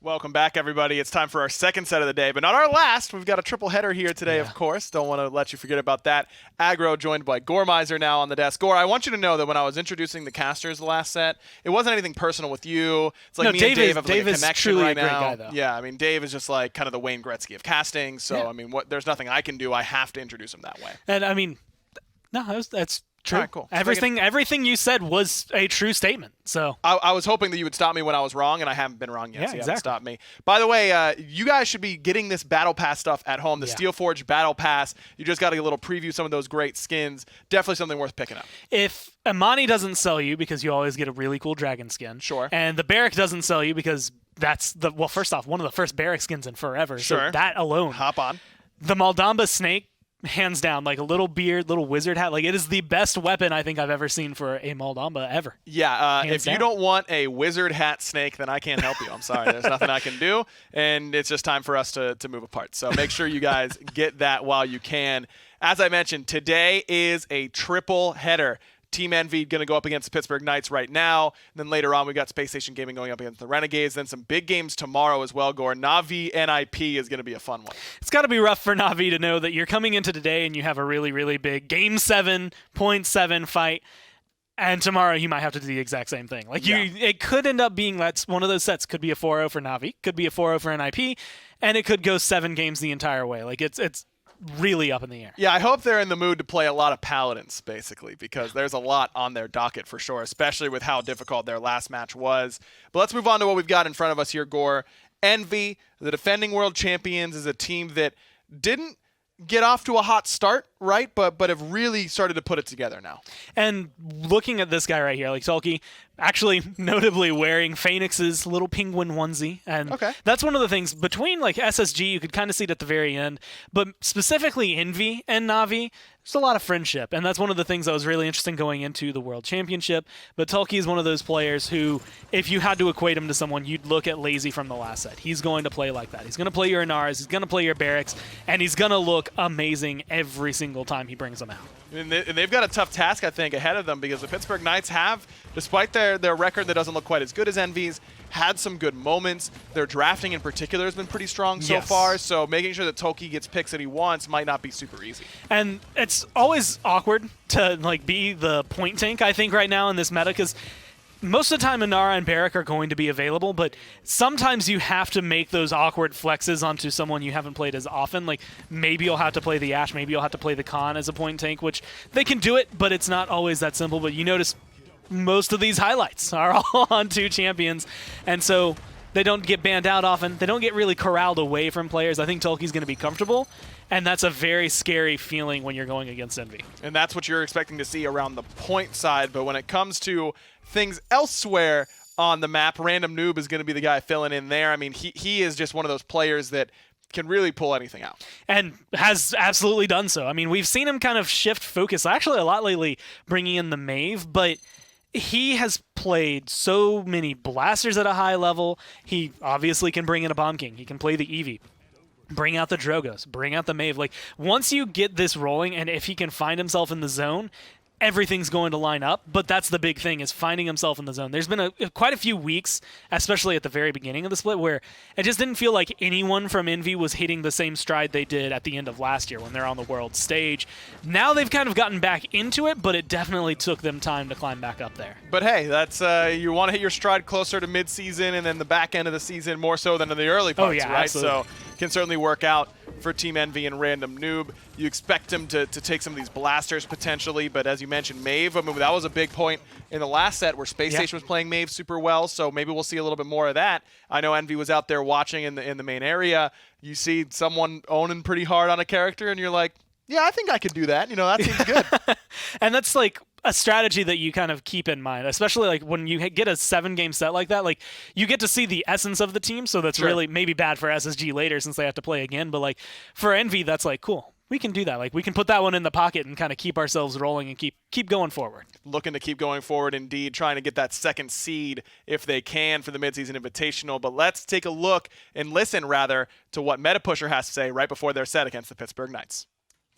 Welcome back, everybody. It's time for our second set of the day, but not our last. We've got a triple header here today, of course. Don't want to let you forget about that. Aggro joined by Gormizer now on the desk. Gore, I want you to know that when I was introducing the casters the last set, it wasn't anything personal with you. It's like me and Dave have like a connection right now. Guy, though. Yeah, I mean, Dave is just like kind of the Wayne Gretzky of casting. So, I mean, there's nothing I can do. I have to introduce him that way. And I mean, no, that's true. All right, cool. Everything you said was a true statement. So I was hoping that you would stop me when I was wrong, and I haven't been wrong yet. Yeah, so you exactly. haven't stopped me. By the way, you guys should be getting this Battle Pass stuff at home. The Steelforge Battle Pass. You just got to get a little preview some of those great skins. Definitely something worth picking up. if Amani doesn't sell you because you always get a really cool dragon skin, Sure. and the Barrack doesn't sell you because that's first off, one of the first Barrack skins in forever. Sure. So that alone. Hop on. The Maldamba snake, hands down, like a little beard, little wizard hat. Like, it is the best weapon I think I've ever seen for a Maldamba ever. Yeah, Hands if you down. don't want a wizard hat snake, then I can't help you. I'm sorry. There's nothing I can do, and it's just time for us to move apart. So make sure you guys get that while you can. As I mentioned, today is a triple header. Team Envy going to go up against the Pittsburgh Knights right now. And then later on, we got Space Station Gaming going up against the Renegades. Then some big games tomorrow as well, Gore. Na'Vi NIP is going to be a fun one. It's got to be rough for Na'Vi to know that you're coming into today and you have a really, really big Game 7.7 fight, and tomorrow you might have to do the exact same thing. Like, it could end up being that's one of those sets. Could be a 4-0 for Na'Vi, could be a 4-0 for NIP, and it could go 7 games the entire way. Like, it's really up in the air. Yeah, I hope they're in the mood to play a lot of Paladins, basically, because there's a lot on their docket for sure, especially with how difficult their last match was. But let's move on to what we've got in front of us here, Gore. Envy, the defending world champions, is a team that didn't get off to a hot start, right? But have really started to put it together now. And looking at this guy right here, like Tulky, actually notably wearing Phoenix's little penguin onesie. And that's one of the things between like SSG, you could kind of see it at the very end, but specifically Envy and Na'Vi, there's a lot of friendship. And that's one of the things that was really interesting going into the World Championship. But Tulky is one of those players who, if you had to equate him to someone, you'd look at Lazy from the last set. He's going to play like that. He's going to play your Inars, he's going to play your Barracks, and he's going to look amazing every single time he brings them out. And they've got a tough task, I think, ahead of them, because the Pittsburgh Knights have, despite their record that doesn't look quite as good as Envy's, had some good moments. Their drafting in particular has been pretty strong so far, so making sure that Toki gets picks that he wants might not be super easy. And it's always awkward to like be the point tank, I think, right now in this meta, because most of the time Inara and Barrack are going to be available, but sometimes you have to make those awkward flexes onto someone you haven't played as often. Like, maybe you'll have to play the Ashe, maybe you'll have to play the Khan as a point tank, which they can do it, but it's not always that simple. But you notice most of these highlights are all on 2 champions, and so they don't get banned out often. They don't get really corralled away from players. I think Tulky's going to be comfortable, and that's a very scary feeling when you're going against Envy. And that's what you're expecting to see around the point side, but when it comes to things elsewhere on the map, Random Noob is going to be the guy filling in there. I mean, he is just one of those players that can really pull anything out. And has absolutely done so. I mean, we've seen him kind of shift focus actually a lot lately, bringing in the Maeve, but he has played so many blasters at a high level. He obviously can bring in a Bomb King. He can play the Eevee. Bring out the Drogos. Bring out the Maeve. Like, once you get this rolling, and if he can find himself in the zone, everything's going to line up. But that's the big thing, is finding himself in the zone. There's been quite a few weeks, especially at the very beginning of the split, where it just didn't feel like anyone from Envy was hitting the same stride they did at the end of last year when they're on the world stage. Now they've kind of gotten back into it, but it definitely took them time to climb back up there. But hey, that's you want to hit your stride closer to mid-season and then the back end of the season more so than in the early parts, right? Absolutely. So can certainly work out for Team Envy and Random Noob. You expect him to take some of these blasters potentially, but as you mentioned, Maeve, I mean, that was a big point in the last set where Space Station was playing Maeve super well, so maybe we'll see a little bit more of that. I know Envy was out there watching in the main area. You see someone owning pretty hard on a character, and you're like, yeah, I think I could do that. You know, that seems good. And that's like a strategy that you kind of keep in mind, especially like when you get a 7-game set like that. Like, you get to see the essence of the team, so that's really maybe bad for SSG later since they have to play again. But like for Envy, that's like cool. We can do that. Like, we can put that one in the pocket and kind of keep ourselves rolling and keep going forward. Looking to keep going forward, indeed, trying to get that second seed if they can for the midseason invitational. But let's take a look and listen, rather, to what MetaPusher has to say right before their set against the Pittsburgh Knights.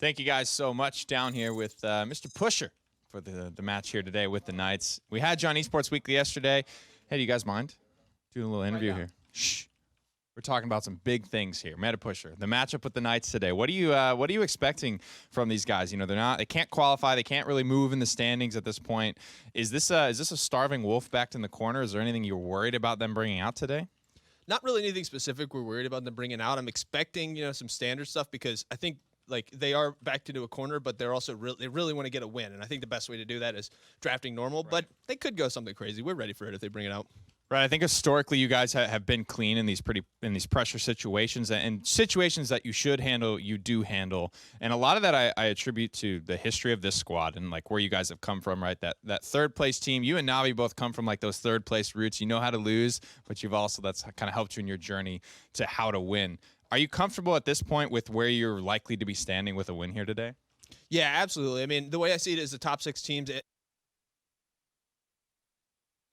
Thank you guys so much. Down here with Mr. Pusher for the match here today with the Knights. We had John Esports Weekly yesterday. Hey, do you guys mind doing a little interview here? Shh. We're talking about some big things here. Meta Pusher, the matchup with the Knights today. What are you expecting from these guys? You know, they can't qualify, they can't really move in the standings at this point. Is this a starving wolf backed in the corner? Is there anything you're worried about them bringing out today? Not really anything specific we're worried about them bringing out. I'm expecting, some standard stuff because I think they are backed into a corner, but they're also they really want to get a win. And I think the best way to do that is drafting normal, but they could go something crazy. We're ready for it if they bring it out. Right. I think historically you guys have been clean in these pressure situations, and situations that you should handle, you do handle. And a lot of that I attribute to the history of this squad and like where you guys have come from, right? That third place team, you and Navi both come from like those third place roots. You know how to lose, but that's kind of helped you in your journey to how to win. Are you comfortable at this point with where you're likely to be standing with a win here today? Yeah, absolutely. I mean, the way I see it is the top 6 teams,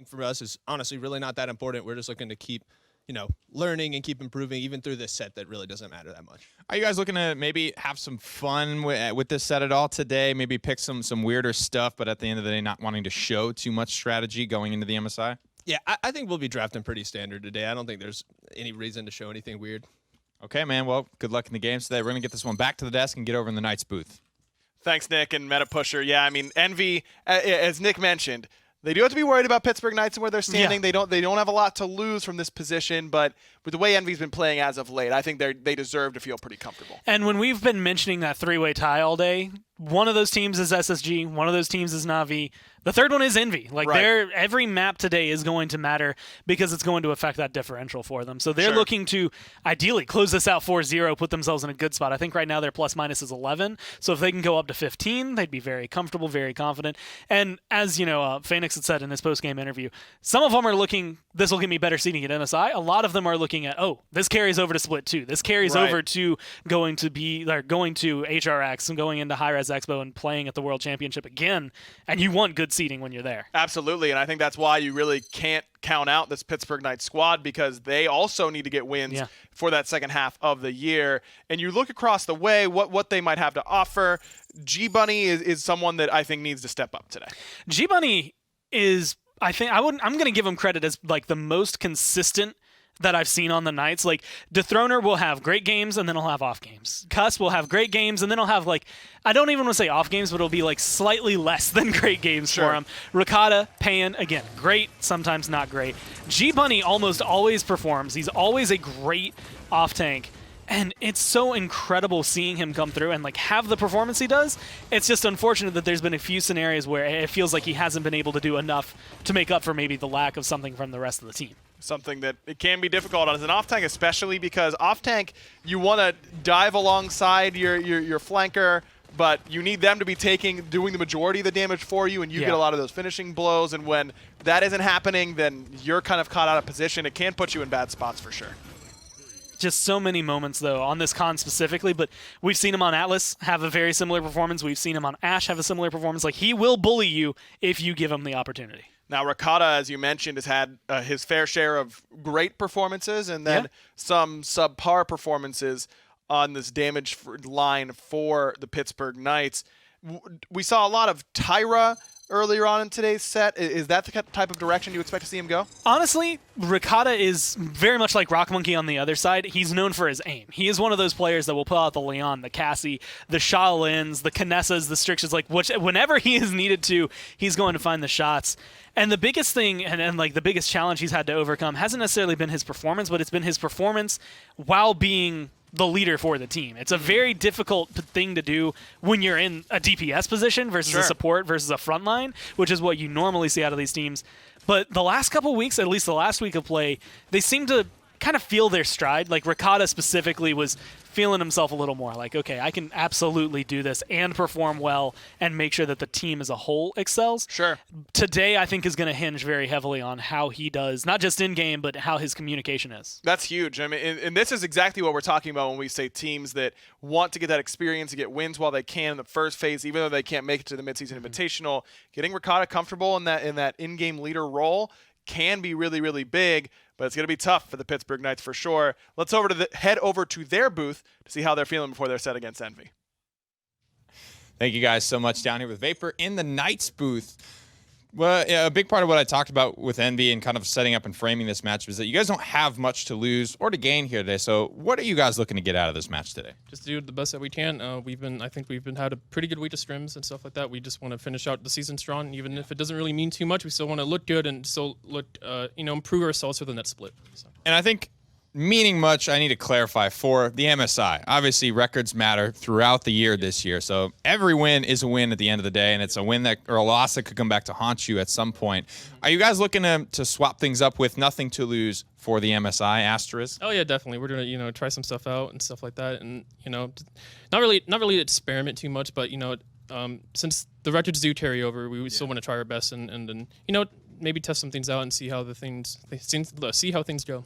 for us is honestly really not that important. We're just looking to keep, learning and keep improving even through this set that really doesn't matter that much. Are you guys looking to maybe have some fun with this set at all today? Maybe pick some weirder stuff, but at the end of the day, not wanting to show too much strategy going into the MSI? Yeah, I think we'll be drafting pretty standard today. I don't think there's any reason to show anything weird. Okay, man. Well, good luck in the games today. We're going to get this one back to the desk and get over in the Knights booth. Thanks, Nick and Meta Pusher. Yeah, I mean, Envy, as Nick mentioned, they do have to be worried about Pittsburgh Knights and where they're standing. Yeah. They don't have a lot to lose from this position, but with the way Envy's been playing as of late, I think they deserve to feel pretty comfortable. And when we've been mentioning that 3-way tie all day, one of those teams is SSG, one of those teams is Navi. The third one is Envy. Every map today is going to matter because it's going to affect that differential for them. So they're looking to ideally close this out 4-0, put themselves in a good spot. I think right now their plus minus is 11. So if they can go up to 15, they'd be very comfortable, very confident. And as Phoenix had said in his post-game interview, some of them are looking, this will give me better seating at MSI. A lot of them are looking at, this carries over to Split 2. This carries over to going to HRX and going into High-Res Expo and playing at the World Championship again. And you want good seating when you're there. Absolutely, and I think that's why you really can't count out this Pittsburgh Knights squad because they also need to get wins for that second half of the year. And you look across the way, what they might have to offer. G-Bunny is someone that I think needs to step up today. G-Bunny is, I'm going to give him credit as like the most consistent that I've seen on the Knights. Like, Dethroner will have great games and then he'll have off games. Cuss will have great games and then he'll have I don't even want to say off games, but it'll be slightly less than great games for him. Ricotta, Pan, again, great, sometimes not great. G-Bunny almost always performs. He's always a great off tank. And it's so incredible seeing him come through and have the performance he does. It's just unfortunate that there's been a few scenarios where it feels like he hasn't been able to do enough to make up for maybe the lack of something from the rest of the team. Something that it can be difficult as an off-tank, especially because off-tank, you want to dive alongside your flanker, but you need them to be doing the majority of the damage for you, and you get a lot of those finishing blows. And when that isn't happening, then you're kind of caught out of position. It can put you in bad spots for sure. Just so many moments, though, on this con specifically, but we've seen him on Atlas have a very similar performance. We've seen him on Ashe have a similar performance. He will bully you if you give him the opportunity. Now, Ricotta, as you mentioned, has had his fair share of great performances and then some subpar performances on this damage line for the Pittsburgh Knights. We saw a lot of Tyra earlier on in today's set. Is that the type of direction you expect to see him go? Honestly, Ricotta is very much like Rock Monkey on the other side. He's known for his aim. He is one of those players that will pull out the Leon, the Cassie, the Shaolins, the Canessas, the Strixes. Whenever he is needed to, he's going to find the shots. And the biggest thing, and the biggest challenge he's had to overcome hasn't necessarily been his performance, but it's been his performance while being the leader for the team. It's a very difficult thing to do when you're in a DPS position versus a support versus a frontline, which is what you normally see out of these teams. But the last couple weeks, at least the last week of play, they seem to kind of feel their stride. Ricotta specifically was feeling himself a little more okay, I can absolutely do this and perform well and make sure that the team as a whole excels. Sure. Today, I think, is going to hinge very heavily on how he does, not just in-game, but how his communication is. That's huge. I mean, and this is exactly what we're talking about when we say teams that want to get that experience and get wins while they can in the first phase, even though they can't make it to the midseason invitational. Getting Ricotta comfortable in that in-game leader role can be really, really big, but it's going to be tough for the Pittsburgh Knights for sure. Let's head over to their booth to see how they're feeling before their set against Envy. Thank you guys so much down here with Vapor in the Knights booth. Well, yeah, a big part of what I talked about with Envy and kind of setting up and framing this match is that you guys don't have much to lose or to gain here today. So what are you guys looking to get out of this match today? Just do the best that we can. I think we've had a pretty good week of scrims and stuff like that. We just want to finish out the season strong, even if it doesn't really mean too much. We still want to look good and still look, improve ourselves for the net split. So. And I think meaning much, I need to clarify for the MSI. Obviously, records matter throughout the year this year. So every win is a win at the end of the day, and it's a win that or a loss that could come back to haunt you at some point. Are you guys looking to swap things up with nothing to lose for the MSI asterisk? Oh yeah, definitely. We're gonna try some stuff out and stuff like that, and not really experiment too much, but since the records do carry over, we still want to try our best and maybe test some things out and see how see how things go.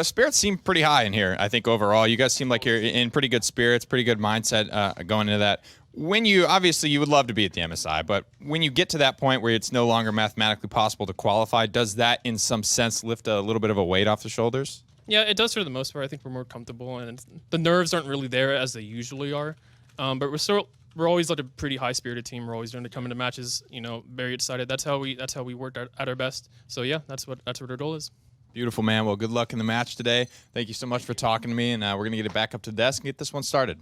Spirits seem pretty high in here, I think, overall. You guys seem like you're in pretty good spirits, pretty good mindset going into that. When you would love to be at the MSI, but when you get to that point where it's no longer mathematically possible to qualify, does that in some sense lift a little bit of a weight off the shoulders? Yeah, it does for the most part. I think we're more comfortable, and the nerves aren't really there as they usually are. But we're always like a pretty high-spirited team. We're always going to come into matches, very excited. That's how we work at our best. So yeah, that's what our goal is. Beautiful, man. Well, good luck in the match today. Thank you so much for talking to me, and we're going to get it back up to the desk and get this one started.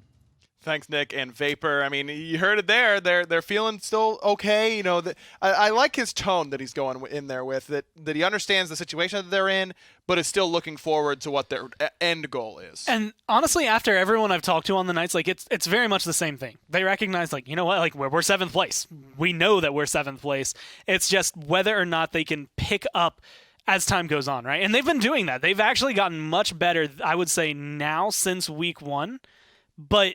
Thanks, Nick. And Vapor, I mean, you heard it there. They're feeling still okay. I like his tone that he's going in there with, that he understands the situation that they're in, but is still looking forward to what their end goal is. And honestly, after everyone I've talked to on the nights, it's very much the same thing. They recognize, we're 7th place. We know that we're 7th place. It's just whether or not they can pick up as time goes on, right? And they've been doing that. They've actually gotten much better, I would say, now since week 1, but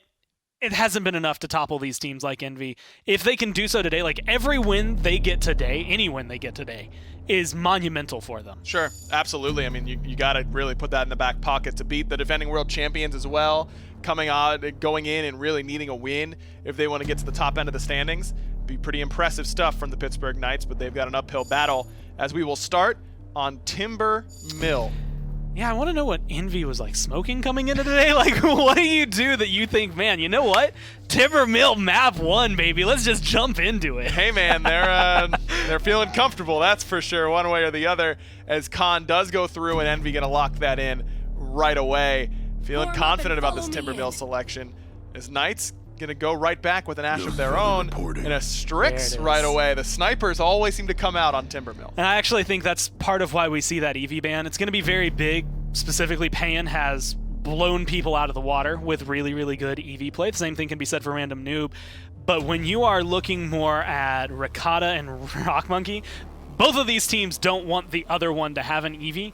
it hasn't been enough to topple these teams like Envy. If they can do so today, every win they get today, any win they get today, is monumental for them. Sure, absolutely. I mean, you got to really put that in the back pocket to beat the defending world champions as well, going in and really needing a win if they want to get to the top end of the standings. Be pretty impressive stuff from the Pittsburgh Knights, but they've got an uphill battle as we will start on Timber Mill. Yeah, I want to know what Envy was smoking coming into today. What do you do that you think, man, you know what? Timber Mill map 1, baby. Let's just jump into it. Hey, man, they're feeling comfortable, that's for sure, one way or the other, as Khan does go through and Envy going to lock that in right away. Feeling confident about this Timber Mill selection. As Knights going to go right back with an Ash of their own and a Strix right away. The snipers always seem to come out on Timber Mill. And I actually think that's part of why we see that EV ban. It's going to be very big. Specifically, Pan has blown people out of the water with really, really good EV play. The same thing can be said for Random Noob. But when you are looking more at Ricotta and Rock Monkey, both of these teams don't want the other one to have an EV.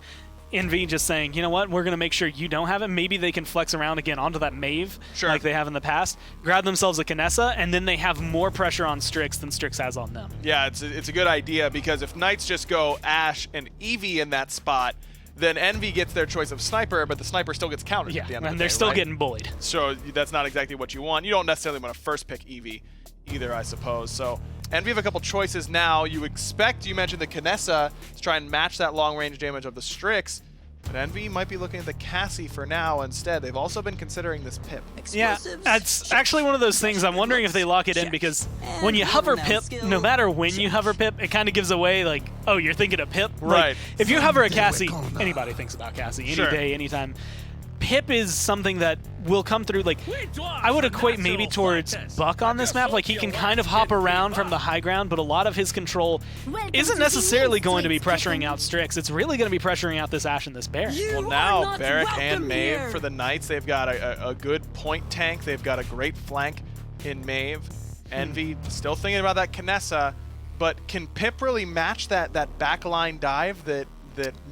Envy just saying, you know what, we're going to make sure you don't have it. Maybe they can flex around again onto that Mave like they have in the past, grab themselves a Kinessa, and then they have more pressure on Strix than Strix has on them. Yeah, it's a good idea, because if Knights just go Ash and Eevee in that spot, then Envy gets their choice of Sniper, but the Sniper still gets countered at the end of the day, and they're still right? getting bullied. So that's not exactly what you want. You don't necessarily want to first pick Eevee either, I suppose. So Envy have a couple choices now. You mentioned the Kinessa to try and match that long-range damage of the Strix. But Envy might be looking at the Cassie for now instead. They've also been considering this Pip. Yeah, that's actually one of those things. I'm wondering if they lock it in, because when you hover Pip, no matter when you hover Pip, it kind of gives away, oh, you're thinking of Pip? Right. If you hover a Cassie, anybody thinks about Cassie any day, anytime. Pip is something that will come through, I would equate maybe towards Buck on this map. He can kind of hop around from the high ground, but a lot of his control isn't necessarily going to be pressuring out Strix. It's really going to be pressuring out this Ash and this Bear. Well, now Barrack and Mave for the Knights. They've got a good point tank. They've got a great flank in Mave. Envy still thinking about that Kinessa, but can Pip really match that backline dive that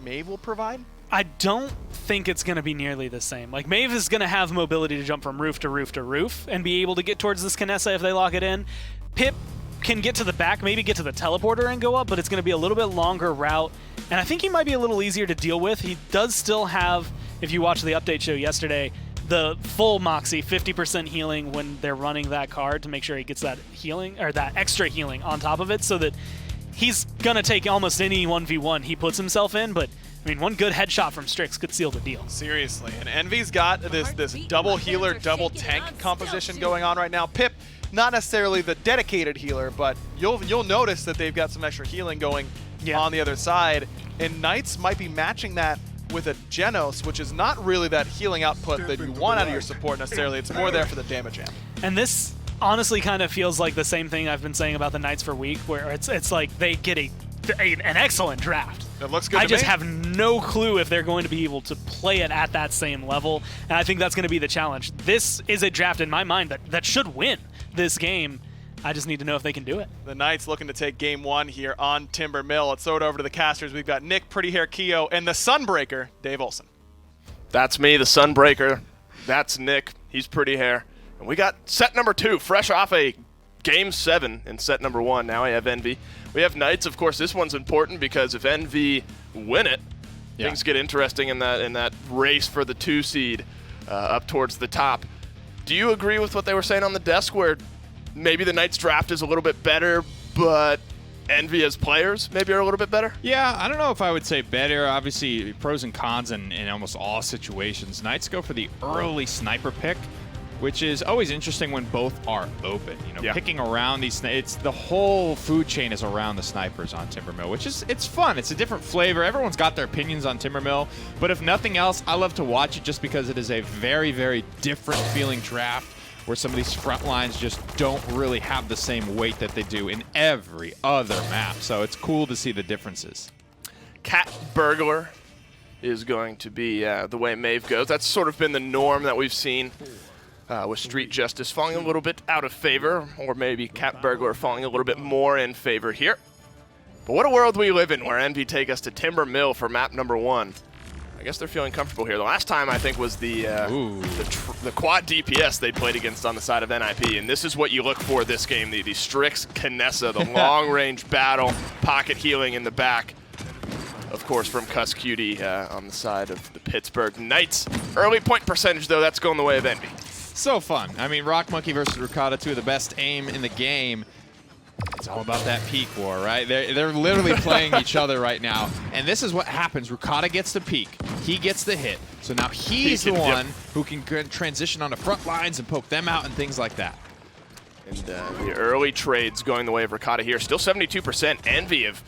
Mave will provide? I don't think it's going to be nearly the same. Mave is going to have mobility to jump from roof to roof to roof and be able to get towards this Kinessa if they lock it in. Pip can get to the back, maybe get to the teleporter and go up, but it's going to be a little bit longer route. And I think he might be a little easier to deal with. He does still have, if you watched the update show yesterday, the full Moxie, 50% healing when they're running that card to make sure he gets that healing, or that extra healing on top of it, so that he's going to take almost any 1v1 he puts himself in, but one good headshot from Strix could seal the deal. Seriously. And Envy's got this double healer, double tank composition going on right now. Pip not necessarily the dedicated healer, but you'll notice that they've got some extra healing going on the other side. And Knights might be matching that with a Genos, which is not really that healing output that you want out of your support necessarily. It's more there for the damage amp. And this honestly kind of feels like the same thing I've been saying about the Knights for week, where it's like they get an excellent draft. It looks good I to just me. have no clue if they're going to be able to play it at that same level, and I think that's going to be the challenge. This is a draft in my mind that should win this game. I just need to know if they can do it. The Knights looking to take game 1 here on Timber Mill. Let's throw it over to the casters. We've got Nick, Pretty Hair Keo, and the Sunbreaker, Dave Olson. That's me, the Sunbreaker. That's Nick. He's Pretty Hair. And we got set number 2, fresh off a game 7 in set number 1. Now I have Envy. We have Knights. Of course, this one's important because if Envy win it, things get interesting in that race for the 2 seed up towards the top. Do you agree with what they were saying on the desk where maybe the Knights draft is a little bit better, but Envy as players maybe are a little bit better? Yeah, I don't know if I would say better. Obviously, pros and cons in almost all situations. Knights go for the early sniper pick, which is always interesting when both are open. You know, picking around these, it's the whole food chain is around the snipers on Timbermill, which is, it's fun. It's a different flavor. Everyone's got their opinions on Timbermill, but if nothing else, I love to watch it just because it is a very, very different feeling draft where some of these front lines just don't really have the same weight that they do in every other map. So it's cool to see the differences. Cat Burglar is going to be the way Maeve goes. That's sort of been the norm that we've seen with Street Justice falling a little bit out of favor, or maybe Cat Burglar falling a little bit more in favor here. But what a world we live in where Envy take us to Timber Mill for map number 1. I guess they're feeling comfortable here. The last time, I think, was the quad DPS they played against on the side of NIP, and this is what you look for this game, the Strix Kinessa, the long-range battle, pocket healing in the back, of course, from Cuss Cutie on the side of the Pittsburgh Knights. Early point percentage, though, that's going the way of Envy. So fun. I mean, Rock Monkey versus Rukata, 2 of the best aim in the game. It's all about that peak war, right? They're literally playing each other right now. And this is what happens. Rukata gets the peak. He gets the hit. So now he's the one who can transition on the front lines and poke them out and things like that. And the early trades going the way of Rukata here. Still 72%. Envy have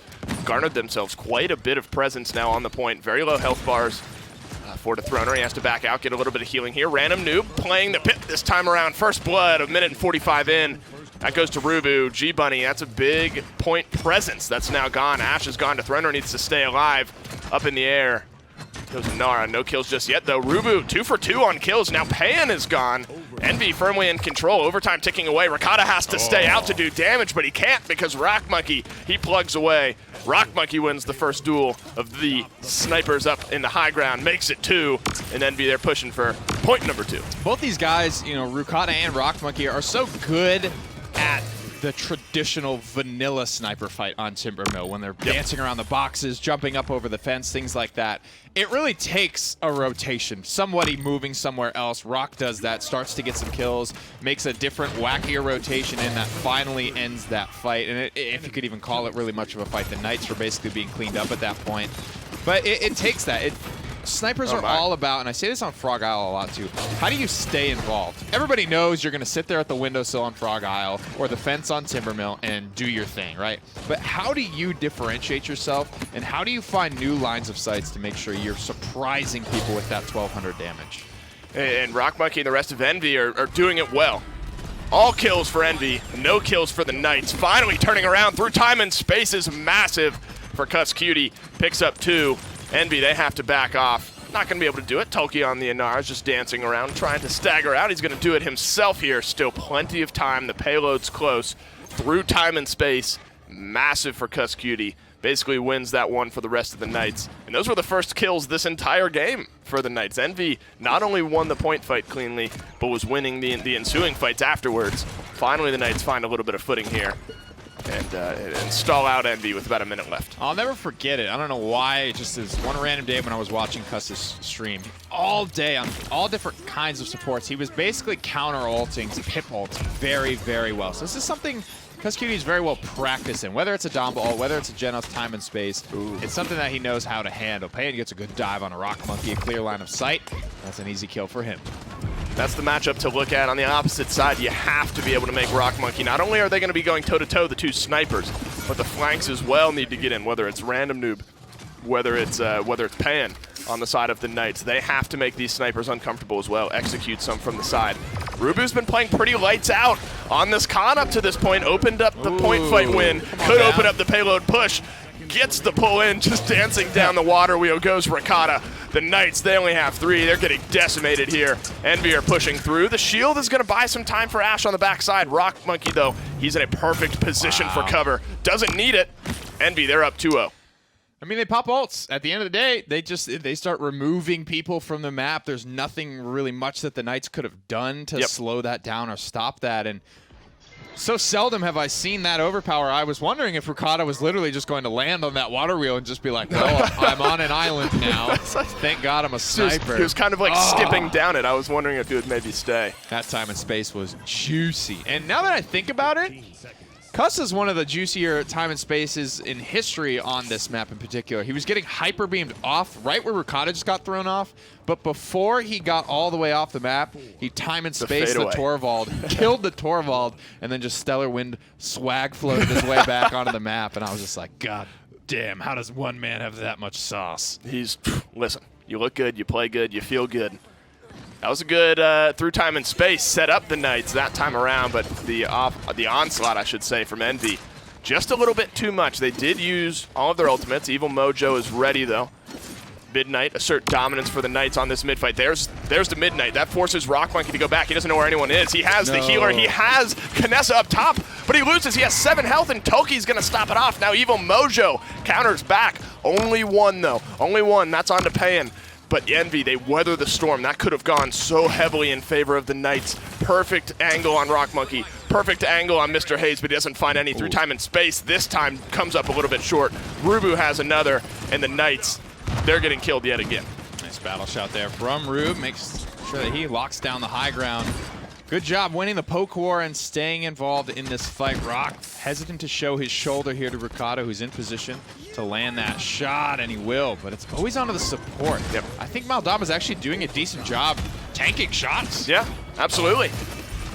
garnered themselves quite a bit of presence now on the point. Very low health bars for the Throner. He has to back out, get a little bit of healing here. Random Noob playing the pit this time around. First blood, 1:45 in. That goes to Rubu. G-Bunny, that's a big point presence. That's now gone. Ash is gone to Throner, needs to stay alive. Up in the air. Goes to Nara. No kills just yet, though. Rubu, 2 for 2 on kills. Now Pan is gone. Envy firmly in control. Overtime ticking away. Rukata has to stay out to do damage, but he can't because Rock Monkey, he plugs away. Rock Monkey wins the first duel of the snipers up in the high ground, makes it 2, and Envy they're pushing for point number 2. Both these guys, you know, Rukata and Rock Monkey, are so good at the traditional vanilla sniper fight on Timbermill when they're dancing around the boxes, jumping up over the fence, things like that. It really takes a rotation, somebody moving somewhere else. Rock does that, starts to get some kills, makes a different, wackier rotation in that finally ends that fight. And if you could even call it really much of a fight, the Knights were basically being cleaned up at that point. But it takes that. Snipers are all about, and I say this on Frog Isle a lot too, how do you stay involved? Everybody knows you're going to sit there at the windowsill on Frog Isle or the fence on Timbermill and do your thing, right? But how do you differentiate yourself, and how do you find new lines of sights to make sure you're surprising people with that 1,200 damage? And Rock Monkey and the rest of Envy are doing it well. All kills for Envy, no kills for the Knights. Finally turning around through time and space is massive for Cuss Cutie. Picks up 2. Envy, they have to back off. Not going to be able to do it. Tolki on the Inara just dancing around, trying to stagger out. He's going to do it himself here. Still plenty of time. The payload's close. Through time and space. Massive for Cuss Cutie. Basically wins that one for the rest of the Knights. And those were the first kills this entire game for the Knights. Envy not only won the point fight cleanly, but was winning the ensuing fights afterwards. Finally, the Knights find a little bit of footing here. And stall out Envy with about a minute left. I'll never forget it. I don't know why. It just is one random day when I was watching Cuss's stream. All day on all different kinds of supports, he was basically counter-ulting, pip ulting very, very well. So this is something Cuss Cutie is very well practiced in. Whether it's a Domba ult, whether it's a Genos time and space, it's something that he knows how to handle. Payan gets a good dive on a Rock Monkey, a clear line of sight. That's an easy kill for him. That's the matchup to look at. On the opposite side, you have to be able to make Rock Monkey. Not only are they going to be going toe-to-toe, the two snipers, but the flanks as well need to get in, whether it's Random Noob, whether it's Pan on the side of the Knights. They have to make these snipers uncomfortable as well, execute some from the side. Rubu's been playing pretty lights out on this con up to this point, opened up the point fight win, could open up the payload push, gets the pull in, just dancing down the water wheel goes Rakata. The Knights, they only have 3. They're getting decimated here. Envy are pushing through. The shield is going to buy some time for Ash on the backside. Rock Monkey, though, he's in a perfect position for cover. Doesn't need it. Envy, they're up 2-0. I mean, they pop ults. At the end of the day, they start removing people from the map. There's nothing really much that the Knights could have done to slow that down or stop that. And so seldom have I seen that overpower. I was wondering if Rakata was literally just going to land on that water wheel and just be like, well, I'm on an island now. Thank God I'm a sniper. He was kind of like skipping down it. I was wondering if he would maybe stay. That time and space was juicy. And now that I think about it, Cuss is one of the juicier time and spaces in history on this map in particular. He was getting hyper beamed off right where Rakata just got thrown off, but before he got all the way off the map, he time and space the Torvald, killed the Torvald, and then just Stellar Wind swag floated his way back onto the map, and I was just like, God damn, how does one man have that much sauce? Listen, you look good, you play good, you feel good. That was a good through time and space set up the Knights that time around, but the onslaught, I should say, from Envy, just a little bit too much. They did use all of their ultimates. Evil Mojo is ready, though. Midnight, assert dominance for the Knights on this mid-fight. There's the Midnight. That forces Rock Monkey to go back. He doesn't know where anyone is. He has the healer. He has Kinessa up top, but he loses. He has 7 health, and Toki's going to stop it off. Now Evil Mojo counters back. Only one, though. Only one. That's on to Payan. But Envy, they weather the storm. That could have gone so heavily in favor of the Knights. Perfect angle on Rock Monkey. Perfect angle on Mr. Hayes, but he doesn't find any through time and space. This time comes up a little bit short. Rubu has another, and the Knights, they're getting killed yet again. Nice battle shot there from Rube. Makes sure that he locks down the high ground. Good job winning the poke war and staying involved in this fight. Rock hesitant to show his shoulder here to Rakata, who's in position to land that shot, and he will, but it's always onto the support. Yep. I think Maldama's actually doing a decent job tanking shots. Yeah, absolutely.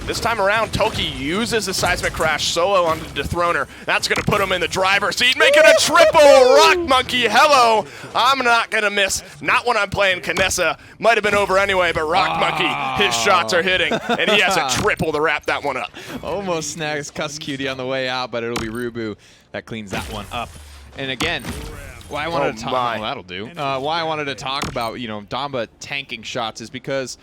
This time around, Toki uses the seismic crash solo on the Dethroner. That's going to put him in the driver's seat, making a triple. Rock Monkey, hello. I'm not going to miss. Not when I'm playing Kinessa. Might have been over anyway, but Rock Monkey, his shots are hitting, and he has a triple to wrap that one up. Almost snags Cuss Cutie on the way out, but it'll be Rubu that cleans that one up. And again, why I wanted to talk. Well, that'll do. Why I wanted to talk about Damba tanking shots is because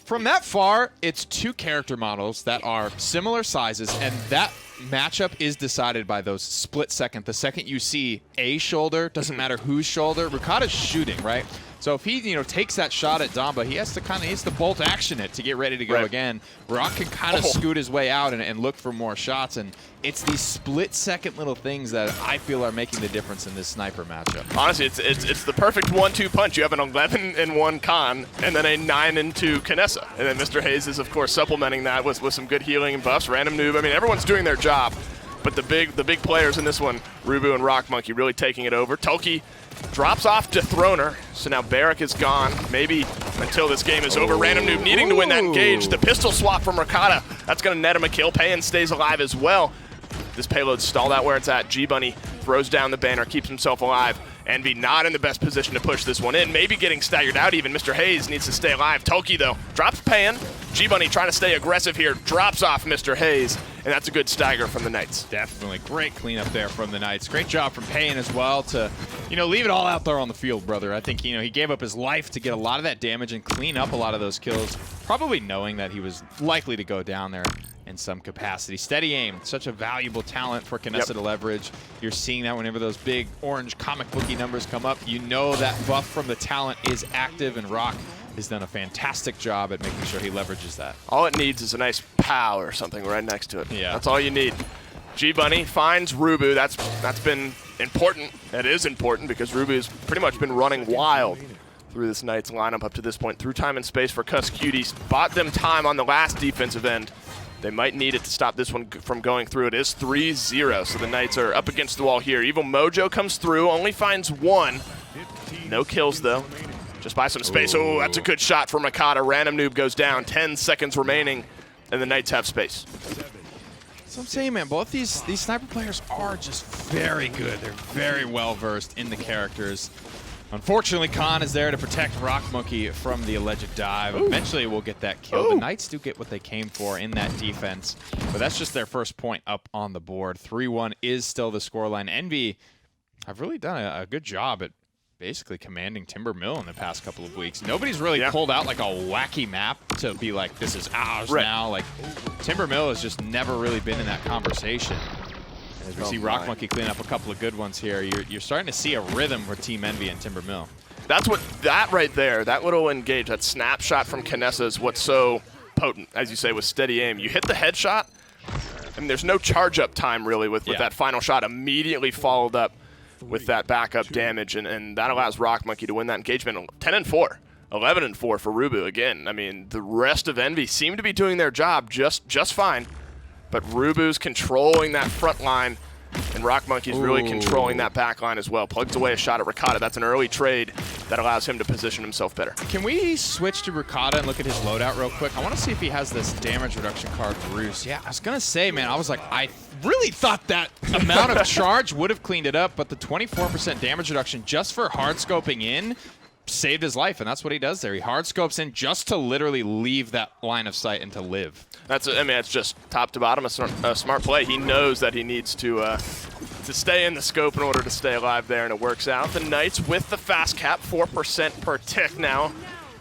from that far, it's 2 character models that are similar sizes, and that matchup is decided by those split second. The second you see a shoulder, doesn't matter whose shoulder, Rakata's shooting, right? So if he takes that shot at Damba, he has to bolt action it to get ready to go again. Rock can kind of scoot his way out and look for more shots, and it's these split-second little things that I feel are making the difference in this sniper matchup. Honestly, it's the perfect 1-2 punch. You have an 11-1 Khan and then a 9-2 Kinessa. And then Mr. Hayes is, of course, supplementing that with some good healing and buffs. Random Noob, I mean, everyone's doing their job. But the big players in this one, Rubu and Rock Monkey, really taking it over. Toki drops off Dethroner, so now Barrack is gone. Maybe until this game is over. Random Noob needing to win that engage. The pistol swap from Rakata, that's going to net him a kill. Payan stays alive as well. This payload stalled out where it's at. G-Bunny throws down the banner, keeps himself alive. Envy not in the best position to push this one in. Maybe getting staggered out even. Mr. Hayes needs to stay alive. Toki, though, drops Payan. G-Bunny trying to stay aggressive here. Drops off Mr. Hayes, and that's a good stagger from the Knights. Definitely. Great cleanup there from the Knights. Great job from Payan as well to, leave it all out there on the field, brother. I think, he gave up his life to get a lot of that damage and clean up a lot of those kills, probably knowing that he was likely to go down there in some capacity. Steady aim, such a valuable talent for Kinessa to leverage. You're seeing that whenever those big orange comic booky numbers come up. You know that buff from the talent is active, and Rock has done a fantastic job at making sure he leverages that. All it needs is a nice pow or something right next to it. Yeah. That's all you need. G-Bunny finds Rubu. That's been important. That is important because Rubu's pretty much been running wild through this Knights lineup up to this point. Through time and space for Cuss Cuties. Bought them time on the last defensive end. They might need it to stop this one from going through. It is 3-0, so the Knights are up against the wall here. Evil Mojo comes through, only finds 1. No kills, though. Just buy some space. Oh, that's a good shot from Rakata. Random Noob goes down. 10 seconds remaining, and the Knights have space. So I'm saying, man, both these sniper players are just very good. They're very well versed in the characters. Unfortunately, Khan is there to protect Rock Monkey from the alleged dive. Ooh. Eventually, we'll get that kill. The Knights do get what they came for in that defense, but that's just their first point up on the board. 3-1 is still the scoreline. Envy have really done a good job at basically commanding Timber Mill in the past couple of weeks. Nobody's really pulled out like a wacky map to be like, this is ours now. Like, Timber Mill has just never really been in that conversation. As we see Rock Monkey clean up a couple of good ones here, you're starting to see a rhythm for Team Envy and Timber Mill. That's what, that right there, that little engage, that snapshot from Kinessa is what's so potent, as you say, with steady aim. You hit the headshot, I mean, there's no charge up time really with that final shot immediately followed up with that backup damage, and that allows Rock Monkey to win that engagement. 10-4, 11-4 for Rubu again. I mean, the rest of Envy seem to be doing their job just fine. But Rubu's controlling that front line, and Rock Monkey's really controlling that back line as well. Plugs away a shot at Rakata. That's an early trade that allows him to position himself better. Can we switch to Rakata and look at his loadout real quick? I want to see if he has this damage reduction card, Bruce. Yeah, I was going to say, man, I was like, I really thought that amount of charge would have cleaned it up, but the 24% damage reduction just for hard scoping in saved his life, and that's what he does there. He hard scopes in just to literally leave that line of sight and to live. I mean, it's just top to bottom a smart play. He knows that he needs to stay in the scope in order to stay alive there, and it works out. The Knights with the fast cap, 4% per tick now.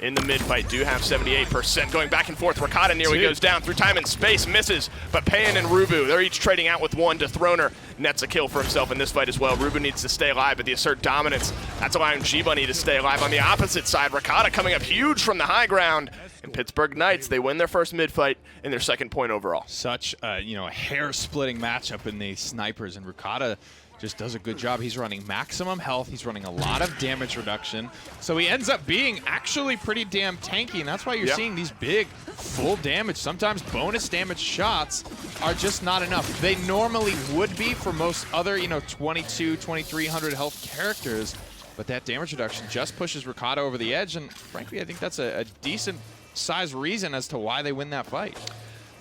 In the mid-fight, do have 78%. Going back and forth, Rakata nearly goes down through time and space, misses, but Payan and Rubu, they're each trading out with one. Dethroner nets a kill for himself in this fight as well. Rubu needs to stay alive, but the assert dominance, that's allowing G-Bunny to stay alive. On the opposite side, Rakata coming up huge from the high ground. And Pittsburgh Knights, they win their first mid-fight and their second point overall. Such a hair-splitting matchup in the snipers, and Rakata just does a good job. He's running maximum health. He's running a lot of damage reduction. So he ends up being actually pretty damn tanky, and that's why you're seeing these big full damage, sometimes bonus damage shots are just not enough. They normally would be for most other, 22, 2300 health characters, but that damage reduction just pushes Rakata over the edge, and frankly, I think that's a decent size reason as to why they win that fight.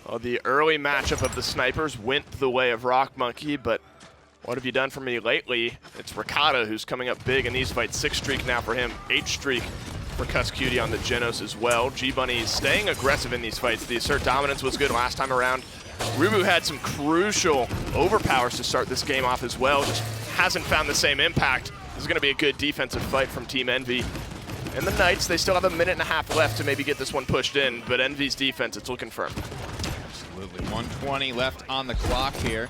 Well, the early matchup of the snipers went the way of Rock Monkey, but what have you done for me lately? It's Rakata who's coming up big in these fights. 6 streak now for him, 8 streak for Cuss Cutie on the Genos as well. G-Bunny is staying aggressive in these fights. The assert dominance was good last time around. Rubu had some crucial overpowers to start this game off as well. Just hasn't found the same impact. This is going to be a good defensive fight from Team Envy. And the Knights, they still have a minute and a half left to maybe get this one pushed in, but Envy's defense, it's looking firm. Absolutely. 120 left on the clock here.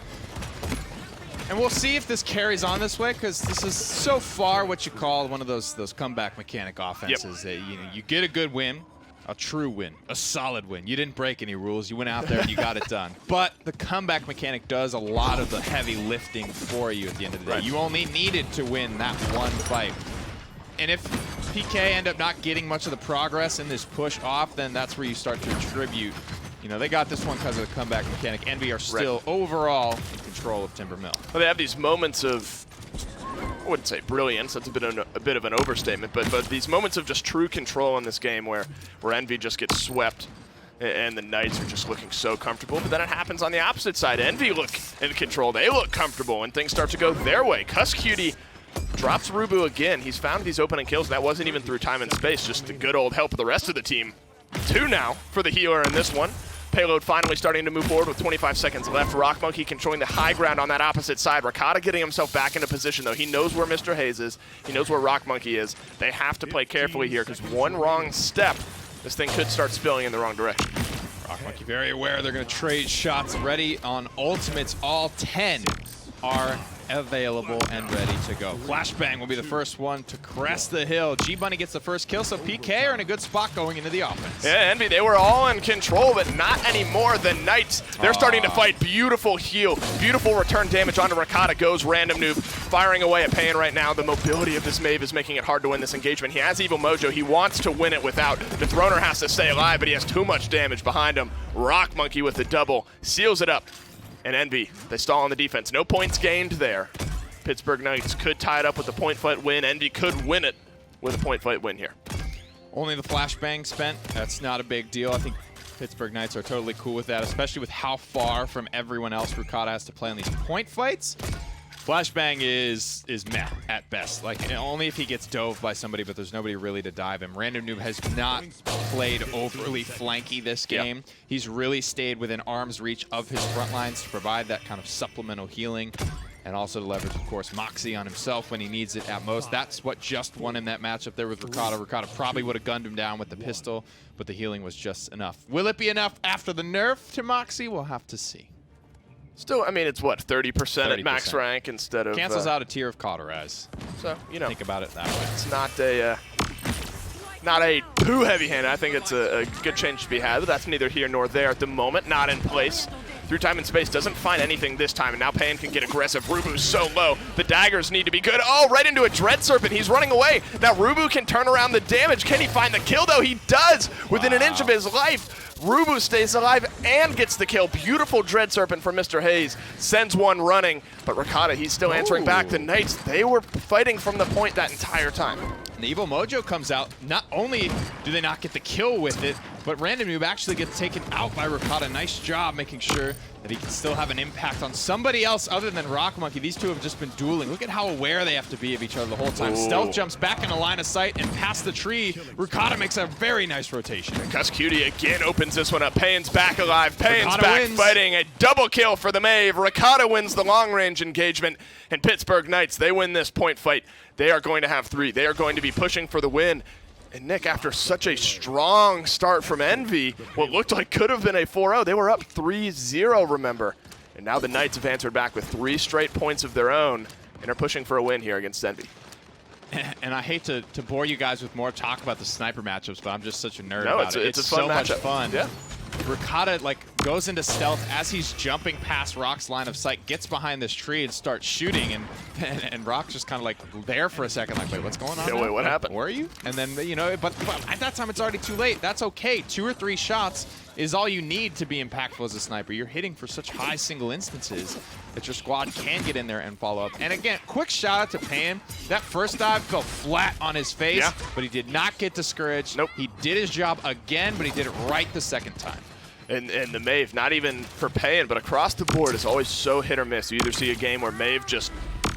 And we'll see if this carries on this way, because this is so far what you call one of those comeback mechanic offenses. That, you get a good win, a true win, a solid win. You didn't break any rules. You went out there and you got it done. But the comeback mechanic does a lot of the heavy lifting for you at the end of the day. You only needed to win that one fight. And if PK end up not getting much of the progress in this push off, then that's where you start to attribute. They got this one because of the comeback mechanic. Envy are still overall in control of Timber Mill. Well, they have these moments of, I wouldn't say brilliance, that's a bit of an overstatement, but these moments of just true control in this game where Envy just gets swept and the Knights are just looking so comfortable. But then it happens on the opposite side. Envy look in control. They look comfortable and things start to go their way. Cuss Cutie drops Rubu again. He's found these opening kills, and that wasn't even through time and space, just the good old help of the rest of the team. 2 now for the healer in this one. Payload finally starting to move forward with 25 seconds left. Rock Monkey controlling the high ground on that opposite side. Rakata getting himself back into position, though. He knows where Mr. Hayes is. He knows where Rock Monkey is. They have to play carefully here, because one wrong step, this thing could start spilling in the wrong direction. Rock Monkey very aware they're going to trade shots. Ready on ultimates. All 10 are available and ready to go. Flashbang will be the first one to crest the hill. G-Bunny gets the first kill, so PK are in a good spot going into the offense. Yeah, Envy, they were all in control, but not anymore. The Knights, they're starting to fight. Beautiful heal, beautiful return damage onto Rakata. Goes Random Noob, firing away at Payan right now. The mobility of this Maeve is making it hard to win this engagement. He has Evil Mojo. He wants to win it without. The Throner has to stay alive, but he has too much damage behind him. Rock Monkey with the double, seals it up. And Envy, they stall on the defense. No points gained there. Pittsburgh Knights could tie it up with a point fight win. Envy could win it with a point fight win here. Only the flashbang spent. That's not a big deal. I think Pittsburgh Knights are totally cool with that, especially with how far from everyone else Rukata has to play on these point fights. Flashbang is meh at best. Like, only if he gets dove by somebody, but there's nobody really to dive him. Random Noob has not played overly flanky this game. Yep. He's really stayed within arm's reach of his front lines to provide that kind of supplemental healing, and also to leverage, of course, Moxie on himself when he needs it at most. That's what just won him that matchup there with Rukata. Rukata probably would have gunned him down with the pistol, but the healing was just enough. Will it be enough after the nerf to Moxie? We'll have to see. Still, I mean, it's what, 30% at max rank instead of... Cancels out a tier of Cauterize. So, you know. Think about it that way. It's not a too heavy-handed. I think it's a good change to be had, but that's neither here nor there at the moment. Not in place. Through time and space, doesn't find anything this time, and now Pan can get aggressive. Rubu's so low. The daggers need to be good. Oh, right into a Dread Serpent. He's running away. Now Rubu can turn around the damage. Can he find the kill, though? He does within an inch of his life. Rubu stays alive and gets the kill. Beautiful Dread Serpent from Mr. Hayes. Sends one running, but Rukata, he's still answering back. The Knights, they were fighting from the point that entire time. And the Evil Mojo comes out. Not only do they not get the kill with it, but Random Noob actually gets taken out by Rukata. Nice job making sure that he can still have an impact on somebody else other than Rock Monkey. These two have just been dueling. Look at how aware they have to be of each other the whole time. Ooh. Stealth jumps back into line of sight and past the tree. Rukata makes a very nice rotation. Cuss Cutie again opens this one up. Payan's back alive. Payan's Rukata back wins. fighting. A double kill for the Mave. Rukata wins the long-range engagement. And Pittsburgh Knights, they win this point fight. They are going to have 3. They are going to be pushing for the win. And Nick, after such a strong start from Envy, what looked like could have been a 4-0, they were up 3-0, remember. And now the Knights have answered back with 3 straight points of their own and are pushing for a win here against Envy. And I hate to bore you guys with more talk about the sniper matchups, but I'm just such a nerd about it. It's a fun so matchup. much fun. Yeah. Rukata goes into stealth as he's jumping past Rock's line of sight, gets behind this tree and starts shooting, and Rock's just kind of there for a second, like, wait, what's going on? Yeah, wait, what happened? Where are you? And then, but at that time it's already too late. That's okay. 2 or 3 shots is all you need to be impactful as a sniper. You're hitting for such high single instances that your squad can get in there and follow up. And again, quick shout out to Pan. That first dive fell flat on his face, but he did not get discouraged. Nope. He did his job again, but he did it right the second time. And the Mave, not even for Payan, but across the board, is always so hit or miss. You either see a game where Mave just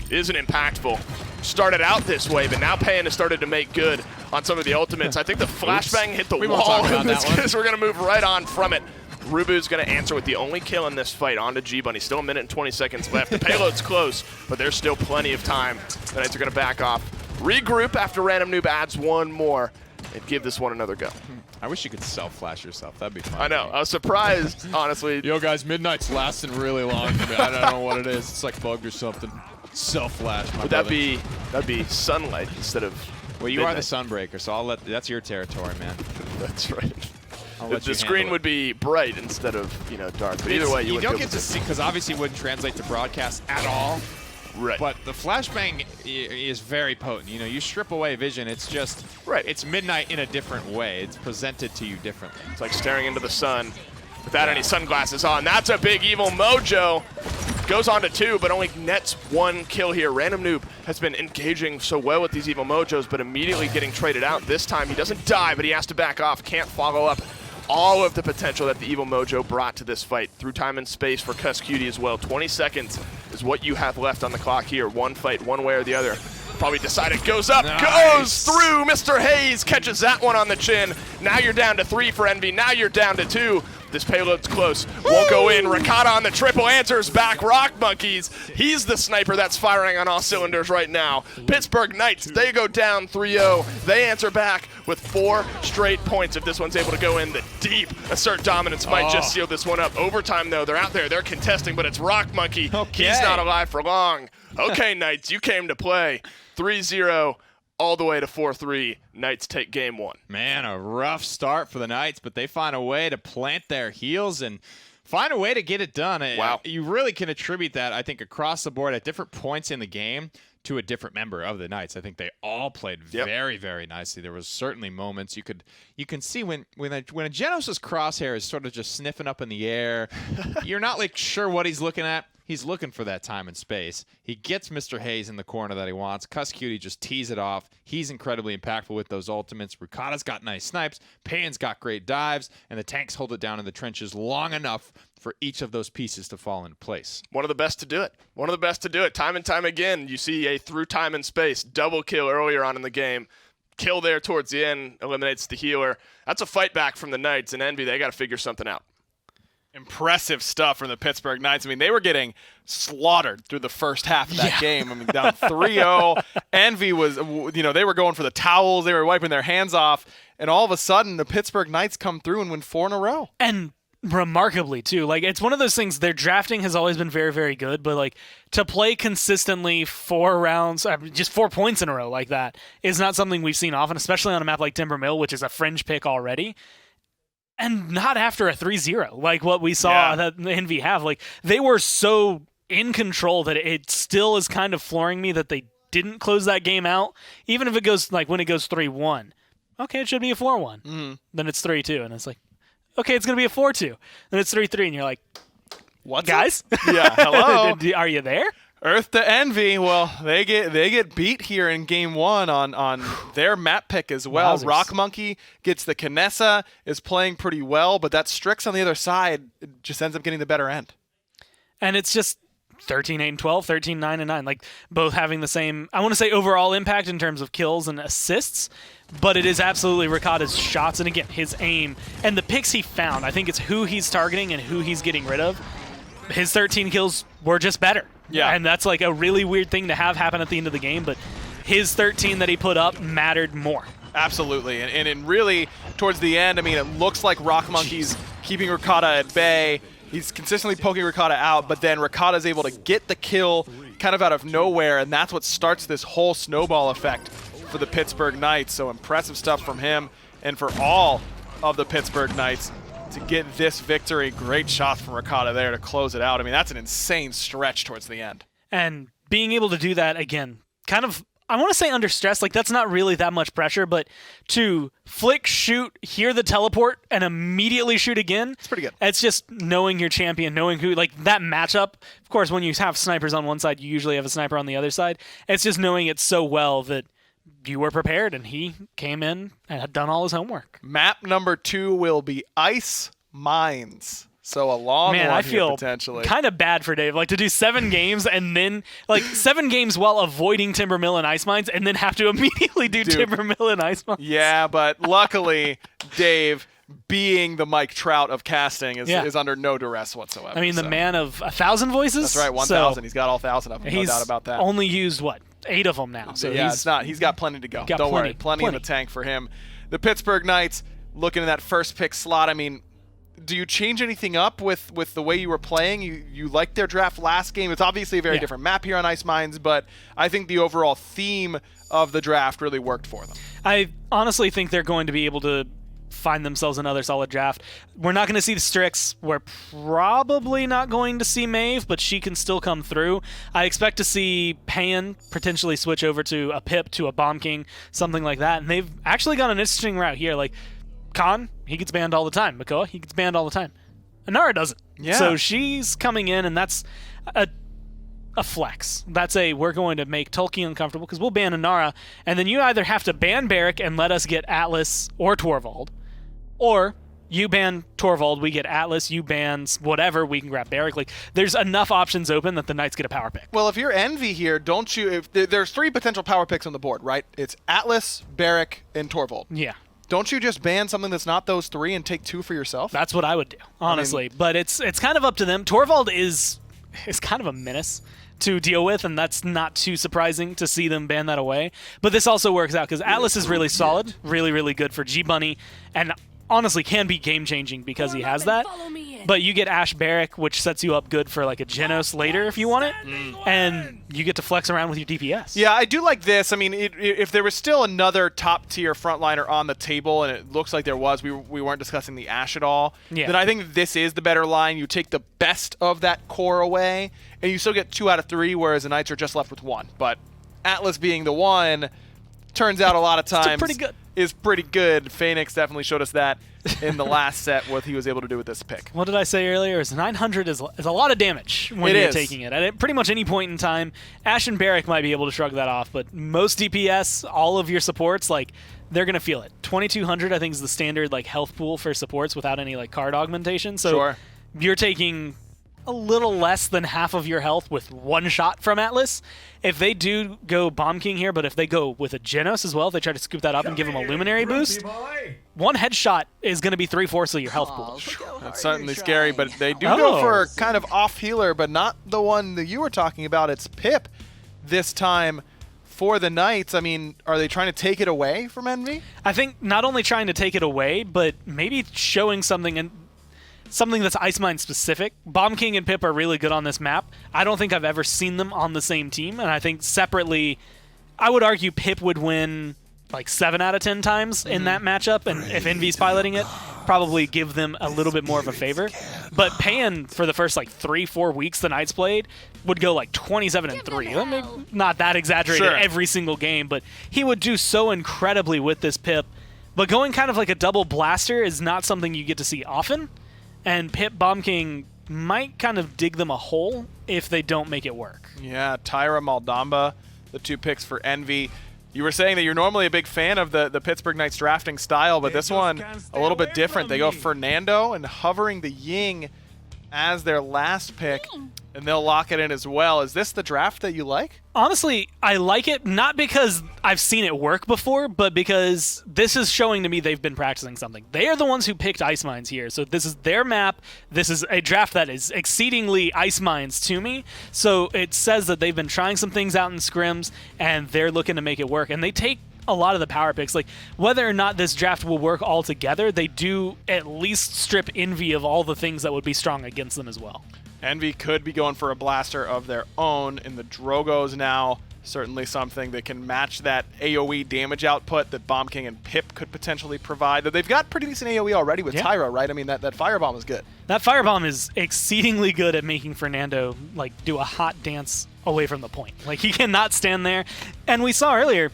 isn't impactful. Started out this way, but now Payan has started to make good on some of the ultimates. I think the flashbang hit the wall in this case. We're going to move right on from it. Rubu's going to answer with the only kill in this fight onto G-Bunny. Still 1 minute and 20 seconds left. The payload's close, but there's still plenty of time. The Knights are going to back off. Regroup after Random Noob adds one more and give this one another go. I wish you could self-flash yourself. That'd be fun. I know. I was surprised, honestly. Yo, guys, Midnight's lasting really long for me. I don't know what it is. It's like bugged or something. Self-flash, my Would brother. that'd be sunlight instead of Well, you midnight. are the sunbreaker, so that's your territory, man. That's right. The You screen handle would be bright instead of, dark. But either way, you would don't be get able to see, because obviously it wouldn't translate to broadcast at all. Right. But the flashbang is very potent. You strip away vision, it's just, it's midnight in a different way. It's presented to you differently. It's like staring into the sun without any sunglasses on. That's a big Evil Mojo. Goes on to 2, but only nets 1 kill here. Random Noob has been engaging so well with these Evil Mojos, but immediately getting traded out. This time he doesn't die, but he has to back off. Can't follow up all of the potential that the Evil Mojo brought to this fight. Through time and space for Cuss Cutie as well. 20 seconds is what you have left on the clock here. One fight, one way or the other. Probably decided, goes up, goes through. Mr. Hayes catches that one on the chin. Now you're down to 3 for Envy. Now you're down to 2. This payload's close. Won't go in. Rukata on the triple answers back. Rock Monkeys. He's the sniper that's firing on all cylinders right now. Pittsburgh Knights, they go down 3-0. They answer back with 4 straight points. If this one's able to go in, the deep assert dominance might just seal this one up. Overtime, though, they're out there. They're contesting, but it's Rock Monkey. Okay. He's not alive for long. Okay, Knights, you came to play. 3-0. All the way to 4-3. Knights take game 1. Man, a rough start for the Knights, but they find a way to plant their heels and find a way to get it done. Wow. You really can attribute that, I think, across the board at different points in the game to a different member of the Knights. I think they all played very, very nicely. There was certainly moments you can see when a Genos' crosshair is sort of just sniffing up in the air. You're not sure what he's looking at. He's looking for that time and space. He gets Mr. Hayes in the corner that he wants. Cuss Cutie just tees it off. He's incredibly impactful with those ultimates. Ricada's got nice snipes. Payan's got great dives. And the tanks hold it down in the trenches long enough for each of those pieces to fall into place. One of the best to do it. One of the best to do it. Time and time again, you see a through time and space double kill earlier on in the game. Kill there towards the end eliminates the healer. That's a fight back from the Knights, and Envy, they got to figure something out. Impressive stuff from the Pittsburgh Knights. I mean, they were getting slaughtered through the first half of that game. I mean, down 3-0. Envy was, they were going for the towels. They were wiping their hands off. And all of a sudden, the Pittsburgh Knights come through and win 4 in a row. And remarkably, too. Like, it's one of those things, their drafting has always been very, very good, but, like, to play consistently 4 rounds, just 4 points in a row like that is not something we've seen often, especially on a map like Timber Mill, which is a fringe pick already. And not after a 3-0, like what we saw that Envy have. Like, they were so in control that it still is kind of flooring me that they didn't close that game out. Even if it goes, like, when it goes 3-1, okay, it should be a 4-1. Mm-hmm. Then it's 3-2, and it's like, okay, it's going to be a 4-2. Then it's 3-3, and you're like, what, guys? Yeah, hello. Are you there? Earth to Envy. Well, they get beat here in game 1 on their map pick as well. Wowzers. Rock Monkey gets the Kinessa, is playing pretty well, but that Strix on the other side just ends up getting the better end. And it's just 13-8-12, 13-9-9, like both having the same, I want to say, overall impact in terms of kills and assists, but it is absolutely Ricada's shots and, again, his aim and the picks he found. I think it's who he's targeting and who he's getting rid of. His 13 kills were just better. Yeah. And that's like a really weird thing to have happen at the end of the game, but his 13 that he put up mattered more. Absolutely. And really, towards the end, I mean, it looks like Rock Monkey's keeping Ricada at bay. He's consistently poking Ricada out, but then Ricada's able to get the kill kind of out of nowhere, and that's what starts this whole snowball effect for the Pittsburgh Knights. So impressive stuff from him and for all of the Pittsburgh Knights to get this victory. Great shots from Ricada there to close it out. I mean, that's an insane stretch towards the end. And being able to do that, again, kind of, I want to say under stress, like that's not really that much pressure, but to flick, shoot, hear the teleport, and immediately shoot again. It's pretty good. It's just knowing your champion, knowing who, like that matchup. Of course, when you have snipers on one side, you usually have a sniper on the other side. It's just knowing it so well that you were prepared, and he came in and had done all his homework. Map number 2 will be Ice Mines. So a long Man, one I here, feel potentially. kind of bad for Dave. Like to do 7 games and then like 7 games while avoiding Timber Mill and Ice Mines, and then have to immediately do Timber Mill and Ice Mines. Yeah, but luckily, Dave, being the Mike Trout of casting, is under no duress whatsoever. I mean, the so. man of 1,000 voices. That's right, 1,000. He's got all 1,000 of them. No doubt about that. Only used 8 of them now. So yeah, he's got plenty to go. Don't worry, plenty in the tank for him. The Pittsburgh Knights looking at that first pick slot. I mean, do you change anything up with the way you were playing? You liked their draft last game. It's obviously a very different map here on Ice Mines, but I think the overall theme of the draft really worked for them. I honestly think they're going to be able to find themselves another solid draft. We're not going to see the Strix. We're probably not going to see Maeve, but she can still come through. I expect to see Pan potentially switch over to a Pip, to a Bomb King, something like that. And they've actually got an interesting route here. Like, Khan, he gets banned all the time. Makoa, he gets banned all the time. Inara doesn't. Yeah. So she's coming in, and that's a flex. That's we're going to make Tolkien uncomfortable because we'll ban Inara, and then you either have to ban Barrick and let us get Atlas or Torvald, or you ban Torvald, we get Atlas, you ban whatever, we can grab Barrick. Like, there's enough options open that the Knights get a power pick. Well, if you're Envy here, don't you? If there's 3 potential power picks on the board, right? It's Atlas, Barrick, and Torvald. Yeah. Don't you just ban something that's not those 3 and take 2 for yourself? That's what I would do, honestly. But it's kind of up to them. Torvald is kind of a menace to deal with, and that's not too surprising to see them ban that away. But this also works out because Atlas is really solid, really, really good for G-Bunny, and honestly can be game-changing because he has that. But you get Ash Barrick, which sets you up good for like a Genos later if you want it, and you get to flex around with your DPS. Yeah, I do like this. I mean, if there was still another top-tier frontliner on the table, and it looks like there was, we weren't discussing the Ash at all, then I think this is the better line. You take the best of that core away, and you still get 2 out of 3, whereas the Knights are just left with 1. But Atlas being the one, turns out a lot of times... Still pretty good. is pretty good. Phoenix definitely showed us that in the last set, what he was able to do with this pick. What did I say earlier? Is 900 is a lot of damage when you're taking it. At pretty much any point in time, Ash and Barrick might be able to shrug that off, but most DPS, all of your supports, like, they're going to feel it. 2200, I think, is the standard like health pool for supports without any like card augmentation. So you're taking a little less than half of your health with one shot from Atlas. If they do go Bomb King here, but if they go with a Genos as well, if they try to scoop that up and give him a Luminary boost, one headshot is going to be 3/4 of your health pool. That's certainly scary, but they do go for kind of off healer, but not the one that you were talking about. It's Pip this time for the Knights. I mean, are they trying to take it away from Envy? I think not only trying to take it away, but maybe showing something that's Ice Mine specific. Bomb King and Pip are really good on this map. I don't think I've ever seen them on the same team, and I think separately, I would argue Pip would win like 7 out of 10 times in that matchup, and if Envy's piloting it, probably give them a little bit more of a favor. But Pan, for the first like 3-4 weeks the Knights played, would go like 27-3. Not that exaggerated every single game, but he would do so incredibly with this Pip. But going kind of like a double blaster is not something you get to see often. And Pip Bomb King might kind of dig them a hole if they don't make it work. Yeah, Tyra, Maldamba, the 2 picks for Envy. You were saying that you're normally a big fan of the Pittsburgh Knights drafting style, but this one a little bit different. They go Fernando and hovering the Ying as their last pick, and they'll lock it in as well. Is this the draft that you like? Honestly, I like it, not because I've seen it work before, but because this is showing to me they've been practicing something. They are the ones who picked Ice Mines here, so this is their map. This is a draft that is exceedingly Ice Mines to me, so it says that they've been trying some things out in scrims, and they're looking to make it work. And they take a lot of the power picks. Like, whether or not this draft will work altogether, they do at least strip Envy of all the things that would be strong against them as well. Envy could be going for a blaster of their own in the Drogos now. Certainly something that can match that AoE damage output that Bomb King and Pip could potentially provide. They've got pretty decent AoE already with Tyra, right? I mean, that Firebomb is good. That Firebomb is exceedingly good at making Fernando like do a hot dance away from the point. Like, he cannot stand there. And we saw earlier,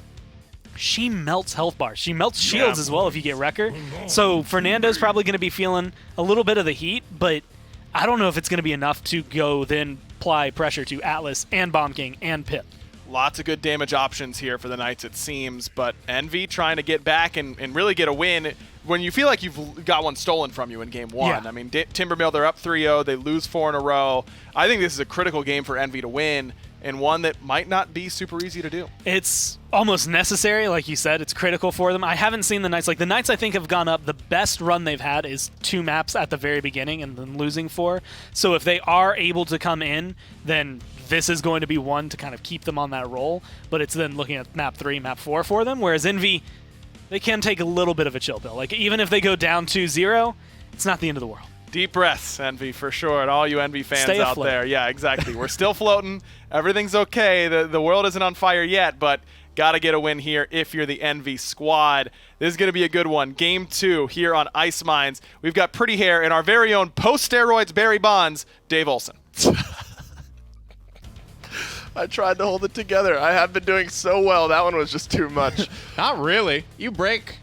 she melts health bars. She melts shields as well if you get Wrecker. So Fernando's probably going to be feeling a little bit of the heat, but I don't know if it's going to be enough to go then apply pressure to Atlas and Bomb King and Pip. Lots of good damage options here for the Knights, it seems, but Envy trying to get back and really get a win when you feel like you've got one stolen from you in game 1. Yeah. I mean, Timbermill, they're up 3-0. They lose 4 in a row. I think this is a critical game for Envy to win, and one that might not be super easy to do. It's almost necessary, like you said. It's critical for them. I haven't seen the Knights. Like, the Knights, I think, have gone up. The best run they've had is 2 maps at the very beginning and then losing 4. So if they are able to come in, then this is going to be one to kind of keep them on that roll. But it's then looking at map 3, map 4 for them, whereas Envy, they can take a little bit of a chill pill. Like, even if they go down 2-0, it's not the end of the world. Deep breaths, Envy, for sure, and all you Envy fans Stay out afloat. there. Yeah, exactly. We're still floating. Everything's okay. The world isn't on fire yet, but got to get a win here if you're the Envy squad. This is going to be a good one. Game 2 here on Ice Mines. We've got pretty hair and our very own post-steroids Barry Bonds, Dave Olson. I tried to hold it together. I have been doing so well. That one was just too much. Not really. You break.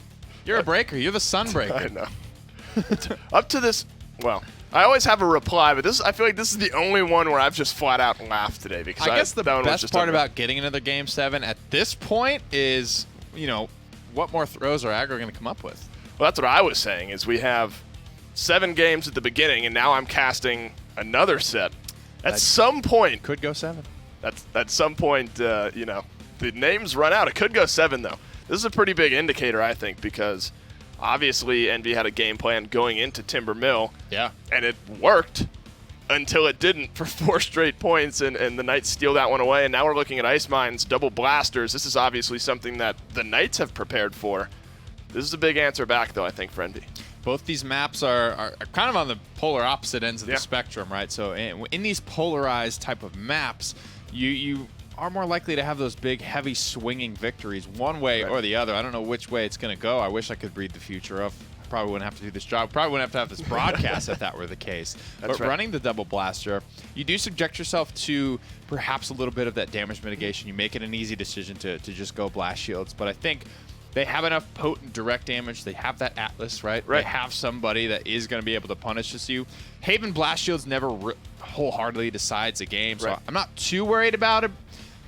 You're a breaker. You're the sunbreaker. I know. Up to this, well, I always have a reply, but I feel like this is the only one where I've just flat out laughed today because I guess the that one was best just part unreal. about getting another Game 7 at this point is, what more throws are aggro going to come up with? Well, that's what I was saying. Is we have 7 games at the beginning, and now I'm casting another set. At some point, Could go 7. at some point, the names run out. It could go 7 though. This is a pretty big indicator, I think, because obviously Envy had a game plan going into Timber Mill. Yeah. And it worked until it didn't for 4 straight points, and the Knights steal that one away. And now we're looking at Ice Mines, double blasters. This is obviously something that the Knights have prepared for. This is a big answer back, though, I think, for Envy. Both these maps are kind of on the polar opposite ends of the spectrum, right? So in these polarized type of maps, you are more likely to have those big, heavy swinging victories one way or the other. I don't know which way it's going to go. I wish I could read the future of. Probably wouldn't have to do this job. Probably wouldn't have to have this broadcast if that were the case. But running the double blaster, you do subject yourself to perhaps a little bit of that damage mitigation. You make it an easy decision to just go blast shields. But I think they have enough potent direct damage. They have that Atlas, right? They have somebody that is going to be able to punish you. Haven Blast Shields never wholeheartedly decides a game, so I'm not too worried about it.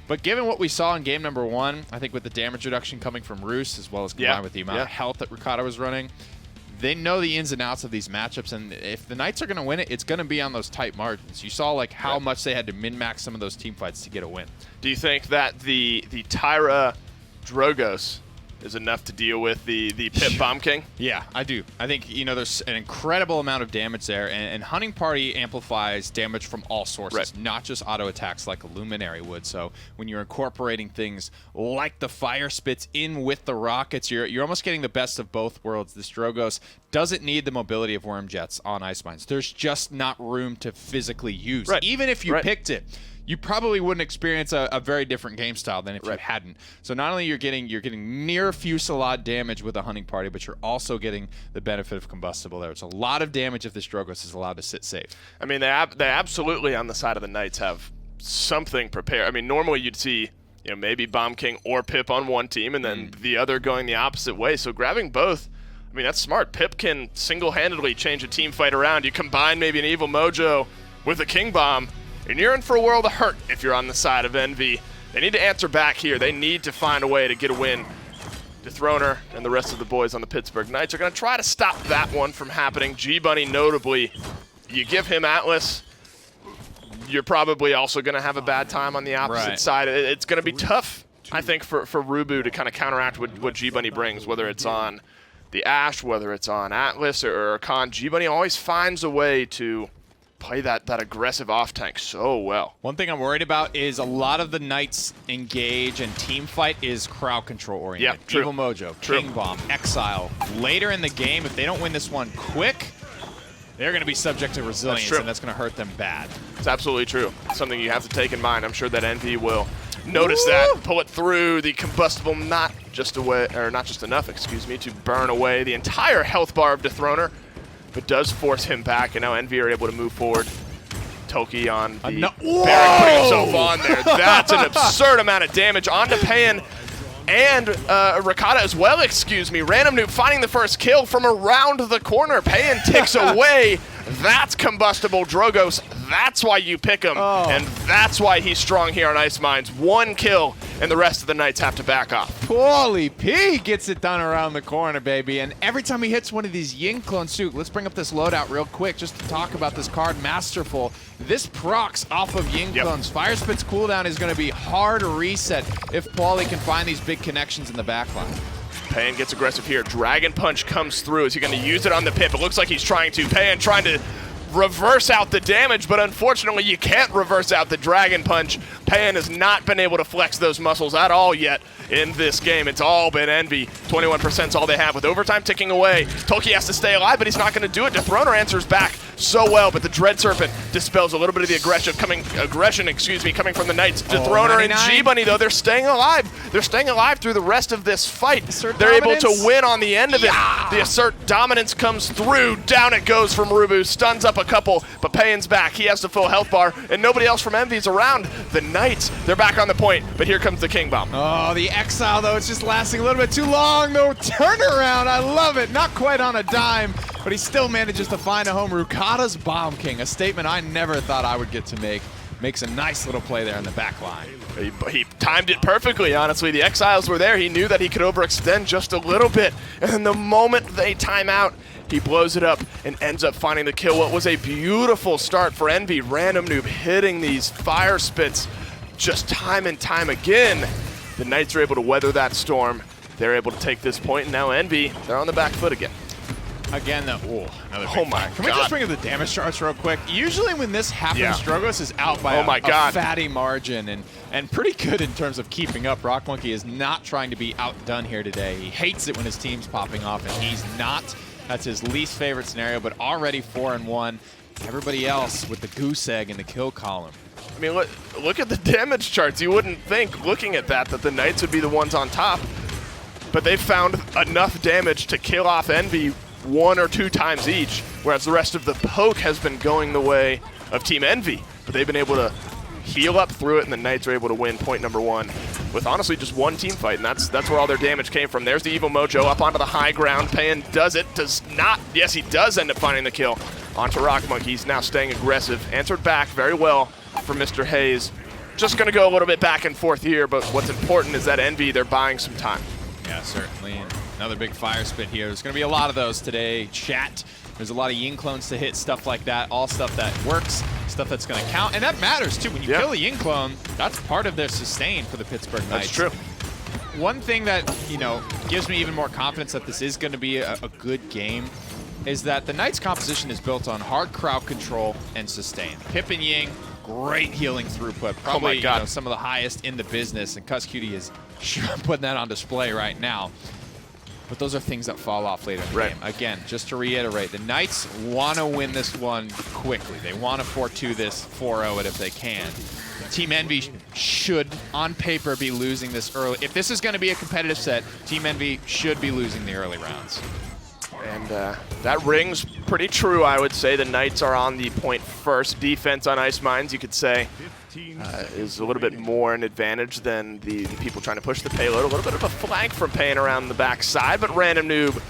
But given what we saw in game number 1, I think with the damage reduction coming from Roos, as well as combined with the amount of health that Ricotta was running, they know the ins and outs of these matchups, and if the Knights are going to win it, it's going to be on those tight margins. You saw like how much they had to min-max some of those team fights to get a win. Do you think that the Tyra Drogos is enough to deal with the Pip Bomb King? Yeah, I do. I think, you know, there's an incredible amount of damage there, and Hunting Party amplifies damage from all sources, not just auto attacks like a Luminary would. So when you're incorporating things like the Fire Spits in with the rockets, you're almost getting the best of both worlds. This Drogos doesn't need the mobility of Worm Jets on Ice Mines. There's just not room to physically use. Even if you picked it, you probably wouldn't experience a very different game style than if you hadn't. So not only you're getting near fusillade damage with a Hunting Party, but you're also getting the benefit of combustible there. It's a lot of damage if this Drogos is allowed to sit safe. I mean, they absolutely on the side of the Knights have something prepared. I mean, normally you'd see, you know, maybe Bomb King or Pip on one team and then the other going the opposite way. So grabbing both, I mean, that's smart. Pip can single-handedly change a team fight around. You combine maybe an Evil Mojo with a King Bomb, and you're in for a world of hurt if you're on the side of Envy. They need to answer back here. They need to find a way to get a win. Dethroner and the rest of the boys on the Pittsburgh Knights are going to try to stop that one from happening. G-Bunny, notably, you give him Atlas, you're probably also going to have a bad time on the opposite side. It's going to be tough, I think, for Rubu to kind of counteract what G-Bunny brings, whether it's on the Ashe, whether it's on Atlas or Khan. G-Bunny always finds a way to play that aggressive off-tank so well. One thing I'm worried about is a lot of the Knights engage and team fight is crowd control oriented. Yeah, true. Evil Mojo, King Bomb, Exile. Later in the game, if they don't win this one quick, they're going to be subject to resilience, and that's going to hurt them bad. It's absolutely true. It's something you have to take in mind. I'm sure that Envy will notice that, pull it through. The combustible not just enough, excuse me, to burn away the entire health bar of Dethroner, but does force him back, and now Envy are able to move forward. Toki on the Baron putting himself on there. That's an absurd amount of damage onto Payan and Ricotta as well, excuse me. Random Noob finding the first kill from around the corner. Payan ticks away. That's combustible Drogos. That's why you pick him, and that's why he's strong here on Ice Mines. One kill, and the rest of the Knights have to back off. Paulie P gets it done around the corner, baby. And every time he hits one of these Ying clones, too, let's bring up this loadout real quick just to talk about this card, Masterful. This procs off of Ying clones. Fire Spit's cooldown is going to be hard to reset if Paulie can find these big connections in the backline. Payan gets aggressive here. Dragon Punch comes through. Is he going to use it on the Pip? It looks like he's trying to. Payan trying to reverse out the damage, but unfortunately you can't reverse out the Dragon Punch. Payan has not been able to flex those muscles at all yet in this game. It's all been Envy. 21% is all they have with overtime ticking away. Toki has to stay alive, but he's not going to do it. Dethroner answers back so well, but the Dread Serpent dispels a little bit of the aggression coming from the Knights. Dethroner and G-Bunny, though, they're staying alive. They're staying alive through the rest of this fight. They're able to win on the end of it. The Assert Dominance comes through. Down it goes from Rubu. Stuns up a couple, but Payan's back. He has the full health bar, and nobody else from Envy's around. The Knights, they're back on the point, but here comes the King Bomb. Oh, the Exile, though, it's just lasting a little bit too long, though. Turnaround, I love it. Not quite on a dime, but he still manages to find a home. Rucotta's Bomb King, a statement I never thought I would get to make. Makes a nice little play there in the back line. He timed it perfectly, honestly. The Exiles were there. He knew that he could overextend just a little bit, and then the moment they time out, he blows it up and ends up finding the kill. What was a beautiful start for Envy. Random Noob hitting these Fire Spits just time and time again. The Knights are able to weather that storm. They're able to take this point, and now Envy, they're on the back foot again. Again, another big my fight. Can we just bring up the damage charts real quick? Usually when this happens, Drogos is out by a fatty margin and pretty good in terms of keeping up. Rock Monkey is not trying to be outdone here today. He hates it when his team's popping off, and he's not. That's his least favorite scenario, but already 4-1. Everybody else with the goose egg in the kill column. I mean, look at the damage charts. You wouldn't think, looking at that the Knights would be the ones on top, but they've found enough damage to kill off Envy 1 or 2 times each, whereas the rest of the poke has been going the way of Team Envy. But they've been able to heal up through it, and the Knights are able to win point number 1 with honestly just one team fight, and that's where all their damage came from. There's the Evil Mojo up onto the high ground. Payan does not. Yes, he does end up finding the kill onto Rock Monkey. He's now staying aggressive. Answered back very well from Mr. Hayes. Just going to go a little bit back and forth here, but what's important is that Envy, they're buying some time. Yeah, certainly. And another big fire spit here. There's going to be a lot of those today. Chat. There's a lot of Ying clones to hit, stuff like that. All stuff that works, stuff that's going to count. And that matters, too. When you kill a Ying clone, that's part of their sustain for the Pittsburgh Knights. That's true. One thing that, gives me even more confidence that this is going to be a good game is that the Knights' composition is built on hard crowd control and sustain. Pip and Ying, great healing throughput. Probably some of the highest in the business, and Cuss Cutie is putting that on display right now. But those are things that fall off later in the game. Again, just to reiterate, the Knights want to win this one quickly. They want to 4-2 this, 4-0 it if they can. Team Envy should, on paper, be losing this early. If this is going to be a competitive set, Team Envy should be losing the early rounds. And that rings pretty true, I would say. The Knights are on the point first. Defense on Ice Mines, you could say, is a little bit more an advantage than the people trying to push the payload. A little bit of a flank from Payan around the backside, but Random Noob,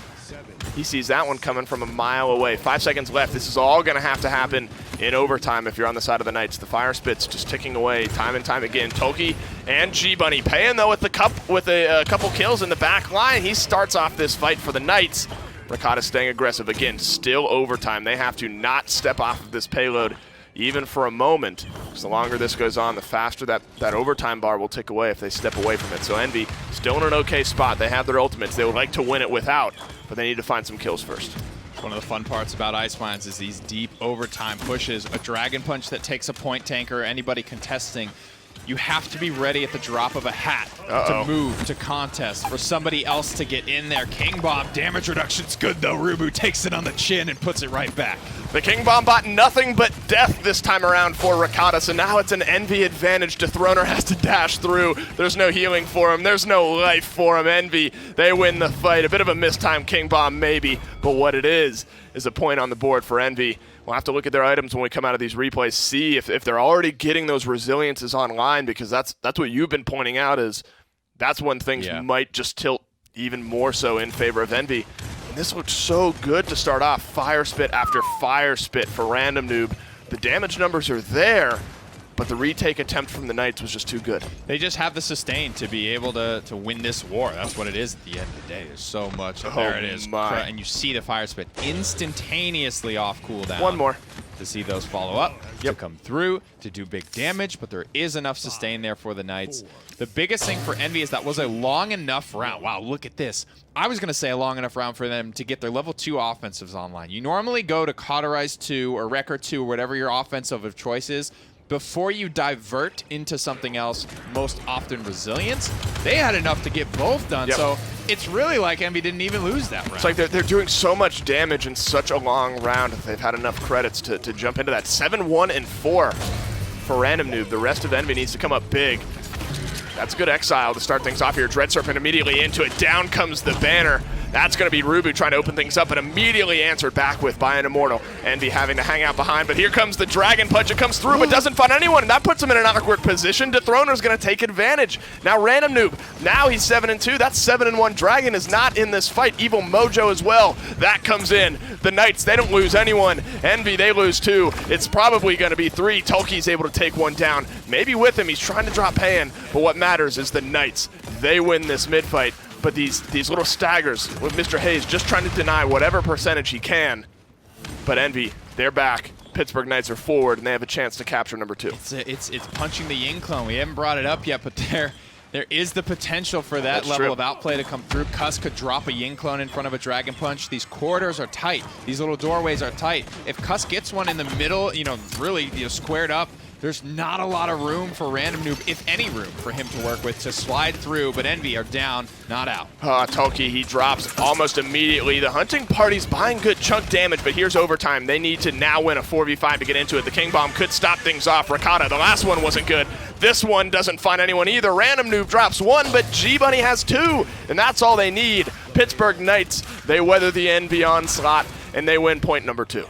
he sees that one coming from a mile away. 5 seconds left. This is all going to happen in overtime if you're on the side of the Knights. The fire spit's just ticking away time and time again. Toki and G-Bunny. Payan, though, with a couple kills in the back line, he starts off this fight for the Knights. Rakata staying aggressive. Again, still overtime. They have to not step off of this payload even for a moment. Because the longer this goes on, the faster that overtime bar will tick away if they step away from it. So Envy still in an okay spot. They have their ultimates. They would like to win it without, but they need to find some kills first. One of the fun parts about Ice Mines is these deep overtime pushes. A Dragon Punch that takes a point tanker, anybody contesting. You have to be ready at the drop of a hat to move, to contest, for somebody else to get in there. King Bomb, damage reduction's good though. Rubu takes it on the chin and puts it right back. The King Bomb bought nothing but death this time around for Rakata, so now it's an Envy advantage. Dethroner has to dash through. There's no healing for him. There's no life for him. Envy, they win the fight. A bit of a mistimed King Bomb maybe, but what it is a point on the board for Envy. We'll have to look at their items when we come out of these replays, see if they're already getting those resiliences online, because that's what you've been pointing out is that's when things might just tilt even more so in favor of Envy. And this looks so good to start off. Fire spit after fire spit for Random Noob. The damage numbers are there, but the retake attempt from the Knights was just too good. They just have the sustain to be able to win this war. That's what it is at the end of the day. There's so much. And there it is. And you see the fire spit instantaneously off cooldown. One more. To see those follow up, to come through, to do big damage, but there is enough sustain there for the Knights. The biggest thing for Envy is that was a long enough round. Wow, look at this. I was going to say a long enough round for them to get their level 2 offensives online. You normally go to Cauterize 2 or Wrecker 2 or whatever your offensive of choice is before you divert into something else, most often resilience. They had enough to get both done, so it's really like Envy didn't even lose that round. It's like they're doing so much damage in such a long round that they've had enough credits to jump into that. 7-1-4 for Random Noob. The rest of Envy needs to come up big. That's a good exile to start things off here. Dread Serpent immediately into it. Down comes the banner. That's going to be Rubu trying to open things up and immediately answered back with by an Immortal. Envy having to hang out behind, but here comes the Dragon Punch. It comes through, but doesn't find anyone, and that puts him in an awkward position. Dethroner's going to take advantage. Now Random Noob, now he's 7-2. That 7-1 Dragon is not in this fight. Evil Mojo as well. That comes in. The Knights, they don't lose anyone. Envy, they lose 2. It's probably going to be 3. Tolki's able to take one down. Maybe with him, he's trying to drop Payan, but what matters is the Knights. They win this mid-fight. But these little staggers with Mr. Hayes just trying to deny whatever percentage he can. But Envy, they're back. Pittsburgh Knights are forward, and they have a chance to capture number 2. It's punching the Ying clone. We haven't brought it up yet, but there is the potential for that level of outplay to come through. Cuss could drop a Ying clone in front of a Dragon Punch. These corridors are tight. These little doorways are tight. If Cuss gets one in the middle, really squared up, there's not a lot of room for Random Noob, if any room, for him to work with to slide through, but Envy are down, not out. Toki, he drops almost immediately. The hunting party's buying good chunk damage, but here's overtime. They need to now win a 4v5 to get into it. The King Bomb could stop things off. Rakata, the last one wasn't good. This one doesn't find anyone either. Random Noob drops 1, but G-Bunny has 2, and that's all they need. Pittsburgh Knights, they weather the Envy onslaught, and they win point number 2.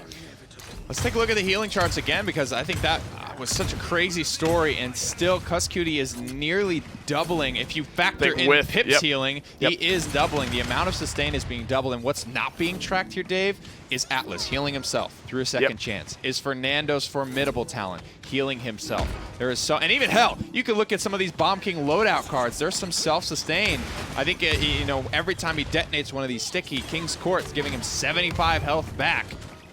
Let's take a look at the healing charts again, because I think that was such a crazy story, and still Cuskooty is nearly doubling. If you factor Big in whiff. Pip's Yep. healing, Yep. he is doubling. The amount of sustain is being doubled, and what's not being tracked here, Dave, is Atlas healing himself through a second Yep. chance. Is Fernando's formidable talent healing himself. There is so, and even hell, you could look at some of these Bomb King loadout cards. There's some self-sustain. I think you know, every time he detonates one of these sticky, King's Court's giving him 75 health back.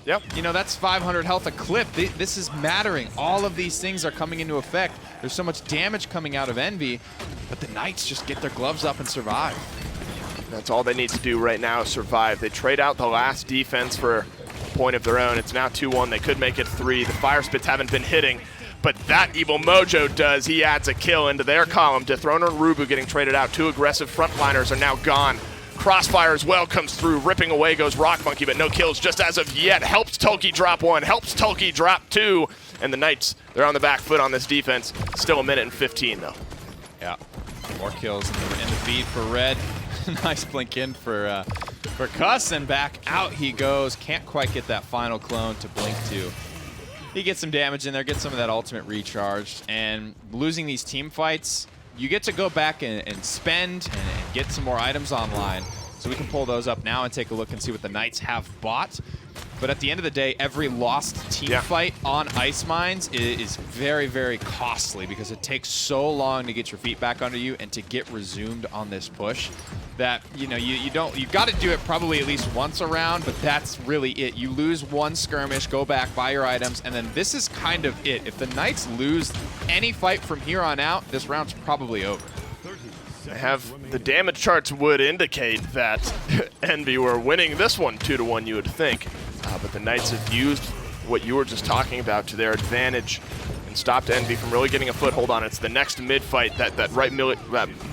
Yep. You know, that's 500 health a clip. This is mattering. All of these things are coming into effect. There's so much damage coming out of Envy, but the Knights just get their gloves up and survive. That's all they need to do right now is survive. They trade out the last defense for a point of their own. It's now 2-1. They could make it 3. The Fire Spits haven't been hitting, but that Evil Mojo does. He adds a kill into their column. Dethroner and Rubu getting traded out. 2 aggressive frontliners are now gone. Crossfire as well comes through. Ripping away goes Rock Monkey, but no kills just as of yet. Helps Tulky drop 1. Helps Tulky drop 2. And the Knights, they're on the back foot on this defense. Still a minute and 15, though. Yeah, more kills in the feed for Red. Nice blink in for Cuss, and back out he goes. Can't quite get that final clone to blink to. He gets some damage in there, gets some of that ultimate recharged, and losing these team fights, you get to go back and spend and get some more items online. So we can pull those up now and take a look and see what the Knights have bought. But at the end of the day, every lost team fight on Ice Mines is very, very costly because it takes so long to get your feet back under you and to get resumed on this push that, you know, you got to do it probably at least once around, but that's really it. You lose one skirmish, go back, buy your items, and then this is kind of it. If the Knights lose any fight from here on out, this round's probably over. They have the damage charts would indicate that Envy were winning this one 2-1, you would think. But the Knights have used what you were just talking about to their advantage and stopped Envy from really getting a foothold on it. It's the next mid-fight that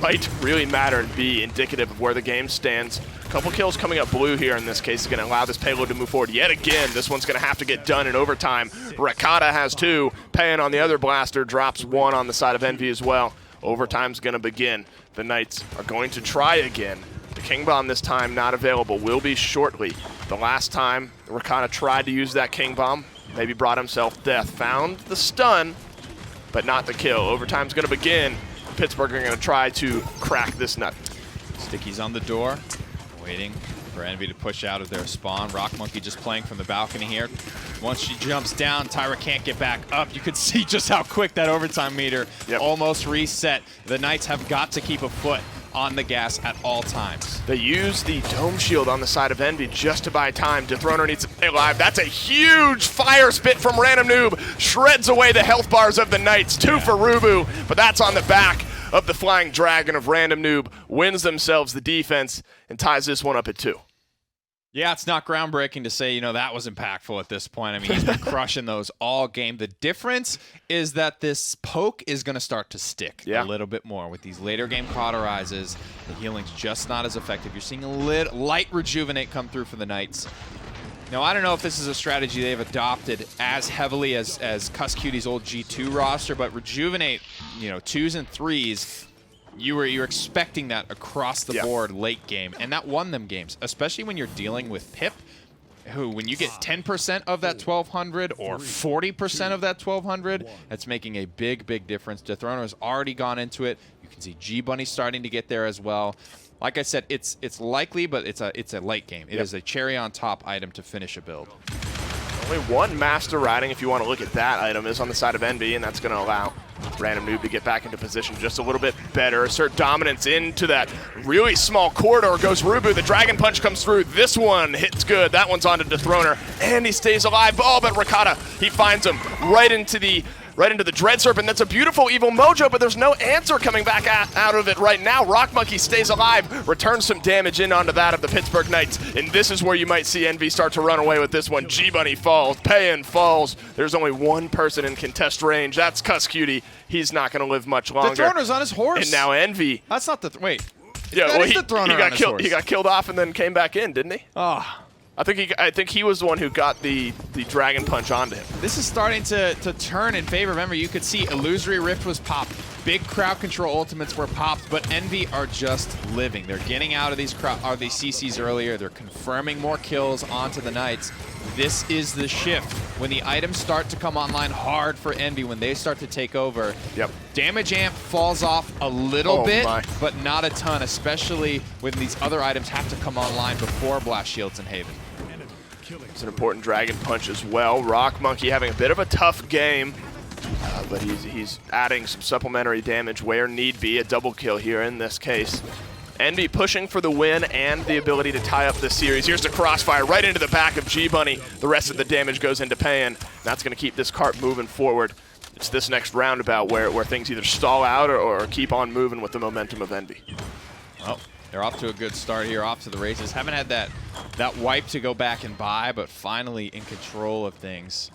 might really matter and be indicative of where the game stands. A couple kills coming up blue here in this case is going to allow this payload to move forward yet again. This one's going to have to get done in overtime. Rakata has 2. Payan on the other blaster drops 1 on the side of Envy as well. Overtime's going to begin. The Knights are going to try again. The King Bomb this time not available, will be shortly. The last time Rakata tried to use that King Bomb, maybe brought himself death. Found the stun, but not the kill. Overtime's going to begin. Pittsburgh are going to try to crack this nut. Sticky's on the door, waiting for Envy to push out of their spawn. Rock Monkey just playing from the balcony here. Once she jumps down, Tyra can't get back up. You could see just how quick that overtime meter almost reset. The Knights have got to keep a foot on the gas at all times. They use the dome shield on the side of Envy just to buy time. Dethroner needs to stay alive. That's a huge fire spit from Random Noob. Shreds away the health bars of the Knights. 2 for Rubu, but that's on the back of the Flying Dragon of Random Noob. Wins themselves the defense and ties this one up at 2. Yeah, it's not groundbreaking to say, you know, that was impactful at this point. I mean, he's been crushing those all game. The difference is that this poke is going to start to stick a little bit more. With these later game cauterizes, the healing's just not as effective. You're seeing a light rejuvenate come through for the Knights. Now, I don't know if this is a strategy they've adopted as heavily as Cuskooty's old G2 roster, but rejuvenate, you know, 2s and 3s, you're expecting that across the board late game, and that won them games, especially when you're dealing with Pip, who, when you get 10% of that 1,200 or 40% of that 1,200, that's making a big, big difference. Dethroner has already gone into it. You can see G-Bunny starting to get there as well. Like I said, it's likely, but it's a late game. It is a cherry on top item to finish a build. Only one Master Riding, if you want to look at that item, is on the side of Envy, and that's going to allow Random Noob to get back into position just a little bit better. Assert dominance into that really small corridor goes Rubu. The Dragon Punch comes through. This one hits good. That one's onto Dethroner, and he stays alive. Oh, but Rakata, he finds him right into the Dread Serpent. That's a beautiful Evil Mojo, but there's no answer coming back out of it right now. Rock Monkey stays alive, returns some damage in onto that of the Pittsburgh Knights, and this is where you might see Envy start to run away with this one. G-Bunny falls, Payan falls. There's only one person in contest range. That's Cuskooty. He's not going to live much longer. Dethroner's on his horse. And now Envy. That's not the... Wait. Yeah, that well, is Dethroner he got on his killed. horse. He got killed off and then came back in, didn't he? Oh. I think he was the one who got the Dragon Punch onto him. This is starting to turn in favor. Remember, you could see Illusory Rift was popped. big crowd control ultimates were popped, but Envy are just living. They're getting out of these CCs earlier. They're confirming more kills onto the Knights. This is the shift. When the items start to come online hard for Envy, when they start to take over, damage amp falls off a little bit, but not a ton, especially when these other items have to come online before Blast Shields and Haven. It's an important Dragon Punch as well. Rock Monkey having a bit of a tough game, but he's adding some supplementary damage where need be. A double kill here in this case. Envy pushing for the win and the ability to tie up the series. Here's the crossfire right into the back of G-Bunny. The rest of the damage goes into Payan. That's going to keep this cart moving forward. It's this next roundabout where things either stall out or keep on moving with the momentum of Envy. Well, they're off to a good start here, off to the races. Haven't had that wipe to go back and buy, but finally in control of things.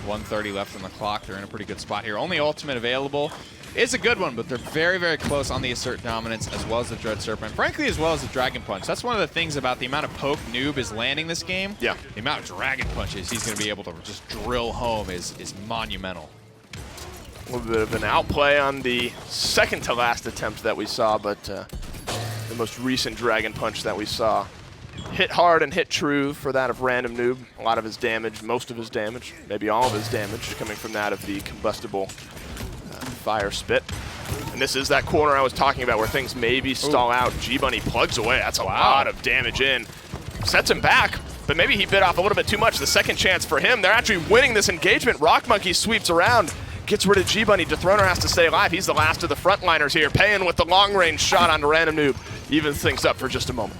1:30 left on the clock. They're in a pretty good spot here. Only ultimate available. It's a good one, but they're very, very close on the Assert Dominance as well as the Dread Serpent. Frankly, as well as the Dragon Punch. That's one of the things about the amount of poke Noob is landing this game. Yeah. The amount of Dragon Punches he's going to be able to just drill home is monumental. A little bit of an outplay on the second to last attempt that we saw, but the most recent Dragon Punch that we saw hit hard and hit true for that of Random Noob. A lot of his damage, most of his damage, maybe all of his damage coming from that of the combustible fire spit. And this is that corner I was talking about where things maybe stall out. G-Bunny plugs away. That's a lot of damage in. Sets him back, but maybe he bit off a little bit too much. The second chance for him. They're actually winning this engagement. Rock Monkey sweeps around, gets rid of G-Bunny. Dethroner has to stay alive. He's the last of the frontliners here. Payan with the long-range shot on Random Noob. Evens things up for just a moment.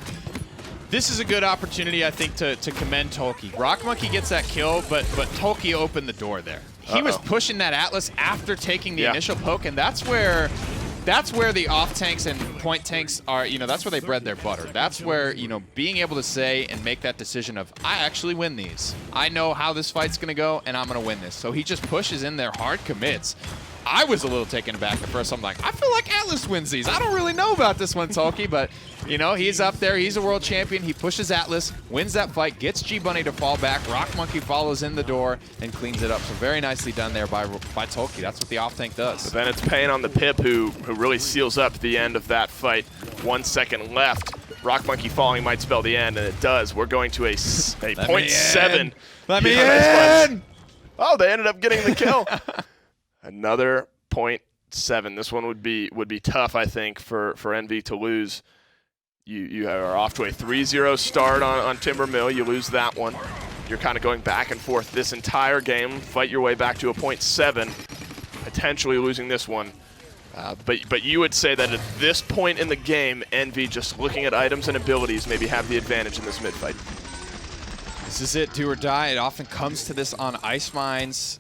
This is a good opportunity, I think, to commend Tolkien. Rock Monkey gets that kill, but Tolkien opened the door there. He was pushing that Atlas after taking the initial poke, and that's where the off tanks and point tanks are, that's where they bread their butter. That's where, being able to say and make that decision of, I actually win these. I know how this fight's going to go, and I'm going to win this. So he just pushes in there, hard commits. I was a little taken aback at first. I'm like, I feel like Atlas wins these. I don't really know about this one, Tolkien, but, he's up there. He's a world champion. He pushes Atlas, wins that fight, gets G-Bunny to fall back. Rock Monkey follows in the door and cleans it up. So very nicely done there by Tolkien. That's what the off-tank does. But then it's Payan on the Pip who really seals up the end of that fight. 1 second left. Rock Monkey falling might spell the end, and it does. We're going to a 0.7. Let me in! Oh, they ended up getting the kill. Another 0.7. This one would be tough, I think, for Envy to lose. You are off to a 3-0 start on Timber Mill. You lose that one. You're kind of going back and forth this entire game. Fight your way back to a 0.7, potentially losing this one. But you would say that at this point in the game, Envy, just looking at items and abilities, maybe have the advantage in this mid-fight. This is it, do or die. It often comes to this on Ice Mines.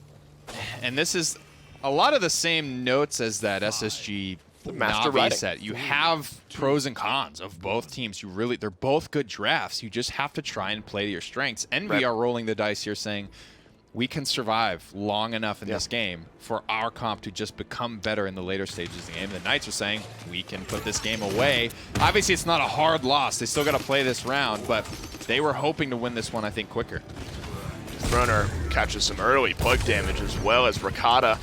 And this is a lot of the same notes as that SSG Master Navi set. You have pros and cons of both teams. They're both good drafts. You just have to try and play to your strengths. Envy are rolling the dice here saying, we can survive long enough in this game for our comp to just become better in the later stages of the game. The Knights are saying, we can put this game away. Obviously, it's not a hard loss. They still got to play this round, but they were hoping to win this one, I think, quicker. Runner catches some early plug damage as well as Ricotta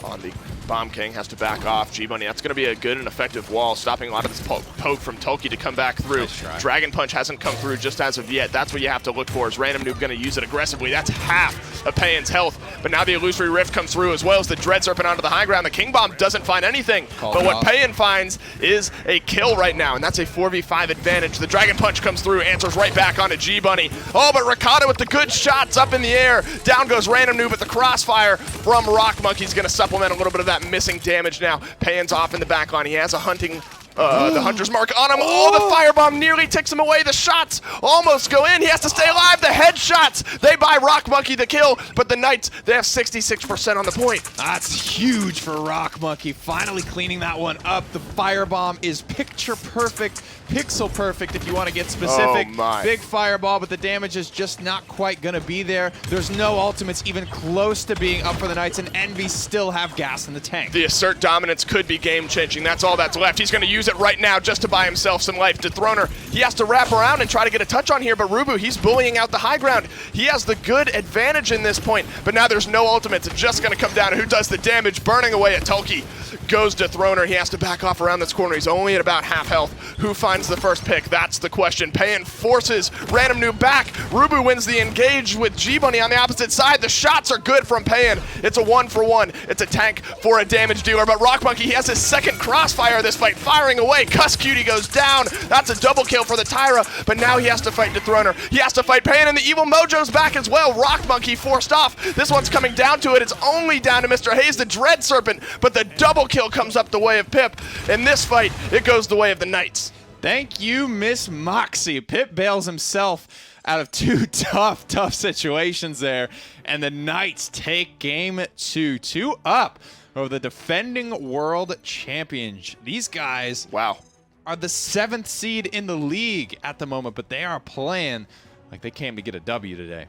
on the Bomb King has to back off. G-Bunny, that's going to be a good and effective wall, stopping a lot of this poke from Tolkien to come back through. Nice Dragon Punch hasn't come through just as of yet. That's what you have to look for. Is Random Noob going to use it aggressively? That's half of Payan's health. But now the Illusory Rift comes through as well as the Dread Serpent onto the high ground. The King Bomb doesn't find anything. But what Payan finds is a kill right now, and that's a 4v5 advantage. The Dragon Punch comes through, answers right back onto G-Bunny. Oh, but Ricotta with the good shots up in the air. Down goes Random Noob, but the crossfire from Rock Monkey's going to supplement a little bit of that missing damage now. Payan's off in the back line. He has a hunting the Hunter's Mark on him. Oh, the Firebomb nearly takes him away. The shots almost go in. He has to stay alive. The headshots, they buy Rock Monkey the kill, but the Knights, they have 66% on the point. That's huge for Rock Monkey, finally cleaning that one up. The Firebomb is picture perfect, pixel perfect if you want to get specific. Oh my. Big fireball, but the damage is just not quite going to be there. There's no ultimates even close to being up for the Knights, and Envy still have gas in the tank. The Assert Dominance could be game-changing. That's all that's left. He's going to use it right now just to buy himself some life. Dethroner, he has to wrap around and try to get a touch on here, but Rubu, he's bullying out the the high ground. He has the good advantage in this point, but now there's no ultimates. It's just going to come down to who does the damage. Burning away at Tulki. Goes to Throner. He has to back off around this corner. He's only at about half health. Who finds the first pick? That's the question. Payan forces Random Noob back. Rubu wins the engage with G-Bunny on the opposite side. The shots are good from Payan. It's a 1-for-1. It's a tank for a damage dealer, but Rock Monkey, he has his second crossfire of this fight, firing away. Cuss Cutie goes down. That's a double kill for the Tyra, but now he has to fight Dethroner. He has to fight Payan, and the Evil Mojo's back as well. Rock Monkey forced off. This one's coming down to it. It's only down to Mr. Hayes, the Dread Serpent, but the double kill comes up the way of Pip. In this fight, it goes the way of the Knights. Thank you, Miss Moxie. Pip bails himself out of two tough situations there, and the Knights take game 2. 2 up over the defending world champions. These guys are the 7th seed in the league at the moment, but they are playing like they came to get a W today.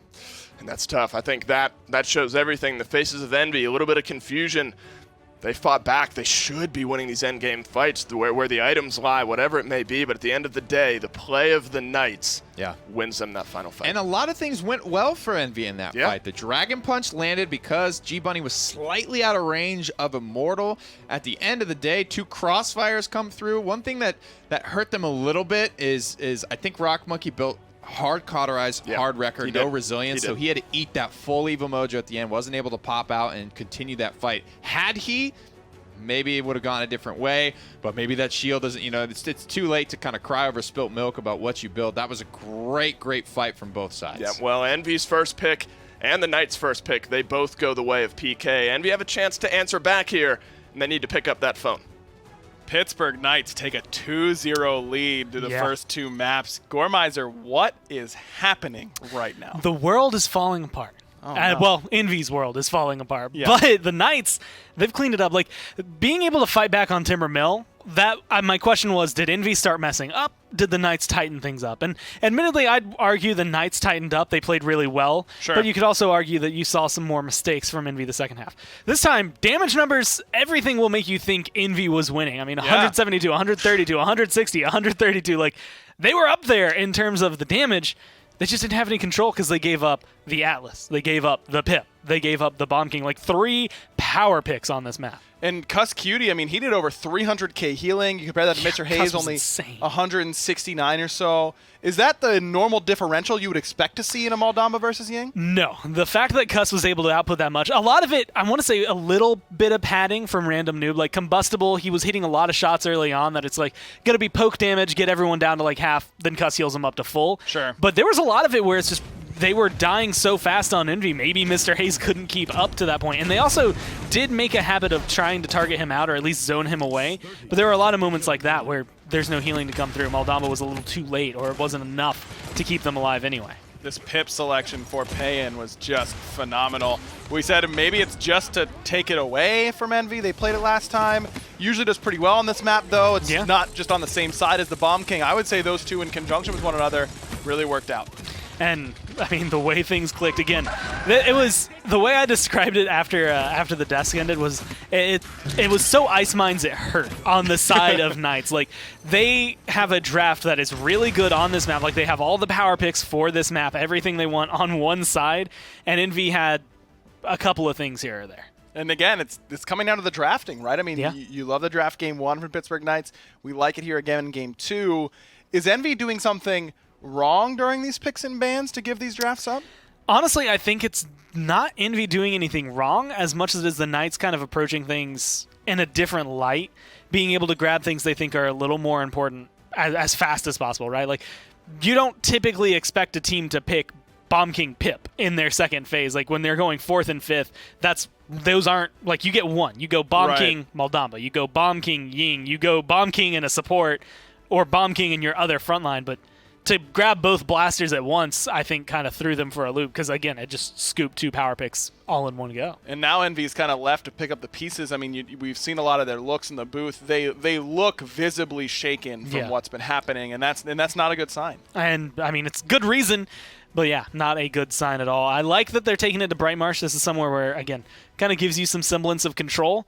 And that's tough. I think that shows everything. The faces of envy, a little bit of confusion. They fought back. They should be winning these endgame fights where the items lie, whatever it may be. But at the end of the day, the play of the Knights wins them that final fight. And a lot of things went well for Envy in that fight. The Dragon Punch landed because G-Bunny was slightly out of range of Immortal. At the end of the day, 2 crossfires come through. One thing that hurt them a little bit is I think Rock Monkey built hard cauterized, hard record, no resilience, so he had to eat that full Evil Mojo at the end, wasn't able to pop out and continue that fight. Had he, maybe it would have gone a different way, but maybe that shield doesn't, it's too late to kind of cry over spilt milk about what you built. That was a great fight from both sides. Yeah, well, Envy's first pick and the Knights' first pick, they both go the way of PK. Envy have a chance to answer back here, and they need to pick up that phone. Pittsburgh Knights take a 2-0 lead to the first 2 maps. Gormizer, what is happening right now? The world is falling apart. Oh, no. Well, Envy's world is falling apart. But the Knights, they've cleaned it up. Like, being able to fight back on Timber Mill, my question was, did Envy start messing up? Did the Knights tighten things up? And admittedly, I'd argue the Knights tightened up. They played really well. Sure. But you could also argue that you saw some more mistakes from Envy the second half. This time, damage numbers, everything will make you think Envy was winning. I mean, 172, 132, 160, 132. Like, they were up there in terms of the damage. They just didn't have any control because they gave up the Atlas. They gave up the Pip. They gave up the Bomb King. Like 3 power picks on this map. And Cuss Cutie, I mean, he did over 300k healing. You compare that to Mr. Hayes, only insane. 169 or so. Is that the normal differential you would expect to see in a Moldamba versus Ying? No. The fact that Cuss was able to output that much, a lot of it, I want to say a little bit of padding from Random Noob. Like Combustible, he was hitting a lot of shots early on that it's like going to be poke damage, get everyone down to like half, then Cuss heals them up to full. Sure. But there was a lot of it where it's just they were dying so fast on Envy, maybe Mr. Hayes couldn't keep up to that point. And they also did make a habit of trying to target him out or at least zone him away. But there were a lot of moments like that where there's no healing to come through. Moldamba was a little too late, or it wasn't enough to keep them alive anyway. This Pip selection for Payan was just phenomenal. We said maybe it's just to take it away from Envy. They played it last time. Usually does pretty well on this map, though. It's not just on the same side as the Bomb King. I would say those two in conjunction with one another really worked out. And I mean, the way things clicked again, it was the way I described it after the desk ended was it was so Ice Mines it hurt on the side of Knights. Like they have a draft that is really good on this map. Like they have all the power picks for this map, everything they want on one side, and Envy had a couple of things here or there. And again, it's coming down to the drafting, right? I mean, you love the draft game 1 from Pittsburgh Knights. We like it here again in game 2. Is Envy doing something wrong during these picks and bans to give these drafts up? Honestly, I think it's not Envy doing anything wrong as much as it is the Knights kind of approaching things in a different light, being able to grab things they think are a little more important as fast as possible, right? Like, you don't typically expect a team to pick Bomb King Pip in their second phase. Like, when they're going 4th and 5th, those aren't, like, you get one. You go Bomb King Moldamba, you go Bomb King Ying, you go Bomb King in a support, or Bomb King in your other front line, but to grab both blasters at once, I think kind of threw them for a loop because, again, it just scooped 2 power picks all in one go. And now Envy's kind of left to pick up the pieces. I mean, we've seen a lot of their looks in the booth. They look visibly shaken from what's been happening, and that's not a good sign. And, I mean, it's good reason, but, yeah, not a good sign at all. I like that they're taking it to Bright Marsh. This is somewhere where, again, kind of gives you some semblance of control.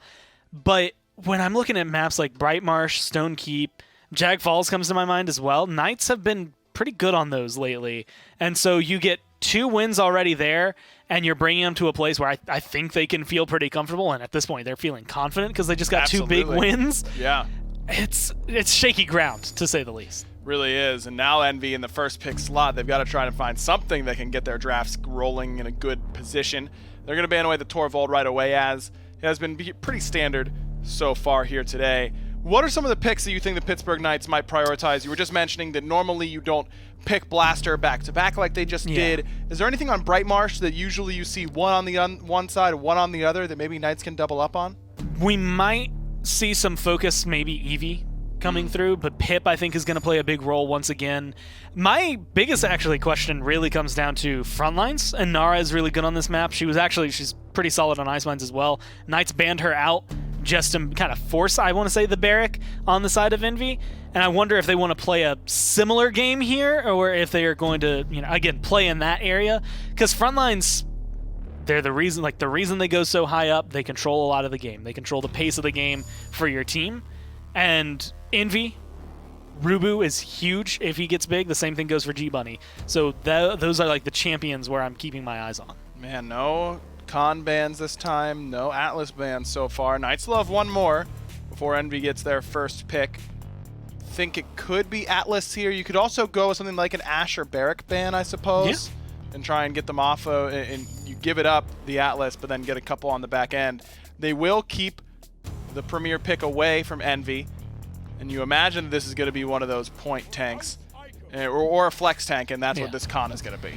But when I'm looking at maps like Bright Marsh, Stone Keep, Jag Falls comes to my mind as well. Knights have been pretty good on those lately, and so you get 2 wins already there, and you're bringing them to a place where I think they can feel pretty comfortable, and at this point they're feeling confident because they just got 2 big wins. Yeah. It's shaky ground, to say the least. Really is. And now Envy in the first pick slot, they've got to try to find something that can get their drafts rolling in a good position. They're going to ban away the Torvald right away, as it has been pretty standard so far here today. What are some of the picks that you think the Pittsburgh Knights might prioritize? You were just mentioning that normally you don't pick Blaster back-to-back like they just did. Is there anything on Brightmarsh that usually you see one on the one side, one on the other, that maybe Knights can double up on? We might see some focus, maybe Eevee coming through, but Pip, I think, is going to play a big role once again. My biggest, actually, question really comes down to front lines, and Nara is really good on this map. She's pretty solid on Ice Mines as well. Knights banned her out just to kind of force, I want to say, the Barrack on the side of Envy, and I wonder if they want to play a similar game here, or if they are going to, again, play in that area, because front lines, they're the reason they go so high up. They control a lot of the game. They control the pace of the game for your team. And Envy, Rubu is huge if he gets big. The same thing goes for G-Bunny. So those are like the champions where I'm keeping my eyes on. Man, no Con bans this time. No Atlas bans so far. Knights will have one more before Envy gets their first pick. Think it could be Atlas here. You could also go with something like an Ashe or Barrack ban, I suppose. Yeah. And try and get them off and you give it up, the Atlas, but then get a couple on the back end. They will keep the premier pick away from Envy, and you imagine this is going to be one of those point tanks or a flex tank, and that's what this Con is going to be.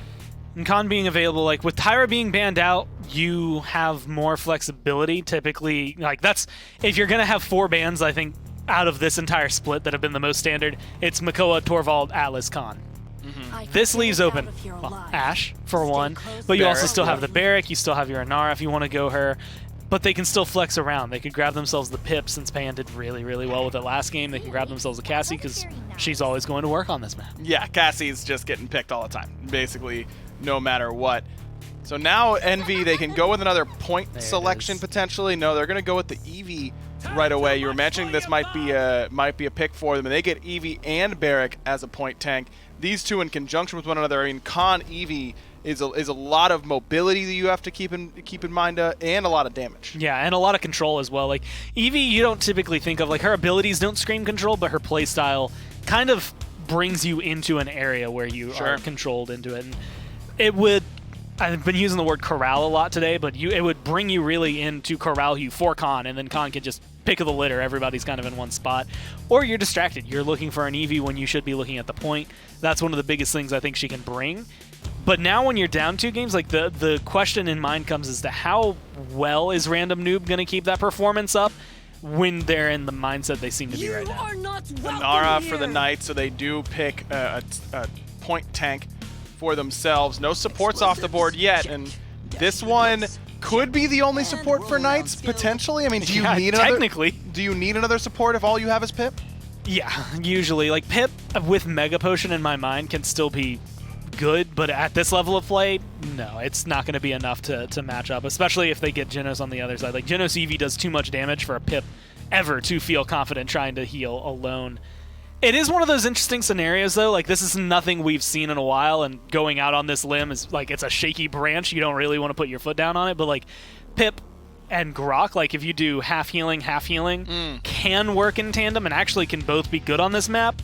And Con being available, like with Tyra being banned out, you have more flexibility. Typically, like that's if you're going to have 4 bans, I think out of this entire split that have been the most standard, it's Makoa, Torvald, Atlas, Con. This leaves open Ashe for one, but you also still have the Barrack, you still have your Inara if you want to go her, but they can still flex around. They could grab themselves the Pip, since Pan did really, really well with it last game. They can grab themselves a Cassie because she's always going to work on this map. Yeah, Cassie's just getting picked all the time, basically no matter what. So now Envy, they can go with another point selection potentially. No, they're going to go with the Eevee right away. You were mentioning this might be a pick for them, and they get Eevee and Barrack as a point tank. These two in conjunction with one another. I mean, Con Eevee is a lot of mobility that you have to keep in mind, and a lot of damage. Yeah, and a lot of control as well. Like Eevee, you don't typically think of, like, her abilities don't scream control, but her playstyle kind of brings you into an area where you are controlled into it. And it would, I've been using the word corral a lot today, but it would bring you really in to corral you for Con, and then Con can just pick of the litter. Everybody's kind of in one spot. Or you're distracted. You're looking for an Eevee when you should be looking at the point. That's one of the biggest things I think she can bring. But now when you're down 2 games, like the question in mind comes as to how well is Random Noob going to keep that performance up when they're in the mindset they seem to be right now. Nara for the Knights, so they do pick a point tank for themselves. No supports off the board yet, and this one could be the only support for Knights, potentially. I mean, do you need another? Technically. Do you need another support if all you have is Pip? Yeah, usually. Like, Pip with Mega Potion in my mind can still be good, but at this level of play, no, it's not going to be enough to match up, especially if they get Genos on the other side. Like, Genos Eevee does too much damage for a Pip ever to feel confident trying to heal alone. It is one of those interesting scenarios, though. Like, this is nothing we've seen in a while, and going out on this limb is, like, it's a shaky branch. You don't really want to put your foot down on it, but, like, Pip and Grok, like, if you do half healing, can work in tandem and actually can both be good on this map.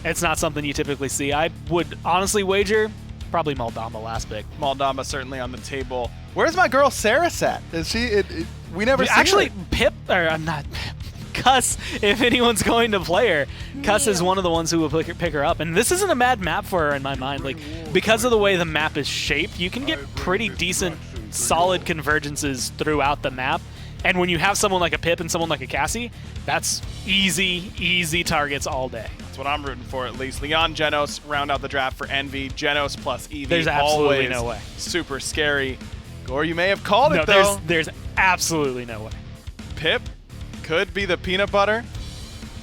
It's not something you typically see. I would honestly wager probably Maldamba last pick. Maldamba certainly on the table. Where's my girl Saris at? Is she? We never see actually her. Pip, or I'm not Pip. Cuss, if anyone's going to play her, Cuss is one of the ones who will pick her up. And this isn't a bad map for her in my mind. Like, because of the way the map is shaped, you can get pretty decent, solid convergences throughout the map. And when you have someone like a Pip and someone like a Cassie, that's easy targets all day. That's what I'm rooting for, at least. Leon Genos round out the draft for Envy. Genos plus Eevee. There's absolutely always no way. Super scary. Or you may have called it, though. There's absolutely no way. Pip could be the peanut butter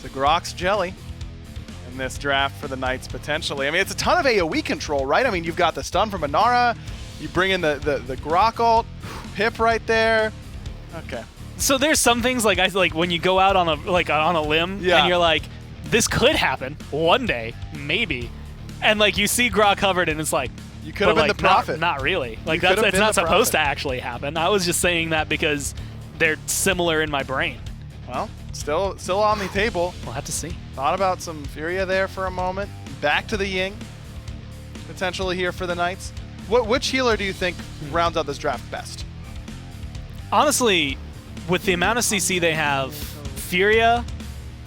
to Grok's jelly in this draft for the Knights, potentially. I mean, it's a ton of AoE control, right? I mean, you've got the stun from Inara. You bring in the Grok ult. Pip right there. Okay. So there's some things like when you go out on a limb and you're like, this could happen one day, maybe, and like you see Grok covered and it's like, You could have been the prophet. Not really. Like You could have it's been not the supposed prophet. to actually happen. I was just saying that because they're similar in my brain. Well, still on the table. We'll have to see. Thought about some Furia there for a moment. Back to the Ying, potentially here for the Knights. Which healer do you think rounds out this draft best? Honestly, with the amount of CC they have, Furia,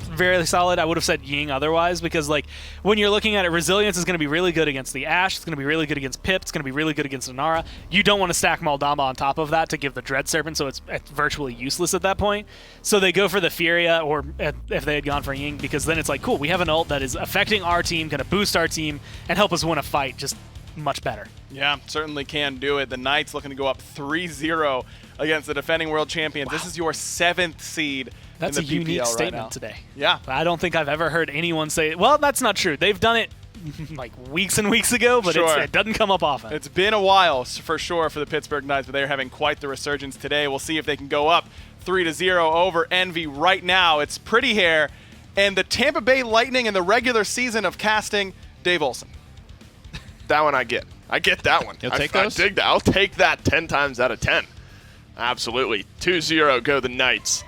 very solid. I would have said Ying otherwise, because like when you're looking at it, Resilience is going to be really good against the Ashe. It's going to be really good against Pip. It's going to be really good against Inara. You don't want to stack Maldama on top of that to give the Dread Serpent, so it's virtually useless at that point. So they go for the Furia, or if they had gone for Ying, because then it's like, cool, we have an ult that is affecting our team, going to boost our team, and help us win a fight just much better. Yeah, certainly can do it. The Knights looking to go up 3-0 against the defending world champions. Wow. This is your 7th seed. That's in a the unique PPL statement right today. Yeah. I don't think I've ever heard anyone say it. Well, that's not true. They've done it like weeks and weeks ago, but Sure. it doesn't come up often. It's been a while for sure for the Pittsburgh Knights, but they're having quite the resurgence today. We'll see if they can go up 3-0 over Envy right now. It's Pretty Hair and the Tampa Bay Lightning in the regular season of casting, Dave Olson. That one I get. I get that one. You'll take I those? dig that. I'll take that 10 times out of 10. Absolutely. 2-0 go the Knights.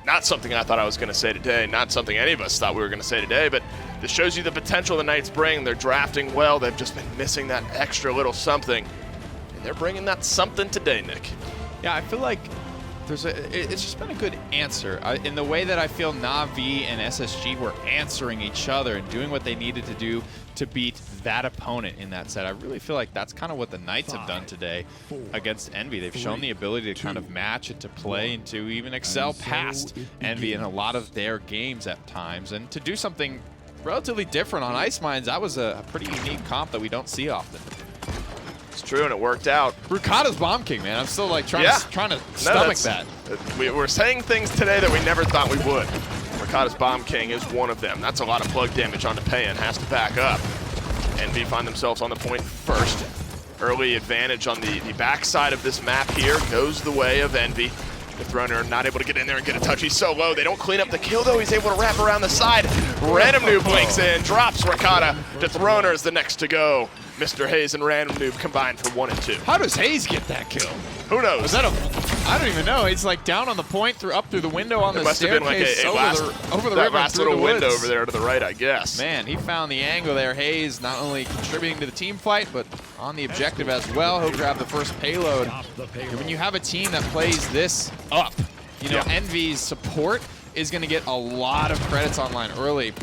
Not something I thought I was going to say today. Not something any of us thought we were going to say today, but this shows you the potential the Knights bring. They're drafting well. They've just been missing that extra little something. And they're bringing that something today, Nick. Yeah, I feel like it's just been a good answer. In the way that I feel Na'Vi and SSG were answering each other and doing what they needed to do to beat that opponent in that set. I really feel like that's kind of what the Knights have done today against Envy. They've shown the ability to kind of match it, to play, and to even excel past Envy in a lot of their games at times. And to do something relatively different on Ice Mines, that was a pretty unique comp that we don't see often. It's true, and it worked out. Rukata's Bomb King, man. I'm still like trying to stomach that. We're saying things today that we never thought we would. Rukata's Bomb King is one of them. That's a lot of plug damage onto Payan. Has to back up. Envy find themselves on the point first. Early advantage on the backside of this map here goes the way of Envy. The Throner not able to get in there and get a touch. He's so low. They don't clean up the kill, though. He's able to wrap around the side. Random Noob blinks in, drops Rakata. The Throner is the next to go. Mr. Hayes and Random Noob combined for 1 and 2. How does Hayes get that kill? Who knows? Was that I don't even know. He's like down on the point, up through the window on the must have been like staircase, that over the river, last through little the window woods. over there to the right, I guess. Man, he found the angle there. Hayes not only contributing to the team fight, but on the objective as well. He'll grab the first payload. And when you have a team that plays this up, you know, Envy's support is going to get a lot of credits online early.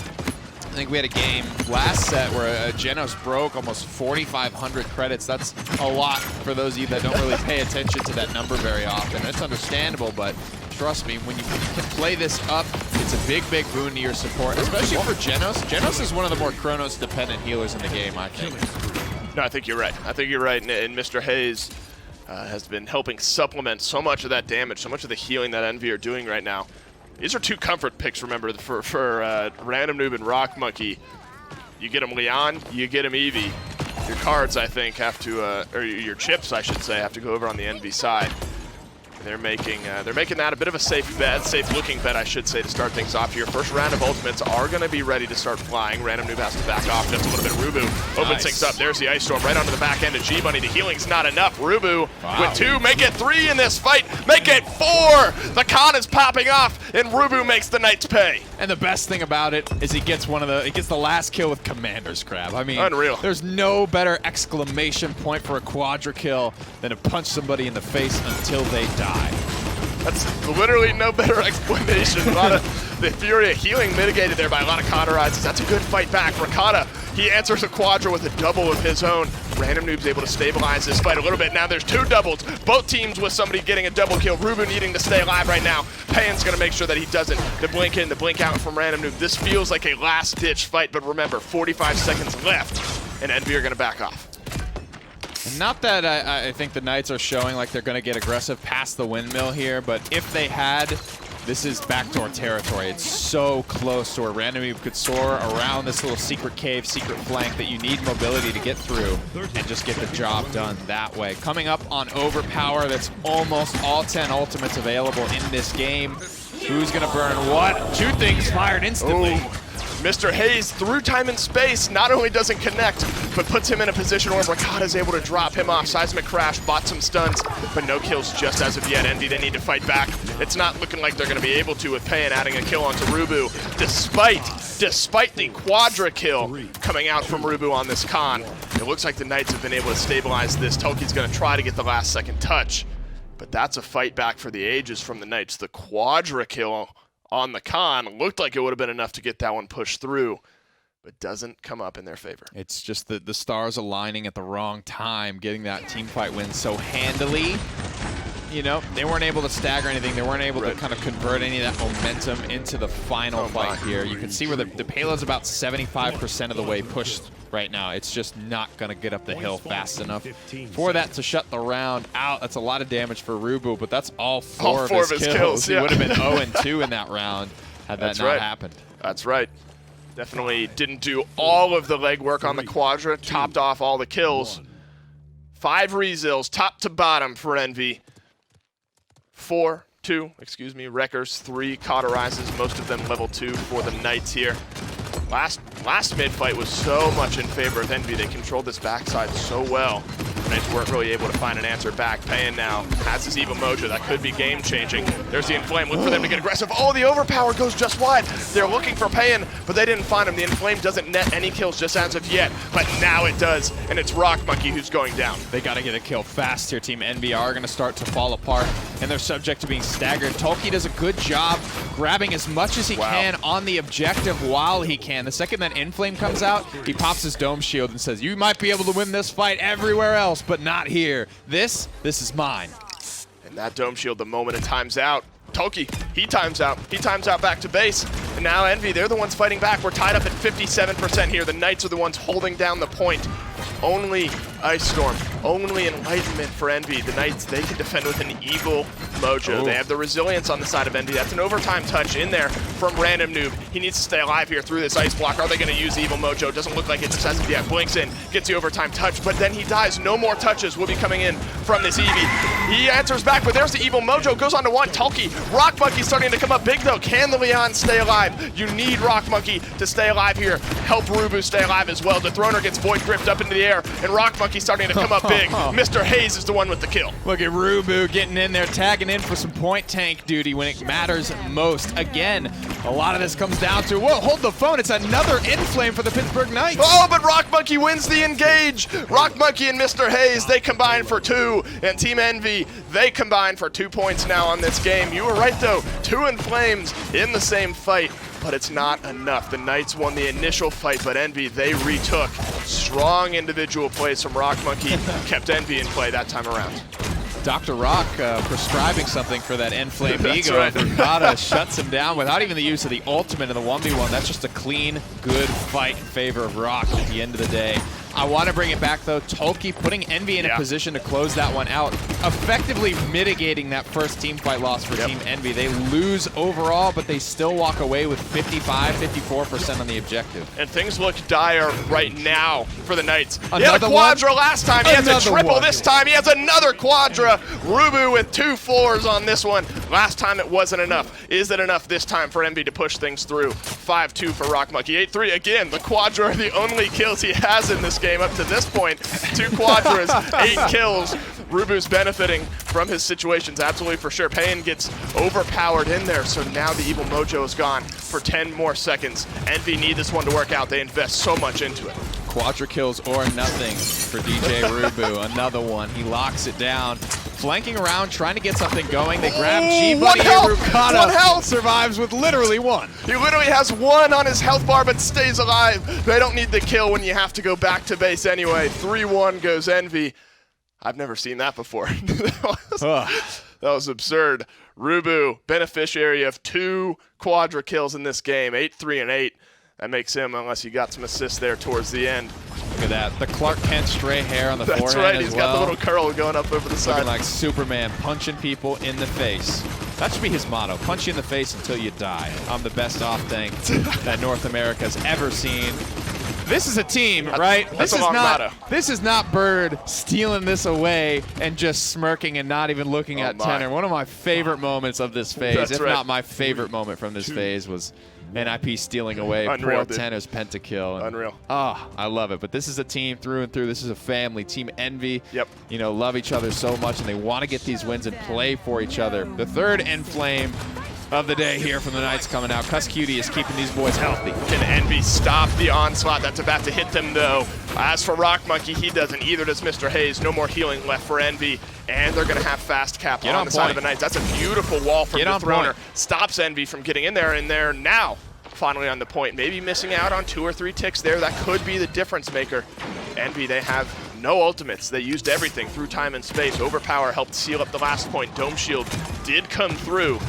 I think we had a game last set where Genos broke almost 4,500 credits. That's a lot for those of you that don't really pay attention to that number very often. It's understandable, but trust me, when you can play this up, it's a big, big boon to your support, especially for Genos. Genos is one of the more Chronos-dependent healers in the game, I think. No, I think you're right. I think you're right, and Mr. Hayes has been helping supplement so much of that damage, so much of the healing that Envy are doing right now. These are 2 comfort picks, remember, for Random Noob and Rock Monkey. You get him Leon, you get him Eevee. Your cards, I think, have to, or your chips, I should say, have to go over on the Envy side. They're making that a bit of a safe bet, safe-looking bet, I should say, to start things off here. First round of ultimates are going to be ready to start flying. Random Noob has to back off just a little bit. Rubu opens things up. There's the Ice Storm right onto the back end of G-Bunny. The healing's not enough. Rubu with 2, make it 3 in this fight. Make it 4! The con is popping off, and Rubu makes the Knights pay. And the best thing about it is he gets the last kill with Commander's Grab. I mean, unreal. There's no better exclamation point for a quadra kill than to punch somebody in the face until they die. That's literally no better explanation. A lot of the Furia healing mitigated there by a lot of cauterizes. That's a good fight back. Rakata, he answers a quadra with a double of his own. Random Noob's able to stabilize this fight a little bit. Now there's 2 doubles. Both teams with somebody getting a double kill. Rubu needing to stay alive right now. Payan's going to make sure that he doesn't. The blink in, the blink out from Random Noob. This feels like a last-ditch fight, but remember, 45 seconds left, and Envy are going to back off. Not that I think the Knights are showing like they're going to get aggressive past the windmill here, but if they had, this is backdoor territory. It's so close to where Random Noob could soar around this little secret cave, secret flank that you need mobility to get through and just get the job done that way. Coming up on Overpower, that's almost all 10 ultimates available in this game. Who's going to burn what? 2 things fired instantly. Ooh. Mr. Hayes, through time and space, not only doesn't connect, but puts him in a position where Rakata is able to drop him off. Seismic Crash, bought some stuns, but no kills just as of yet. Envy, they need to fight back. It's not looking like they're going to be able to with Payan adding a kill onto Rubu, despite the quadra kill coming out from Rubu on this con. It looks like the Knights have been able to stabilize this. Toki's going to try to get the last second touch, but that's a fight back for the ages from the Knights. The quadra kill on the con looked like it would have been enough to get that one pushed through, but doesn't come up in their favor. It's just the stars aligning at the wrong time, getting that team fight win so handily. You know, they weren't able to stagger anything. They weren't able to kind of convert any of that momentum into the final fight here. You can see where the payload's about 75% of the way pushed right now. It's just not going to get up the hill fast enough for that to shut the round out. That's a lot of damage for Rubu, but that's all four of his kills. He would have been 0-2 in that round had that not happened. That's right. Definitely didn't do all of the legwork on the quadra, topped off all the kills. 5 rezills, top to bottom for Envy. 2 wreckers, 3 cauterizes, most of them level 2 for the Knights here. Last mid-fight was so much in favor of Envy. They controlled this backside so well. The Knights weren't really able to find an answer back. Payan now has his Evil Mojo. That could be game-changing. There's the Inflame. Look for them to get aggressive. Oh, the Overpower goes just wide. They're looking for Payan, but they didn't find him. The Inflame doesn't net any kills just as of yet, but now it does, and it's Rock Monkey who's going down. They got to get a kill fast here. Team Envy are going to start to fall apart, and they're subject to being staggered. Toki does a good job grabbing as much as he can on the objective while he can. The second that Inflame comes out, he pops his Dome Shield and says, you might be able to win this fight everywhere else, but not here. This is mine. And that Dome Shield, the moment it times out, Toki, he times out. He times out back to base. And now Envy, they're the ones fighting back. We're tied up at 57% here. The Knights are the ones holding down the point. Only Ice Storm, only Enlightenment for Envy. The Knights, they can defend with an Evil Mojo. They have the resilience on the side of Envy. That's an overtime touch in there from Random Noob. He needs to stay alive here through this Ice Block. Are they going to use Evil Mojo? Doesn't look like it's excessive yet. Blinks in, gets the overtime touch, but then he dies. No more touches will be coming in from this Eevee. He answers back, but there's the Evil Mojo. Goes on to 1. Tulky. Rock Monkey starting to come up big, though. Can the Leon stay alive? You need Rock Monkey to stay alive here. Help Rubu stay alive as well. The Throner gets Void Gripped up into the air, and Rock Monkey starting to come up big. Mr. Hayes is the one with the kill. Look at Rubu getting in there, tagging in for some point tank duty when it matters most. Again, a lot of this comes down to, whoa, hold the phone. It's another Inflame for the Pittsburgh Knights. Oh, but Rock Monkey wins the engage. Rock Monkey and Mr. Hayes, they combine for 2. And Team Envy, they combine for 2 points now on this game. You were right, though. 2 Inflames in the same fight, but it's not enough. The Knights won the initial fight, but Envy, they retook. Strong individual plays from Rock Monkey kept Envy in play that time around. Dr. Rock prescribing something for that Inflame ego. Right. Rakata shuts him down without even the use of the ultimate in the 1v1. That's just a clean, good fight in favor of Rock at the end of the day. I want to bring it back, though. Toki putting Envy in a position to close that one out, effectively mitigating that first team fight loss for Team Envy. They lose overall, but they still walk away with 55, 54% on the objective. And things look dire right now for the Knights. He had a quadra last time. He has a triple this time. He has another quadra. Rubu with 2 4s on this one. Last time it wasn't enough. Is it enough this time for Envy to push things through? 5-2 for Rock Monkey. 8-3 again. The quadra are the only kills he has in this game up to this point. 2 quadras, 8 kills. Rubu's benefiting from his situations, absolutely for sure. Payan gets overpowered in there, so now the Evil Mojo is gone for 10 more seconds. Envy need this one to work out. They invest so much into it. Quadra kills or nothing for DJ Rubu. Another one. He locks it down. Flanking around, trying to get something going. They grab G-Buddy and Rakata survives with literally 1. He literally has 1 on his health bar, but stays alive. They don't need the kill when you have to go back to base anyway. 3-1 goes Envy. I've never seen that before. That was absurd. Rubu, beneficiary of 2 quadra kills in this game. 8-3 and 8. That makes him, unless you got some assists there towards the end. Look at that. The Clark Kent stray hair on the forehead. That's right. As He's got the little curl going up over the side. Looking like Superman, punching people in the face. That should be his motto. Punch you in the face until you die. I'm the best off tank that North America's ever seen. This is a team, right? That's a long motto. This is not Bird stealing this away and just smirking and not even looking at Tenor. One of my favorite moments of this phase, if not my favorite moment from this phase, was NIP stealing away Unreal, poor dude. Tenno's pentakill. And, Unreal. I love it. But this is a team through and through. This is a family. Team Envy, Yep. love each other so much, and they want to get these wins and play for each other. The third end flame of the day here from the Knights coming out. Cuss Cutie is keeping these boys healthy. Can Envy stop the onslaught that's about to hit them, though? As for Rock Monkey, he doesn't. Either does Mr. Hayes. No more healing left for Envy. And they're going to have fast cap on the side of the Knights. That's a beautiful wall from the Throner. Stops Envy from getting in there, and they're now finally on the point. Maybe missing out on 2 or 3 ticks there. That could be the difference maker. Envy, they have no ultimates. They used everything through time and space. Overpower helped seal up the last point. Dome Shield did come through,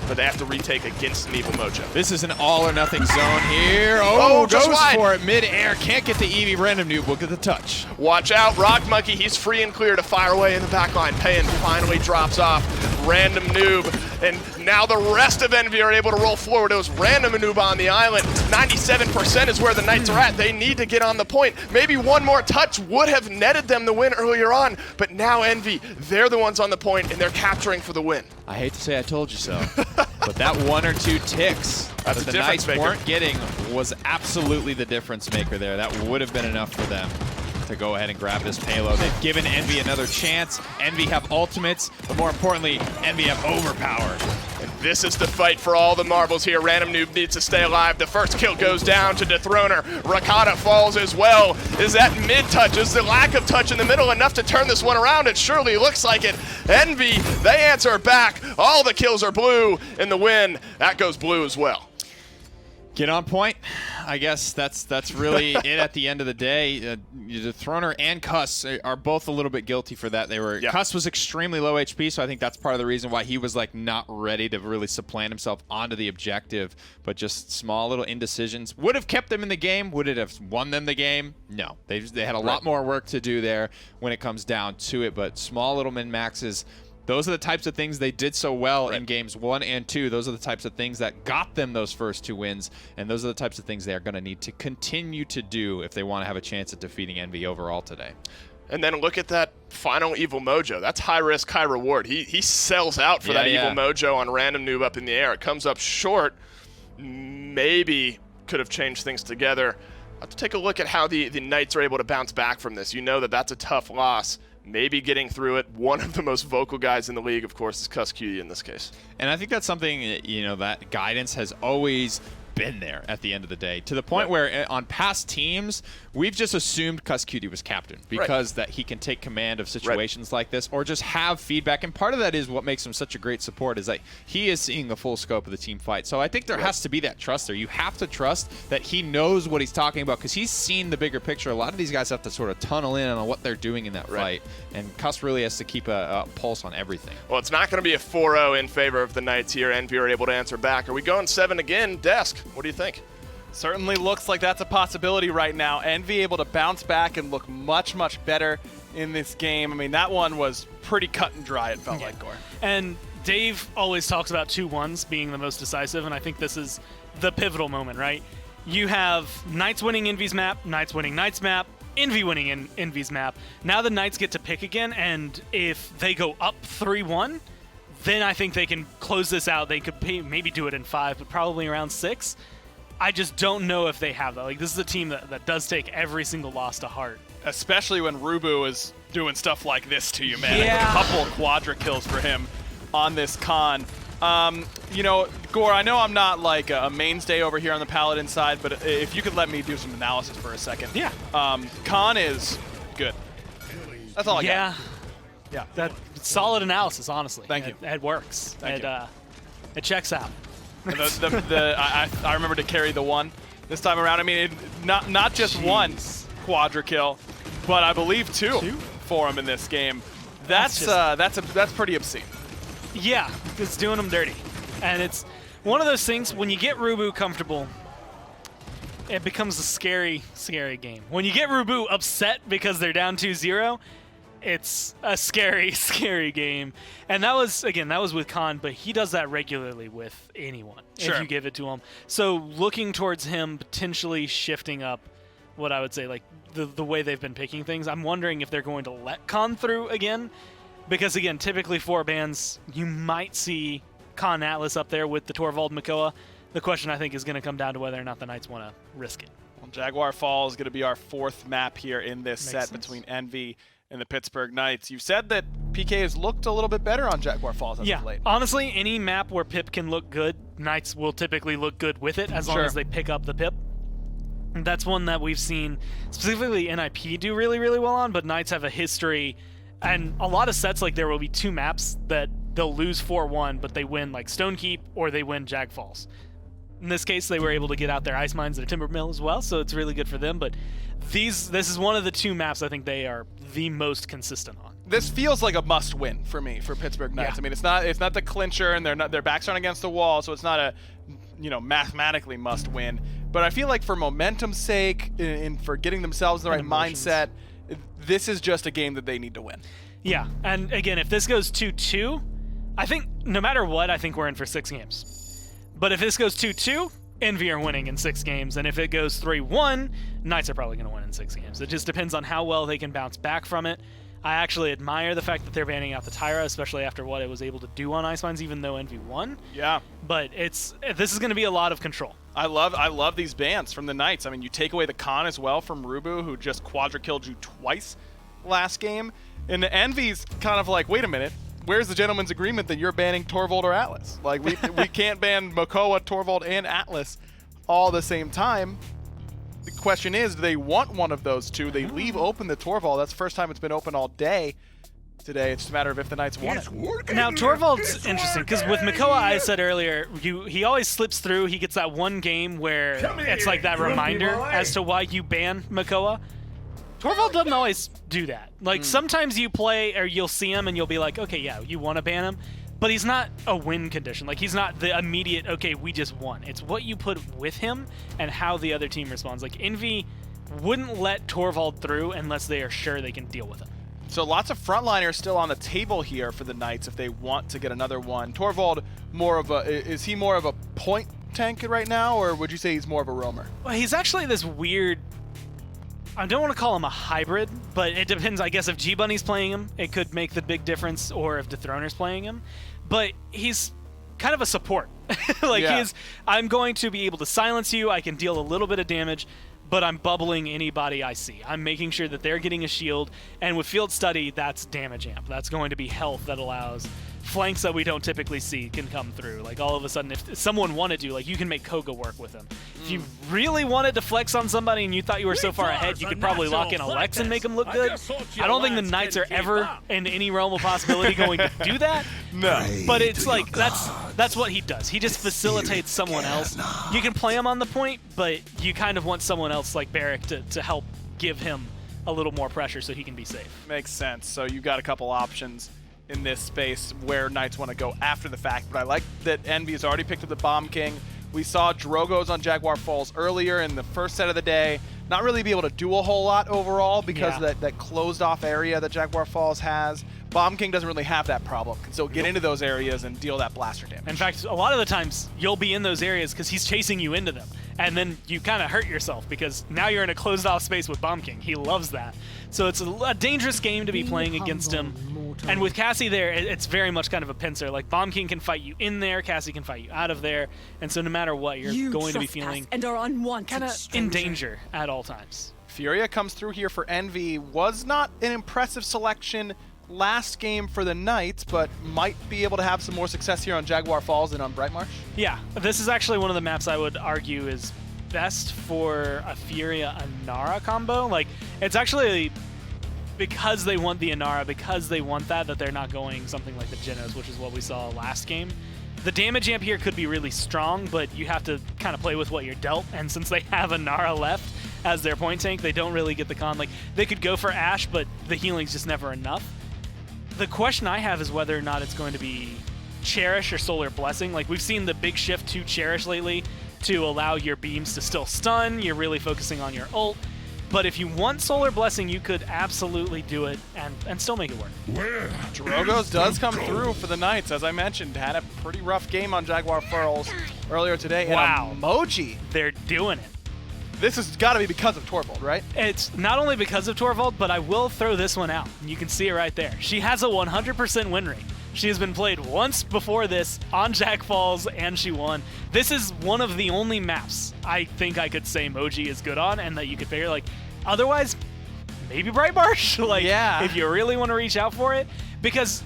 but they have to retake against an Evil Mojo. This is an all or nothing zone here. Just Goes wide. for it mid-air. Can't get the Eevee. Random Noob will get the touch. Watch out, Rock Monkey, he's free and clear to fire away in the back line. Payan finally drops off. Random Noob, and now the rest of Envy are able to roll forward. It was Random Noob on the island. 97% is where the Knights are at. They need to get on the point. Maybe one more touch would have netted them the win earlier on, but now Envy, they're the ones on the point, and they're capturing for the win. I hate to say I told you so, but that 1 or 2 ticks That's that a the difference Knights maker. weren't getting was absolutely the difference maker there. That would have been enough for them to go ahead and grab this payload. They've given Envy another chance. Envy have ultimates, but more importantly, Envy have overpower. This is the fight for all the marbles here. Random Noob needs to stay alive. The first kill goes down to Dethroner. Rakata falls as well. Is that mid-touch? Is the lack of touch in the middle enough to turn this one around? It surely looks like it. Envy, they answer back. All the kills are blue in the win. That goes blue as well. Get on point. I guess that's really it at the end of the day. The Throner and Cuss are both a little bit guilty for that. Cuss was extremely low HP, so I think that's part of the reason why he was like not ready to really supplant himself onto the objective. But just small little indecisions would have kept them in the game. Would it have won them the game? No. They had a lot more work to do there when it comes down to it. But small little min maxes. Those are the types of things they did so well in games 1 and 2. Those are the types of things that got them those first 2 wins, and those are the types of things they are going to need to continue to do if they want to have a chance at defeating Envy overall today. And then look at that final Evil Mojo. That's high risk, high reward. He sells out for that Evil Mojo on Random Noob up in the air. It comes up short. Maybe could have changed things together. I'll have to take a look at how the Knights are able to bounce back from this. You know that that's a tough loss. Maybe getting through it. One of the most vocal guys in the league, of course, is Cuss Cutie in this case. And I think that's something, that guidance has always been there at the end of the day, to the point where on past teams, we've just assumed Cuss Cutie was captain because that he can take command of situations like this or just have feedback. And part of that is what makes him such a great support is that he is seeing the full scope of the team fight. So I think there has to be that trust there. You have to trust that he knows what he's talking about because he's seen the bigger picture. A lot of these guys have to sort of tunnel in on what they're doing in that fight. And Cuss really has to keep a pulse on everything. Well, it's not going to be a 4-0 in favor of the Knights here. Envy are able to answer back. Are we going 7 again? Desk, what do you think? Certainly looks like that's a possibility right now. Envy able to bounce back and look much, much better in this game. I mean, that one was pretty cut and dry, it felt like, Gore. And Dave always talks about 2-1s being the most decisive, and I think this is the pivotal moment, right? You have Knights winning Envy's map, Knights winning Knights map, Envy winning Envy's map. Now the Knights get to pick again, and if they go up 3-1, then I think they can close this out. They could maybe do it in 5, but probably around 6. I just don't know if they have that. Like, this is a team that does take every single loss to heart. Especially when Rubu is doing stuff like this to you, man. Yeah. A couple quadra kills for him on this con. Gore, I know I'm not like a mainstay over here on the Paladin side, but if you could let me do some analysis for a second. Yeah. Con is good. That's all I got. Yeah. That's solid analysis, honestly. Thank you. It works. It checks out. And I remember to carry the 1 this time around. I mean, not just 1 quadra kill, but I believe 2 for him in this game. That's pretty obscene. Yeah, it's doing them dirty. And it's one of those things, when you get Rubu comfortable, it becomes a scary, scary game. When you get Rubu upset because they're down 2-0, it's a scary, scary game. And that was with Khan, but he does that regularly with anyone if you give it to him. So looking towards him potentially shifting up what I would say, like the way they've been picking things, I'm wondering if they're going to let Khan through again. Because, again, typically 4 bans, you might see Khan Atlas up there with the Torvald Makoa. The question, I think, is going to come down to whether or not the Knights want to risk it. Well, Jaguar Falls is going to be our 4th map here in this set sense. between Envy and the Pittsburgh Knights. You've said that PK has looked a little bit better on Jaguar Falls as of late. Honestly, any map where Pip can look good, Knights will typically look good with it as long as they pick up the Pip. And that's one that we've seen specifically NIP do really, really well on, but Knights have a history. And a lot of sets, like there will be 2 maps that they'll lose 4-1, but they win like Stonekeep or they win Jag Falls. In this case, they were able to get out their Ice Mines and Timber Mill as well, so it's really good for them. But this is one of the 2 maps I think they are the most consistent on. This feels like a must-win for me for Pittsburgh Knights. Yeah. I mean, it's not the clincher, and their backs aren't against the wall, so it's not a mathematically must-win. But I feel like for momentum's sake, and for getting themselves in the right mindset, this is just a game that they need to win. Yeah, and again, if this goes 2-2, I think no matter what, I think we're in for 6 games. But if this goes 2-2, Envy are winning in 6 games, and if it goes 3-1, Knights are probably going to win in 6 games. It just depends on how well they can bounce back from it. I actually admire the fact that they're banning out the Tyra, especially after what it was able to do on Ice Mines, even though Envy won. Yeah. But this is going to be a lot of control. I love these bans from the Knights. I mean, you take away the con as well from Rubu, who just quadra-killed you twice last game. And the Envy's kind of like, wait a minute, where's the gentleman's agreement that you're banning Torvald or Atlas? Like, we can't ban Makoa, Torvald, and Atlas all the same time. The question is, do they want one of those 2? They leave open the Torvald. That's the first time it's been open all day today. It's just a matter of if the Knights want it. Now, Torvald's interesting, because with Makoa, I said earlier, he always slips through. He gets that one game where it's like that reminder as to why you ban Makoa. Torvald doesn't always do that. Like, sometimes you play, or you'll see him, and you'll be like, okay, yeah, you want to ban him, but he's not a win condition. Like, he's not the immediate, okay, we just won. It's what you put with him and how the other team responds. Like, Envy wouldn't let Torvald through unless they are sure they can deal with him. So lots of frontliners still on the table here for the Knights if they want to get another one. Torvald, is he more of a point tank right now, or would you say he's more of a roamer? Well, he's actually this weird, I don't want to call him a hybrid, but it depends, I guess, if G-Bunny's playing him, it could make the big difference, or if Dethroner's playing him. But he's kind of a support. I'm going to be able to silence you, I can deal a little bit of damage, but I'm bubbling anybody I see. I'm making sure that they're getting a shield, and with Field Study, that's damage amp. That's going to be health that allows flanks that we don't typically see can come through. Like, all of a sudden, if someone wanted to, like, you can make Koga work with him. If you really wanted to flex on somebody and you thought you were so far ahead, you could probably lock in a Lex and make him look good. I don't think the Knights are ever in any realm of possibility going to do that. No. But it's like, that's what he does. He just facilitates someone else. You can play him on the point, but you kind of want someone else like Barrick to help give him a little more pressure so he can be safe. Makes sense. So you've got a couple options in this space where Knights want to go after the fact, but I like that Envy has already picked up the Bomb King. We saw Drogo's on Jaguar Falls earlier in the first set of the day. Not really be able to do a whole lot overall because of that closed off area that Jaguar Falls has. Bomb King doesn't really have that problem. Can still get into those areas and deal that blaster damage. In fact, a lot of the times you'll be in those areas because he's chasing you into them. And then you kind of hurt yourself because now you're in a closed off space with Bomb King. He loves that. So it's a dangerous game to be playing against him. And with Cassie there, it's very much kind of a pincer. Like, Bomb King can fight you in there, Cassie can fight you out of there. And so no matter what, you're going to be feeling and are unwanted, kind of in danger at all times. Furia comes through here for Envy. Was not an impressive selection last game for the Knights, but might be able to have some more success here on Jaguar Falls than on Brightmarsh. Yeah, this is actually one of the maps I would argue is best for a Furia-Inara combo. Like, it's actually because they want the Inara, because they want that they're not going something like the Genos, which is what we saw last game. The damage amp here could be really strong, but you have to kind of play with what you're dealt, and since they have Inara left as their point tank, they don't really get the con. Like, they could go for Ashe, but the healing's just never enough. The question I have is whether or not it's going to be Cherish or Solar Blessing. Like, we've seen the big shift to Cherish lately to allow your beams to still stun. You're really focusing on your ult. But if you want Solar Blessing, you could absolutely do it and still make it work. Drogo's does come through for the Knights. As I mentioned, had a pretty rough game on Jaguar Falls earlier today. Wow. And Emoji, They're doing it. this has got to be because of Torvald, right? It's not only because of Torvald, but I will throw this one out. You can see it right there. She has a 100% win rate. She has been played once before this on Jack Falls, and she won. This is one of the only maps I think I could say Moji is good on, and that you could figure, like, otherwise, maybe Bright Marsh. Like, yeah. If you really want to reach out for it. Because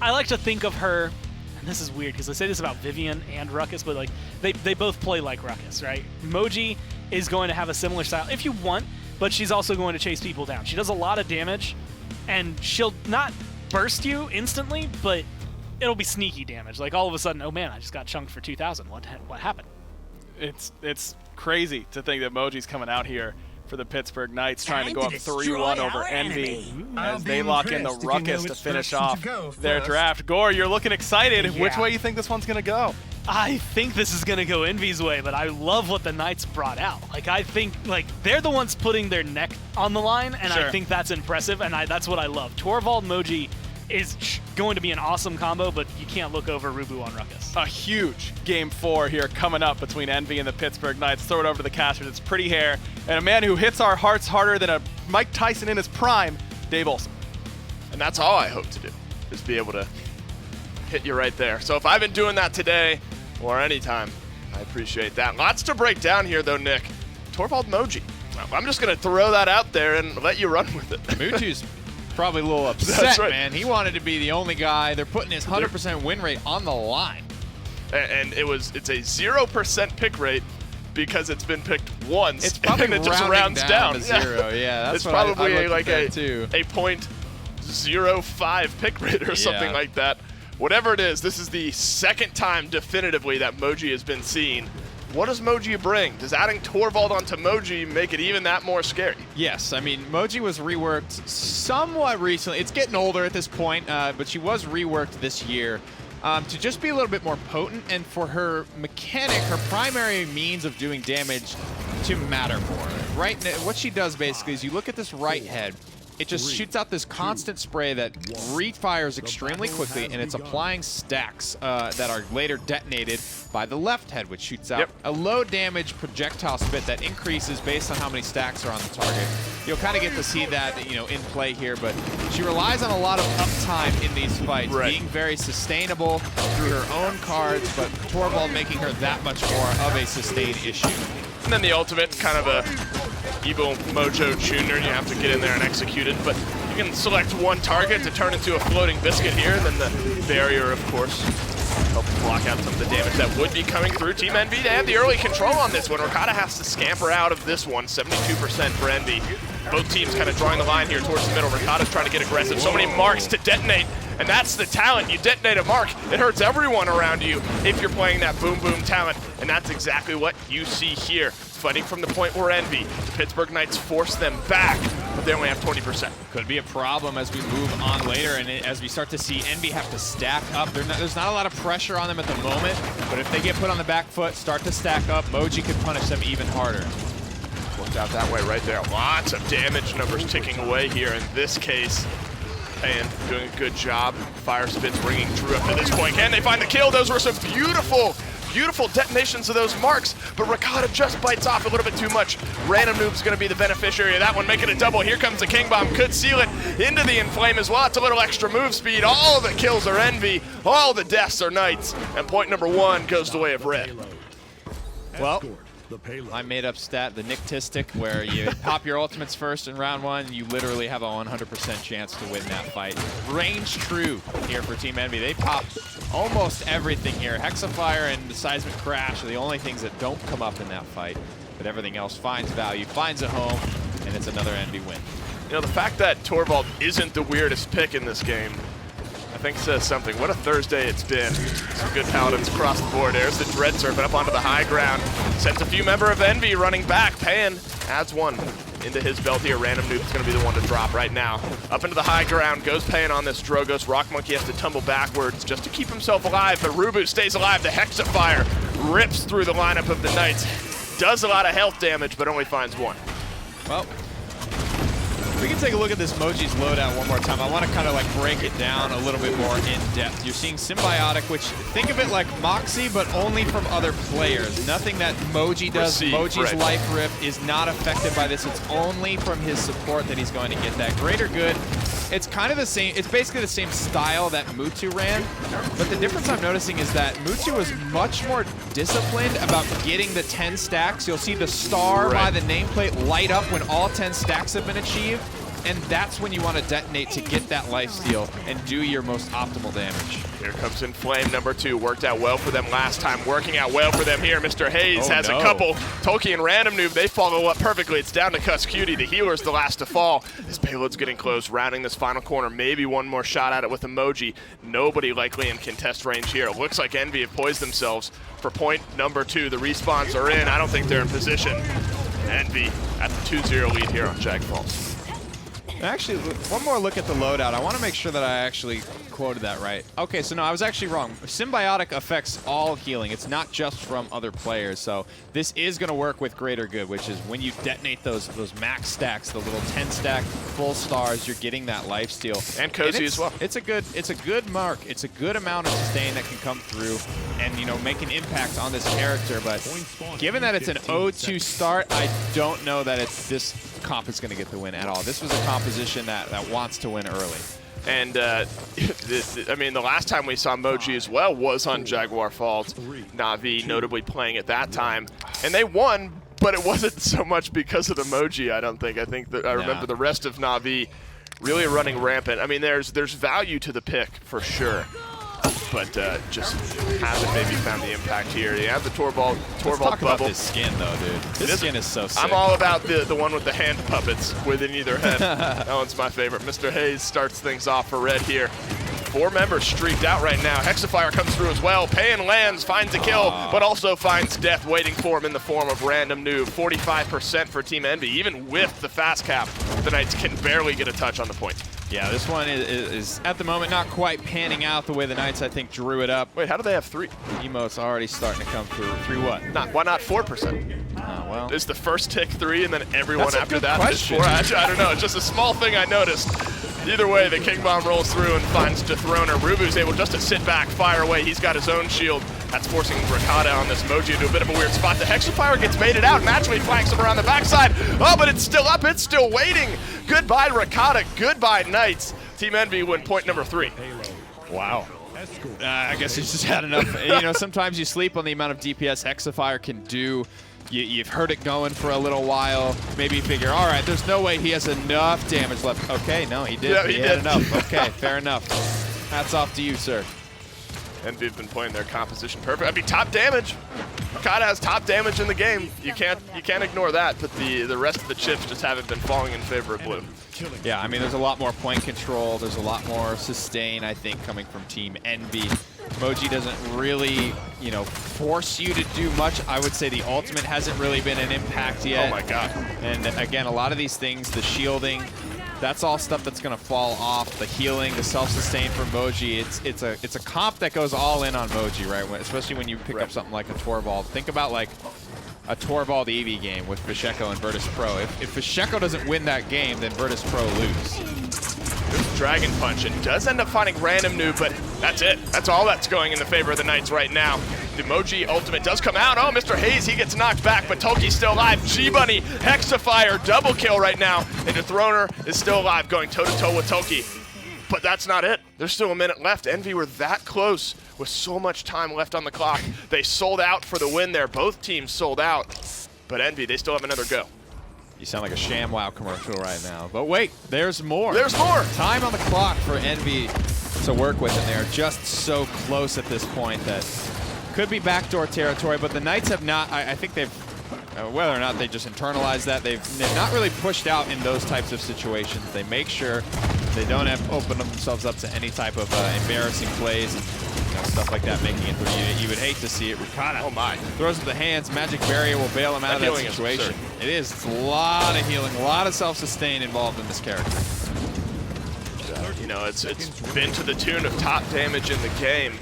I like to think of her, and this is weird because I say this about Vivian and Ruckus, but like they both play like Ruckus, right? Moji is going to have a similar style if you want, but she's also going to chase people down. She does a lot of damage, and she'll not burst you instantly, but it'll be sneaky damage. Like all of a sudden, oh man, I just got chunked for 2,000. What happened? It's crazy to think that Moji's coming out here for the Pittsburgh Knights, trying to go up 3-1 over Envy as they lock in the Ruckus to finish off their draft. Gore, you're looking excited. Yeah. Which way you think this one's going to go? I think this is going to go Envy's way, but I love what the Knights brought out. Like, I think, like, they're the ones putting their neck on the line, and Sure. I think that's impressive, and that's what I love. Torvald Moji is going to be an awesome combo, but you can't look over Rubu on Ruckus. A huge Game 4 here coming up between Envy and the Pittsburgh Knights. Throw it over to the casters. It's Pretty Hair and a man who hits our hearts harder than a Mike Tyson in his prime, Dave Olson. And that's all I hope to do, is be able to hit you right there. So if I've been doing that today or anytime, I appreciate that. Lots to break down here, though, Nick. Torvald Moji. I'm just going to throw that out there and let you run with it. Mutu's probably a little upset, That's right. man. He wanted to be the only guy. They're putting his 100% win rate on the line. And it's a 0% pick rate because it's been picked once. It's probably and it just rounding rounds down to zero. Yeah, that's it's what probably I looked like at too. a .05 pick rate or something Yeah. like that. Whatever it is, this is the second time definitively that Moji has been seen. What does Moji bring? Does adding Torvald onto Moji make it even that more scary? Yes, I mean, Moji was reworked somewhat recently. It's getting older at this point, but she was reworked this year to just be a little bit more potent, and for her mechanic, her primary means of doing damage to matter more. Right, what she does basically is you look at this right head, it just shoots out this constant spray that refires extremely quickly, and it's applying stacks that are later detonated by the left head, which shoots out a low damage projectile spit that increases based on how many stacks are on the target. You'll kind of get to see that, you know, in play here, but she relies on a lot of uptime in these fights, being very sustainable through her own cards, but Torvald making her that much more of a sustained issue. And then the ultimate, kind of a evil Mojo Jr. You have to get in there and execute it, but you can select one target to turn into a floating biscuit here, and then the barrier, of course, helps block out some of the damage that would be coming through. Team Envy, they have the early control on this one. Ricotta has to scamper out of this one, 72% for Envy. Both teams kind of drawing the line here towards the middle. Ricotta's trying to get aggressive. So many marks to detonate, and that's the talent. You detonate a mark, it hurts everyone around you if you're playing that boom boom talent, and that's exactly what you see here. Fighting from the point where Envy, the Pittsburgh Knights force them back, but they only have 20%. Could be a problem as we move on later, and as we start to see Envy have to stack up. There's not a lot of pressure on them at the moment, but if they get put on the back foot, start to stack up, Moji could punish them even harder. Worked out that way right there. Lots of damage numbers ticking away here in this case. And doing a good job. Fire spits ringing true up to this point. Can they find the kill? Those were some beautiful detonations of those marks, but Ricotta just bites off a little bit too much. Random Noob's gonna be the beneficiary of that one, making it double. Here comes the King Bomb, could seal it into the Inflame as well. It's a little extra move speed. All the kills are Envy, all the deaths are Knights, and point number one goes the way of Red. Well, I made up stat, the Nictistic, where you pop your ultimates first in round one, you literally have a 100% chance to win that fight. Range true here for Team Envy. They pop almost everything here. Hexafire and the Seismic Crash are the only things that don't come up in that fight, but everything else finds value, finds a home, and it's another Envy win. You know, the fact that Torvald isn't the weirdest pick in this game, I think says something. What a Thursday it's been. Some good Paladins across the board. There's the Dread Serpent up onto the high ground. Sends a few member of Envy running back. Pan adds one into his belt here. Random Noob's going to be the one to drop right now. Up into the high ground. Goes Pan on this Drogos. Rock Monkey has to tumble backwards just to keep himself alive, but Rubu stays alive. The Hexafire rips through the lineup of the Knights. Does a lot of health damage, but only finds one. Well, we can take a look at this Moji's loadout one more time. I want to kind of like break it down a little bit more in depth. You're seeing Symbiotic, which think of it like Moxie, but only from other players. Nothing that Moji does. Moji's Life Rip is not affected by this. It's only from his support that he's going to get that. Greater Good it's kind of the same. It's basically the same style that Mutu ran, but the difference I'm noticing is that Mutu was much more disciplined about getting the 10 stacks. You'll see the star by the nameplate light up when all 10 stacks have been achieved, and that's when you want to detonate to get that lifesteal and do your most optimal damage. Here comes In Flame number 2. Worked out well for them last time. Working out well for them here. Mr. Hayes has a couple. Toki and Random Noob, they follow up perfectly. It's down to Cuss Cutie. The healer's the last to fall. His payload's getting close, rounding this final corner. Maybe one more shot at it with Emoji. Nobody likely in contest range here. It looks like Envy have poised themselves for point number 2. The respawns are in. I don't think they're in position. Envy at the 2-0 lead here on Jag Falls. Actually, one more look at the loadout. I want to make sure that I actually quoted that right. Okay, so no, I was actually wrong. Symbiotic affects all healing. It's not just from other players. So this is going to work with Greater Good, which is when you detonate those max stacks, the little 10 stack full stars, you're getting that lifesteal. And Cozy as well. It's a good mark. It's a good amount of sustain that can come through and, you know, make an impact on this character. But given that it's an 0-2 start, I don't know that this comp is going to get the win at all. This was a composition that wants to win early. And, I mean, the last time we saw Moji as well was on Jaguar Falls. Na'Vi notably playing at that time. And they won, but it wasn't so much because of the Moji, I don't think. I think that I remember the rest of Na'Vi really running rampant. I mean, there's value to the pick for sure. But just hasn't maybe found the impact here. You have the Torvald Talk bubble. about this skin, though, dude. This skin is so sick. I'm all about the one with the hand puppets within either head. That one's my favorite. Mr. Hayes starts things off for red here. 4 members streaked out right now. Hexafire comes through as well. Payan lands, finds a kill, but also finds death waiting for him in the form of Random Noob. 45% for Team Envy. Even with the fast cap, the Knights can barely get a touch on the point. Yeah, this one is at the moment not quite panning out the way the Knights, I think, drew it up. Wait, how do they have 3? Emote's already starting to come through. 3 what? Why not 4%? Well, Is the first tick 3 and then everyone That's a after good that question. is 4? I don't know. It's just a small thing I noticed. Either way, the King Bomb rolls through and finds Dethroner. Rubu's able just to sit back, fire away. He's got his own shield. That's forcing Rakata on this Moji into a bit of a weird spot. The Hexafire gets baited out. Naturally flanks him around the backside. Oh, but it's still up. It's still waiting. Goodbye, Rakata. Goodbye, Knights. Team Envy win point number 3. wow. I guess he's just had enough. You know, sometimes you sleep on the amount of DPS Hexafire can do. You've heard it going for a little while. Maybe you figure, all right, there's no way he has enough damage left. Okay, no, he did. Yeah, he had enough. Okay, fair enough. Hats off to you, sir. Envy have been playing their composition perfect. I mean, top damage. Rakata has top damage in the game. You can't ignore that, but the rest of the chips just haven't been falling in favor of blue. Yeah, I mean, there's a lot more point control. There's a lot more sustain, I think, coming from Team Envy. Moji doesn't really, you know, force you to do much. I would say the ultimate hasn't really been an impact yet. Oh my god. And again, a lot of these things, the shielding, that's all stuff that's going to fall off. The healing, the self-sustain for Moji, it's a comp that goes all in on Moji, right? Especially when you pick up something like a Torvald. Think about like a Torvald EV game with Visheko and Virtus Pro. If Visheko doesn't win that game, then Virtus Pro lose. There's Dragon Punch and does end up finding Random Noob, but that's it. That's all that's going in the favor of the Knights right now. The Moji ultimate does come out. Oh, Mr. Hayes, he gets knocked back, but Toki's still alive. G-Bunny, Hexafire, double kill right now. And Dethroner is still alive, going toe-to-toe with Toki. But that's not it. There's still a minute left. Envy were that close with so much time left on the clock. They sold out for the win there. Both teams sold out. But Envy, they still have another go. You sound like a ShamWow commercial right now. But wait, there's more. There's more. Time on the clock for Envy to work with, and they're just so close at this point that could be backdoor territory, but the Knights have not, I think they've, whether or not they just internalized that, they've not really pushed out in those types of situations. They make sure they don't have opened themselves up to any type of embarrassing plays and stuff like that making it through. You would hate to see it. Rakata, oh my, throws with the hands. Magic Barrier will bail him out of that situation. It is. It's a lot of healing, a lot of self-sustain involved in this character. You know, it's been to the tune of top damage in the game,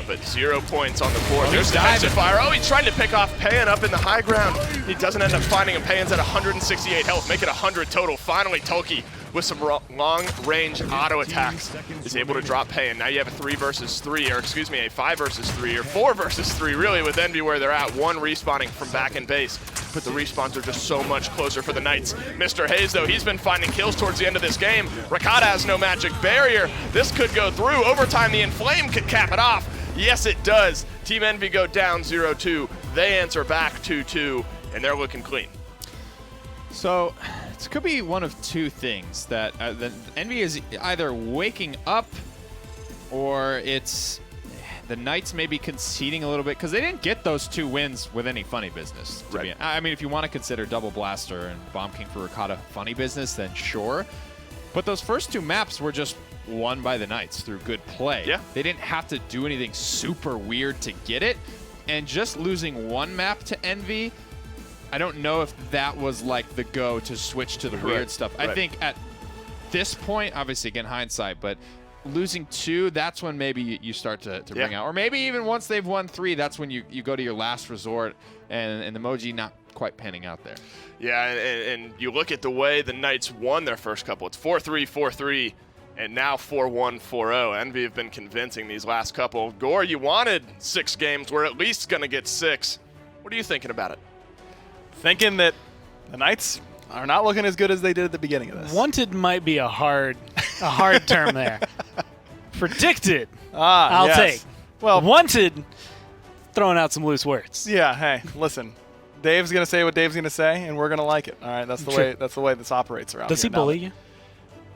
but 0 points on the board. There's the Hexafire. Oh, he's trying to pick off Payan up in the high ground. He doesn't end up finding him. Payan's at 168 health, make it 100 total. Finally, Toki, with some long-range auto attacks, is able to drop Payan. Now you have a 3 versus 3, or excuse me, a 5 versus 3, or 4 versus 3, really, with Envy where they're at. One respawning from back in base. but the respawns are just so much closer for the Knights. Mr. Hayes, though, he's been finding kills towards the end of this game. Rakata has no magic barrier. This could go through. Overtime, the Inflame could cap it off. Yes, it does. Team Envy go down 0-2. They answer back 2-2, and they're looking clean. So it could be one of two things, that the Envy is either waking up, or it's the Knights maybe conceding a little bit, because they didn't get those 2 wins with any funny business. I mean, if you want to consider Double Blaster and Bomb King for Rakata funny business, then sure. But those first 2 maps were just won by the Knights through good play. Yeah. They didn't have to do anything super weird to get it. And just losing 1 map to Envy, I don't know if that was like the go to switch to the weird stuff. I think at this point, obviously, again, hindsight, but losing 2, that's when maybe you start to bring out. Or maybe even once they've won 3, that's when you go to your last resort, and the Moji not quite panning out there. Yeah, and you look at the way the Knights won their first couple. It's 4-3, 4-3, and now 4-1, 4-0. Envy have been convincing these last couple. Gore, you wanted 6 games. We're at least going to get 6. What are you thinking about it? Thinking that the Knights are not looking as good as they did at the beginning of this. Wanted might be a hard term there. Predicted, I'll take. Well, wanted, throwing out some loose words. Yeah. Hey, listen. Dave's gonna say what Dave's gonna say, and we're gonna like it. All right. That's the way. That's the way this operates around. Does he here. bully you?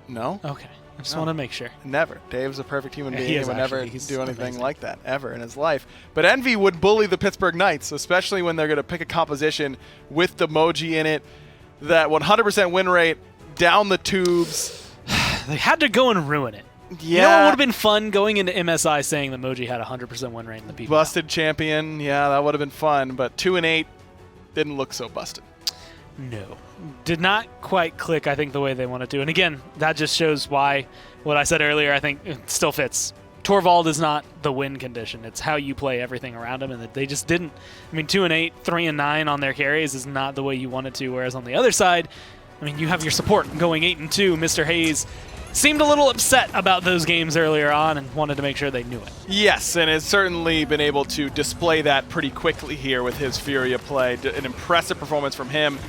No. Okay. I just want to make sure. Never. Dave's a perfect human Yeah, being. he He is would actually. never He's do anything amazing. like that ever in his life. But Envy would bully the Pittsburgh Knights, especially when they're going to pick a composition with the Moji in it, that 100% win rate, down the tubes. They had to go and ruin it. Yeah. You know what would have been fun? Going into MSI saying that Moji had a 100% win rate in the PPL. Busted champion. Yeah, that would have been fun. But 2-8 didn't look so busted. No. Did not quite click, I think, the way they wanted to. And again, that just shows why what I said earlier, I think, it still fits. Torvald is not the win condition. It's how you play everything around him, and that they just didn't. I mean, 2-8, 3-9 on their carries is not the way you want it to, whereas on the other side, I mean, you have your support going 8-2. Mr. Hayes seemed a little upset about those games earlier on and wanted to make sure they knew it. Yes, and has certainly been able to display that pretty quickly here with his Furia play. An impressive performance from him.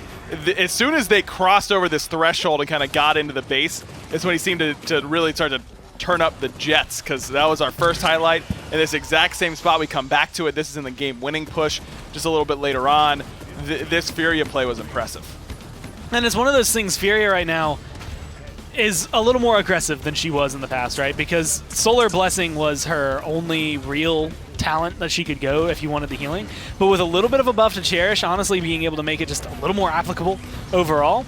As soon as they crossed over this threshold and kind of got into the base, is when he seemed to really start to turn up the jets, because that was our first highlight. In this exact same spot, we come back to it. This is in the game-winning push just a little bit later on. This Furia play was impressive. And it's one of those things, Furia right now is a little more aggressive than she was in the past, right? Because Solar Blessing was her only real talent that she could go if you wanted the healing. But with a little bit of a buff to Cherish, honestly being able to make it just a little more applicable overall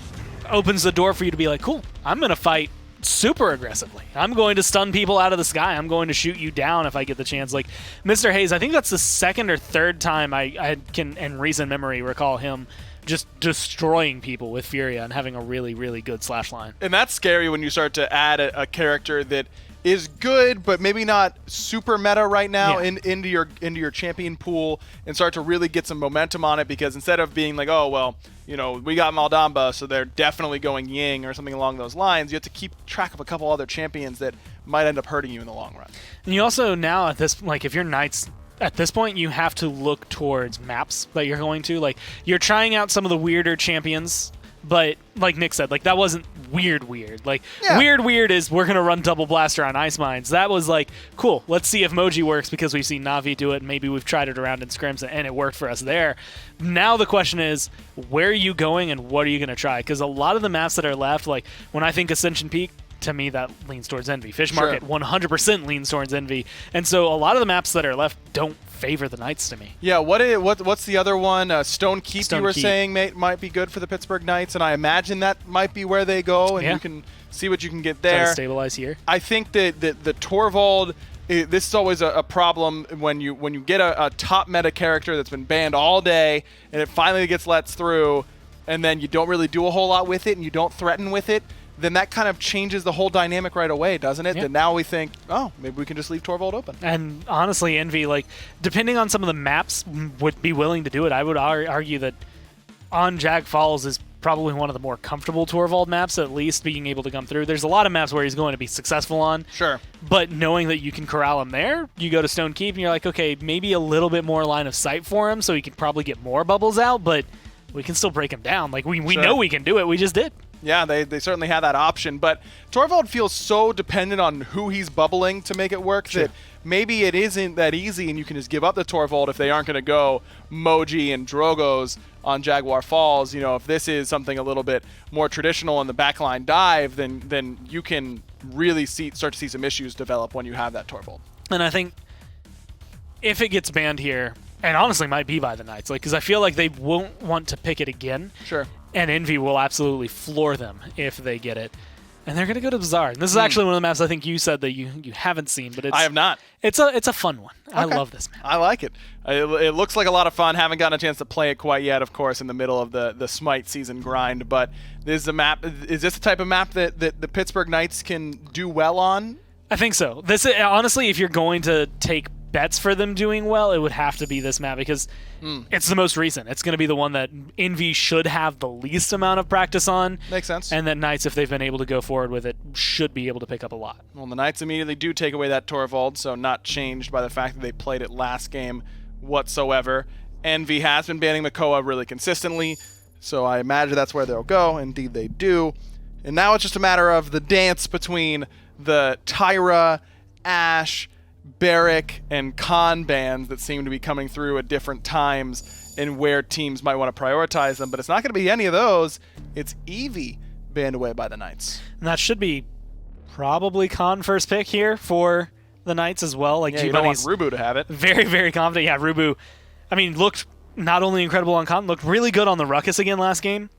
opens the door for you to be like, cool, I'm going to fight super aggressively. I'm going to stun people out of the sky. I'm going to shoot you down if I get the chance. Like Mr. Hayes, I think that's the second or third time I can, in recent memory, recall him just destroying people with Furia and having a really, really good slash line. And that's scary when you start to add a character that is good, but maybe not super meta right now into your champion pool, and start to really get some momentum on it, because instead of being like, oh, well, you know, we got Maldamba, so they're definitely going Ying or something along those lines, you have to keep track of a couple other champions that might end up hurting you in the long run. And you also now at this, like if you're Knights, at this point you have to look towards maps that you're going to. Like you're trying out some of the weirder champions, but like Nick said, like that wasn't weird. Like weird is we're gonna run Double Blaster on Ice Mines. That was like cool. Let's see if Moji works, because we've seen Na'Vi do it. And maybe we've tried it around in scrims and it worked for us there. Now the question is, where are you going and what are you gonna try? Because a lot of the maps that are left, like when I think Ascension Peak, to me that leans towards Envy. Fish Market 100% leans towards Envy. And so a lot of the maps that are left don't favor the Knights to me. Yeah, what's the other one? Stone Keep, Stone you were Keep. saying might be good for the Pittsburgh Knights, and I imagine that might be where they go, and Yeah. you can see what you can get Try there. to stabilize here. I think that the Torvald, this is always a problem when you get a top meta character that's been banned all day, and it finally gets let through, and then you don't really do a whole lot with it, and you don't threaten with it. Then that kind of changes the whole dynamic right away, doesn't it? Yeah. Then now we think, oh, maybe we can just leave Torvald open. And honestly, Envy, like, depending on some of the maps, would be willing to do it. I would argue that on Jag Falls is probably one of the more comfortable Torvald maps, at least being able to come through. There's a lot of maps where he's going to be successful on. Sure. But knowing that you can corral him there, you go to Stone Keep and you're like, okay, maybe a little bit more line of sight for him so he can probably get more bubbles out, but we can still break him down. Like, we Sure. know we can do it. We just did. Yeah, they certainly had that option, but Torvald feels so dependent on who he's bubbling to make it work that maybe it isn't that easy and you can just give up the Torvald if they aren't going to go Moji and Drogos on Jaguar Falls. You know, if this is something a little bit more traditional in the backline dive, then you can really start to see some issues develop when you have that Torvald. And I think if it gets banned here, and honestly might be by the Knights, like, because I feel like they won't want to pick it again. Sure. And Envy will absolutely floor them if they get it. And they're going to go to Bazaar. And this is actually one of the maps I think you said that you haven't seen, but I have not. It's a fun one. I Okay. love this map. I like it. It looks like a lot of fun. Haven't gotten a chance to play it quite yet, of course, in the middle of the Smite season grind. But this is a map. Is this the type of map that the Pittsburgh Knights can do well on? I think so. This is, honestly, if you're going to take bets for them doing well, it would have to be this map because it's the most recent. It's going to be the one that Envy should have the least amount of practice on. Makes sense. And that Knights, if they've been able to go forward with it, should be able to pick up a lot. Well, the Knights immediately do take away that Torvald, so not changed by the fact that they played it last game whatsoever. Envy has been banning Makoa really consistently, so I imagine that's where they'll go. Indeed, they do. And now it's just a matter of the dance between the Tyra, Ash, Barrick, and Khan bands that seem to be coming through at different times and where teams might want to prioritize them. But it's not going to be any of those. It's Eevee banned away by the Knights. And that should be probably Khan first pick here for the Knights as well. Like, Yeah, you don't want Rubu to have it. very, very confident. Yeah, Rubu, I mean, looked not only incredible on Khan, looked really good on the Ruckus again last game,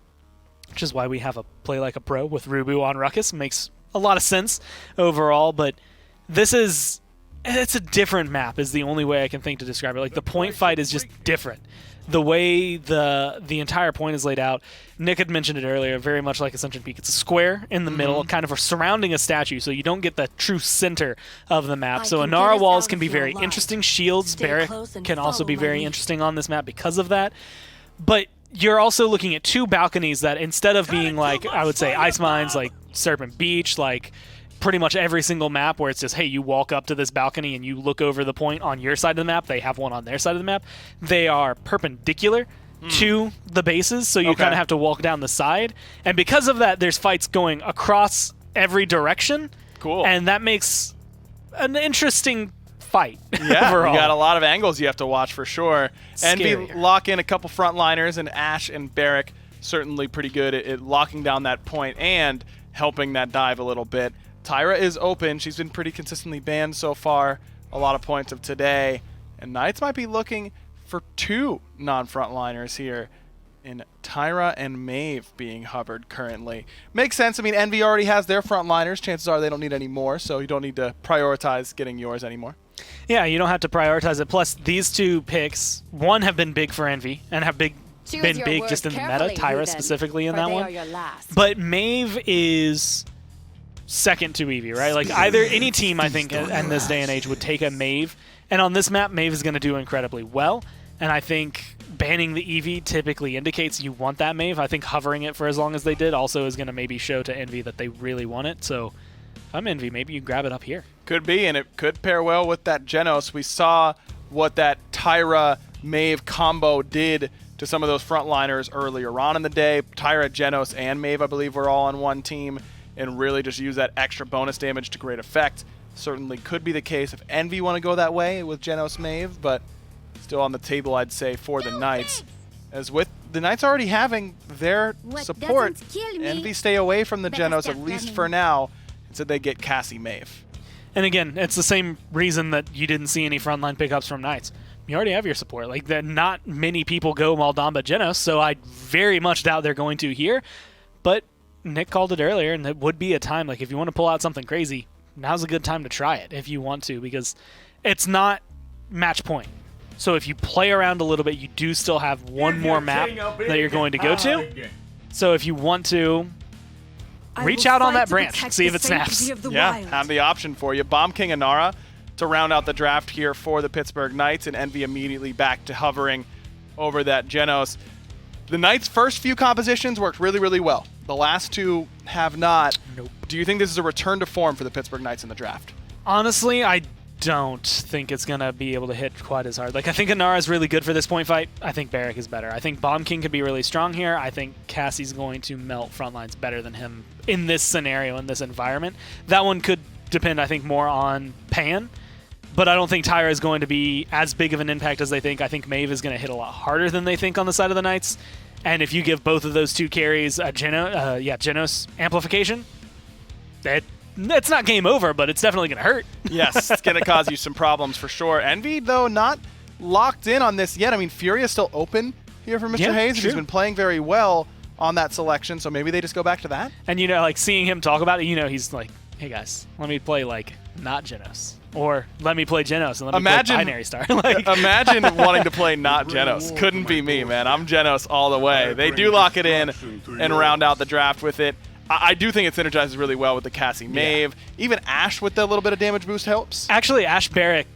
which is why we have a play like a pro with Rubu on Ruckus. Makes a lot of sense overall, but it's a different map is the only way I can think to describe it. Like, the point fight is just different. The way the entire point is laid out, Nick had mentioned it earlier, very much like Ascension Peak. It's a square in the middle, kind of surrounding a statue, so you don't get the true center of the map. So Inara walls can be very interesting. Shields, Barrick can also be very interesting on this map because of that. But you're also looking at two balconies that, instead of being like, I would say, ice mines, like Serpent Beach, like pretty much every single map where it's just, hey, you walk up to this balcony and you look over the point on your side of the map, they have one on their side of the map. They are perpendicular to the bases, so you kind of have to walk down the side. And because of that, there's fights going across every direction. Cool. And that makes an interesting fight. Yeah, overall. you got a lot of angles you have to watch for sure. Envy Scarier. lock in a couple frontliners, and Ash and Barrick certainly pretty good at locking down that point and helping that dive a little bit. Tyra is open. She's been pretty consistently banned so far. A lot of points of today. And Knights might be looking for two non-frontliners here in Tyra and Maeve being hovered currently. Makes sense. I mean, Envy already has their frontliners. Chances are they don't need any more, so you don't need to prioritize getting yours anymore. Yeah, you don't have to prioritize it. Plus, these two picks, one, have been big for Envy and have been big just in the meta, Tyra specifically in that one. But Maeve is second to Eevee, right? Like, either any team, I think, in this day and age would take a Maeve. And on this map, Maeve is going to do incredibly well. And I think banning the Eevee typically indicates you want that Maeve. I think hovering it for as long as they did also is going to maybe show to Envy that they really want it. So if I'm Envy, maybe you grab it up here. Could be, and it could pair well with that Genos. We saw what that Tyra-Maeve combo did to some of those frontliners earlier on in the day. Tyra, Genos, and Maeve, I believe, were all on one team, and really just use that extra bonus damage to great effect. Certainly could be the case if Envy want to go that way with Genos Maeve, but still on the table, I'd say, for the Knights. As with the Knights already having their support, Envy stay away from the Genos, at least for now, and so they get Cassie Maeve. And again, it's the same reason that you didn't see any frontline pickups from Knights. You already have your support. Like, not many people go Maldamba Genos, so I very much doubt they're going to here. But Nick called it earlier, and it would be a time, like, if you want to pull out something crazy, now's a good time to try it if you want to, because it's not match point. So if you play around a little bit, you do still have one more map that you're going to go to. So if you want to, reach out on that branch, see if it snaps. Yeah, have the option for you. Bomb King Inara to round out the draft here for the Pittsburgh Knights, and Envy immediately back to hovering over that Genos. The Knights' first few compositions worked really, really well. The last two have not. Nope. Do you think this is a return to form for the Pittsburgh Knights in the draft? Honestly, I don't think it's going to be able to hit quite as hard. Like, I think Inara is really good for this point fight. I think Barrack is better. I think Bomb King could be really strong here. I think Cassie's going to melt Frontlines better than him in this scenario, in this environment. That one could depend, I think, more on Pan, but I don't think Tyra is going to be as big of an impact as they think. I think Maeve is going to hit a lot harder than they think on the side of the Knights. And if you give both of those two carries a Genos amplification, it's not game over, but it's definitely going to hurt. Yes, it's going to cause you some problems for sure. Envy, though, not locked in on this yet. I mean, Fury is still open here for Mr. Hayes. He's been playing very well on that selection, so maybe they just go back to that. And, you know, like, seeing him talk about it, you know, he's like, hey, guys, let me play, like, not Genos. Or let me play Genos and let me play Binary Star. Like, imagine wanting to play not Genos. Couldn't be me, man. I'm Genos all the way. They do lock it in and round out the draft with it. I do think it synergizes really well with the Cassie Maeve. Even Ashe with the little bit of damage boost helps. Actually, Ashe Barrack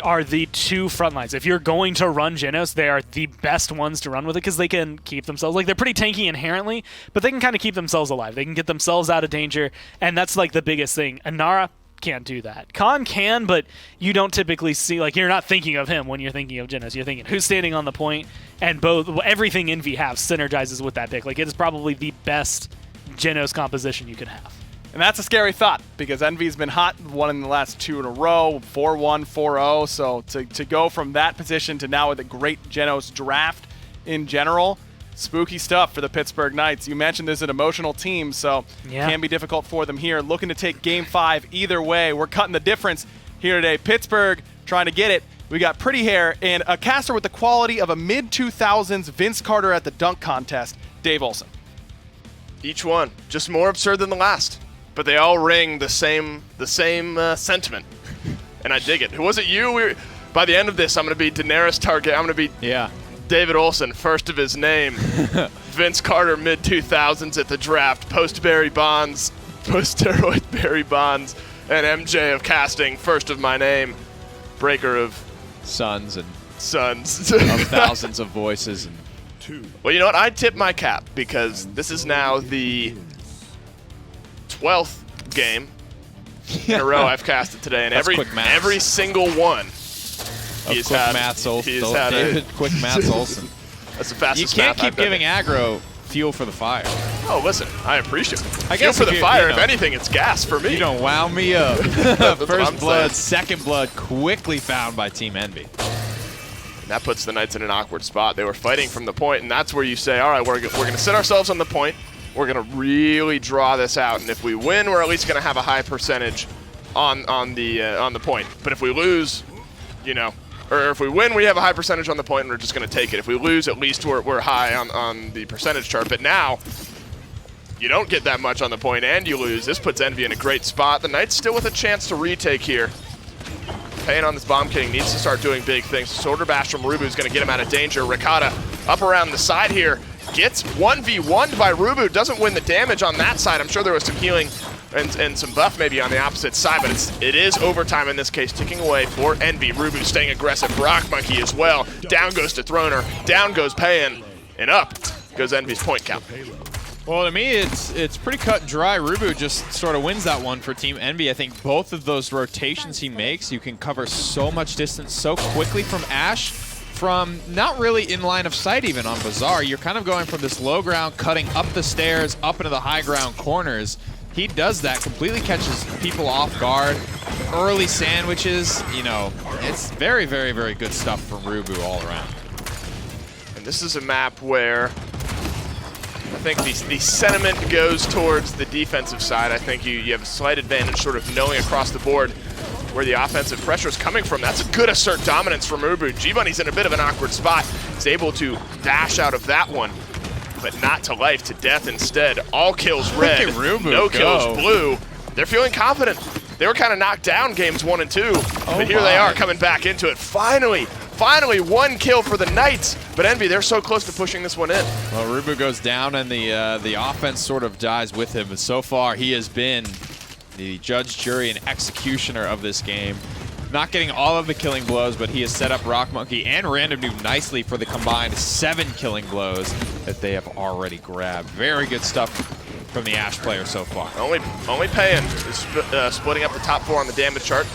are the two front lines. If you're going to run Genos, they are the best ones to run with it because they can keep themselves, like, they're pretty tanky inherently, but they can kind of keep themselves alive. They can get themselves out of danger, and that's like the biggest thing. Inara can't do that. Khan can, but you don't typically see, like, you're not thinking of him when you're thinking of Genos. You're thinking who's standing on the point, and everything Envy has synergizes with that pick. Like, it is probably the best Genos composition you could have. And that's a scary thought because Envy's been hot, won in the last 2 in a row, 4-1, 4-0. So to go from that position to now with a great Genos draft in general, spooky stuff for the Pittsburgh Knights. You mentioned this is an emotional team, so it can be difficult for them here. Looking to take Game 5 either way. We're cutting the difference here today. Pittsburgh trying to get it. We got pretty hair and a caster with the quality of a mid-2000s Vince Carter at the dunk contest, Dave Olson. Each one just more absurd than the last, but they all ring the same sentiment, and I dig it. Who was it? You? By the end of this, I'm going to be Daenerys Targaryen. I'm going to be David Olson, first of his name. Vince Carter, mid-2000s at the draft, post-Barry Bonds, post-steroid Barry Bonds, and MJ of casting, first of my name, breaker of sons of thousands of voices. And well, you know what? I'd tip my cap because this is now the 12th game in a row I've casted today, and every single one he's had. David Quick Maths Olson. That's the fastest. You can't keep giving aggro fuel for the fire. Oh, listen, I appreciate it. I guess fuel for the fire. If anything, it's gas for me. You don't wow me up. First blood, second blood, quickly found by Team Envy. That puts the Knights in an awkward spot. They were fighting from the point, and that's where you say, all right, we're going to sit ourselves on the point. We're going to really draw this out, and if we win, we're at least going to have a high percentage on the point. But if we lose, you know, or if we win, we have a high percentage on the point, and we're just going to take it. If we lose, at least we're high on the percentage chart. But now, you don't get that much on the point, and you lose. This puts Envy in a great spot. The Knights still with a chance to retake here. Paying on this Bomb King needs to start doing big things. Sword Bash from Rubu is going to get him out of danger. Ricotta up around the side here. Gets 1v1'd by Rubu. Doesn't win the damage on that side. I'm sure there was some healing and some buff maybe on the opposite side, but it is overtime in this case, ticking away for Envy. Rubu staying aggressive. Rock Monkey as well. Down goes to Throner. Down goes Payan. And up goes Envy's point count. Well, to me, it's pretty cut and dry. Rubu just sort of wins that one for Team Envy. I think both of those rotations he makes, you can cover so much distance so quickly from Ashe, from not really in line of sight even on Bazaar. You're kind of going from this low ground, cutting up the stairs, up into the high ground corners. He does that, completely catches people off guard. Early sandwiches, you know, it's very, very, very good stuff from Rubu all around. And this is a map where I think the sentiment goes towards the defensive side. I think you have a slight advantage sort of knowing across the board where the offensive pressure is coming from. That's a good assert dominance from Rubu. G-Bunny's in a bit of an awkward spot. He's able to dash out of that one, but not to life, to death instead. All kills red, no kills blue. They're feeling confident. They were kind of knocked down games 1 and 2, but here they are coming back into it. Finally, one kill for the Knights, but Envy, they're so close to pushing this one in. Well, Rubu goes down, and the offense sort of dies with him, and so far he has been the judge, jury, and executioner of this game. Not getting all of the killing blows, but he has set up Rock Monkey and Random Noob nicely for the combined 7 killing blows that they have already grabbed. Very good stuff from the Ashe player so far. Only Payan is splitting up the top 4 on the damage chart.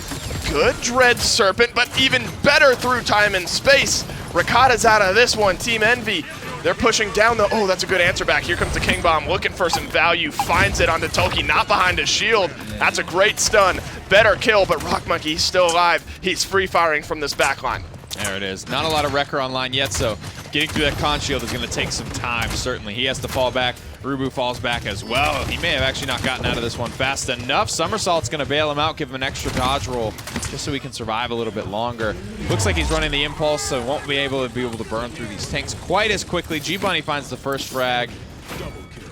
good Dread Serpent, but even better through time and space. Rakata's out of this one. Team Envy, they're pushing down the, oh, that's a good answer back. Here comes the King Bomb, looking for some value, finds it onto Tolkien, not behind his shield. That's a great stun. Better kill, but Rock Monkey, he's still alive. He's free firing from this backline. There it is. Not a lot of Wrecker online yet, so getting through that con shield is going to take some time, certainly. He has to fall back. Rubu falls back as well. He may have actually not gotten out of this one fast enough. Somersault's going to bail him out, give him an extra dodge roll, just so he can survive a little bit longer. Looks like he's running the impulse, so won't be able to burn through these tanks quite as quickly. G-Bunny finds the first frag.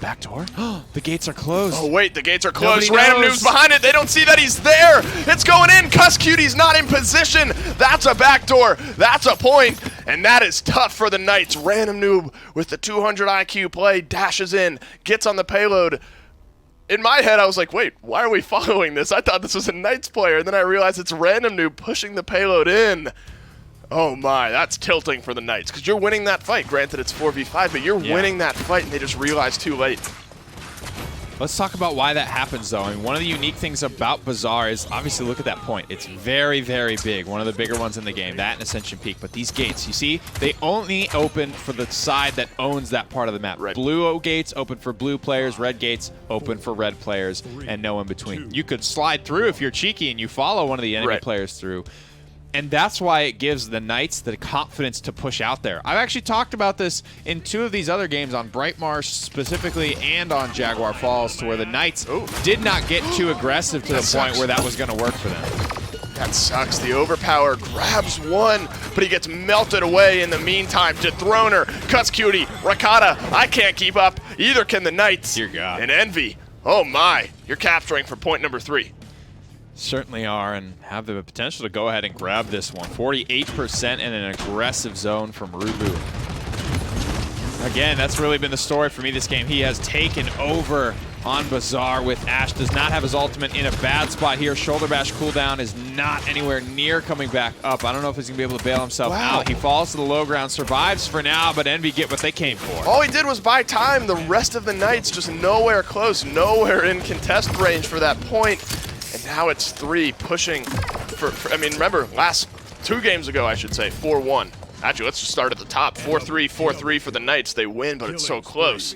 Back door? The gates are closed. Oh, wait, the gates are closed. Nobody Random knows. Noob's behind it. They don't see that he's there. It's going in. Cuss Cutie's not in position. That's a backdoor. That's a point. And that is tough for the Knights. Random Noob with the 200 IQ play dashes in, gets on the payload. In my head, I was like, wait, why are we following this? I thought this was a Knights player. And then I realized it's Random Noob pushing the payload in. Oh my, that's tilting for the Knights, because you're winning that fight. Granted, it's 4v5, but you're winning that fight, and they just realized too late. Let's talk about why that happens, though. I mean, one of the unique things about Bazaar is, obviously, look at that point. It's very, very big. One of the bigger ones in the game, that and Ascension Peak. But these gates, you see, they only open for the side that owns that part of the map. Right. Blue gates open for blue players, red gates open for red players, and no in between. You could slide through if you're cheeky and you follow one of the enemy players through. And that's why it gives the Knights the confidence to push out there. I've actually talked about this in 2 of these other games, on Bright Marsh specifically and on Jaguar Falls, to where the Knights did not get too aggressive to the point where that was going to work for them. That sucks. The Overpower grabs one, but he gets melted away in the meantime. Dethroner, Cuts Cutie, Rakata. I can't keep up. Either can the Knights. Dear God. And Envy. Oh my. You're capturing for point number 3. Certainly are, and have the potential to go ahead and grab this one. 48% in an aggressive zone from Rubu. Again, that's really been the story for me this game. He has taken over on Bazaar with Ashe. Does not have his ultimate in a bad spot here. Shoulder bash cooldown is not anywhere near coming back up. I don't know if he's going to be able to bail himself out. He falls to the low ground, survives for now, but Envy get what they came for. All he did was buy time. The rest of the Knights just nowhere close, nowhere in contest range for that point. And now it's 3 pushing for I mean, remember, last 2 games ago, I should say, 4-1. Actually, let's just start at the top. 4-3, 4-3 for the Knights. They win, but it's so close.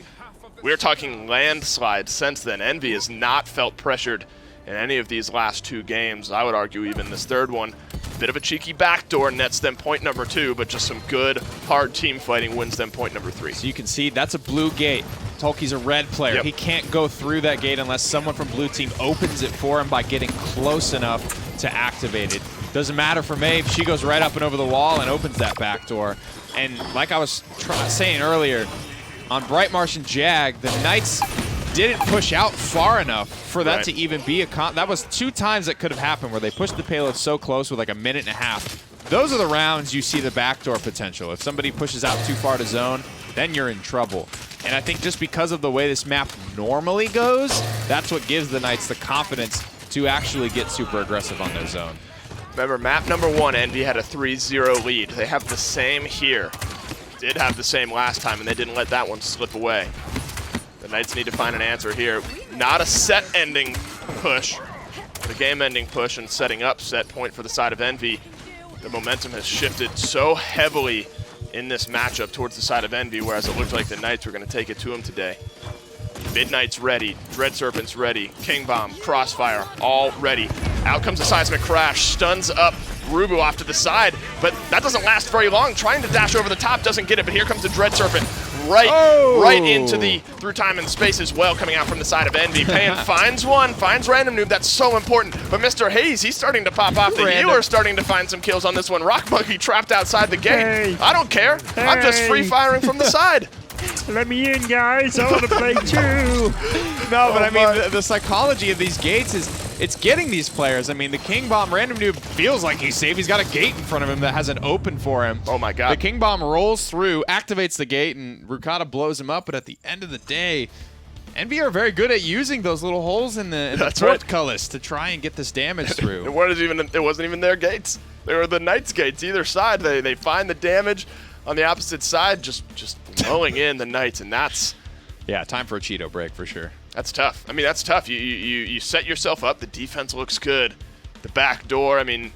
We're talking landslide since then. Envy has not felt pressured in any of these last 2 games. I would argue even this 3rd one. Bit of a cheeky backdoor nets them point number 2, but just some good, hard team fighting wins them point number 3. So you can see that's a blue gate. Tolkien's a red player. He can't go through that gate unless someone from blue team opens it for him by getting close enough to activate it. Doesn't matter for Maeve. She goes right up and over the wall and opens that back door. And like I was saying earlier, on Bright Marsh and Jag, the Knights didn't push out far enough for that to even be a that was 2 times that could have happened where they pushed the payload so close with like a minute and a half. Those are the rounds you see the backdoor potential. If somebody pushes out too far to zone, then you're in trouble. And I think just because of the way this map normally goes, that's what gives the Knights the confidence to actually get super aggressive on their zone. Remember, map number 1, Envy had a 3-0 lead. They have the same here. Did have the same last time, and they didn't let that one slip away. The Knights need to find an answer here. Not a set-ending push, but a game-ending push and setting up set point for the side of Envy. The momentum has shifted so heavily in this matchup towards the side of Envy, whereas it looked like the Knights were going to take it to him today. Midnight's ready, Dread Serpent's ready, King Bomb, Crossfire, all ready. Out comes the Seismic Crash, stuns up Rubu off to the side, but that doesn't last very long. Trying to dash over the top, doesn't get it, but here comes the Dread Serpent. Right into the through time and space as well, coming out from the side of Envy. Pan finds one, finds Random Noob. That's so important. But Mr. Hayes, he's starting to pop off. The healer's starting to find some kills on this one. Rock Monkey trapped outside the gate. I don't care. I'm just free firing from the side. Let me in, guys. I want to play too. No, but I mean, the psychology of these gates is it's getting these players. I mean, the King Bomb Random Noob feels like he's safe. He's got a gate in front of him that has an open for him. Oh my God. The King Bomb rolls through, activates the gate, and Rukata blows him up. But at the end of the day, Envy are very good at using those little holes in the portcullis to try and get this damage through. It wasn't even their gates. They were the Knights' gates either side. They find the damage on the opposite side, just blowing in the Knights, and that's... Yeah, time for a Cheeto break for sure. That's tough. I mean, that's tough. You set yourself up. The defense looks good. the back door. I mean,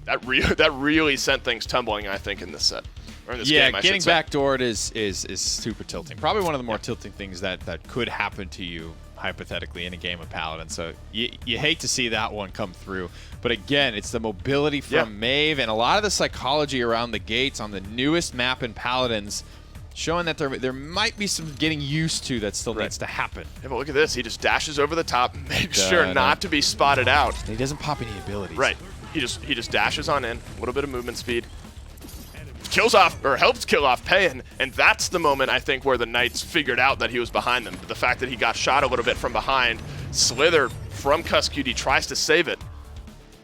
that really sent things tumbling, I think, in this set. Or in this game, I getting should say. backdoored is super tilting. Probably one of the more tilting things that could happen to you hypothetically in a game of Paladin. So you hate to see that one come through. But again, it's the mobility from Maeve and a lot of the psychology around the gates on the newest map in Paladins, showing that there might be some getting used to that still needs to happen. Yeah, but look at this. He just dashes over the top, makes sure not to be spotted out. And he doesn't pop any abilities. Right. He just dashes on in, a little bit of movement speed. Kills off, or helps kill off Payan, and that's the moment, I think, where the Knights figured out that he was behind them. But the fact that he got shot a little bit from behind, Slither from Cuskewty tries to save it.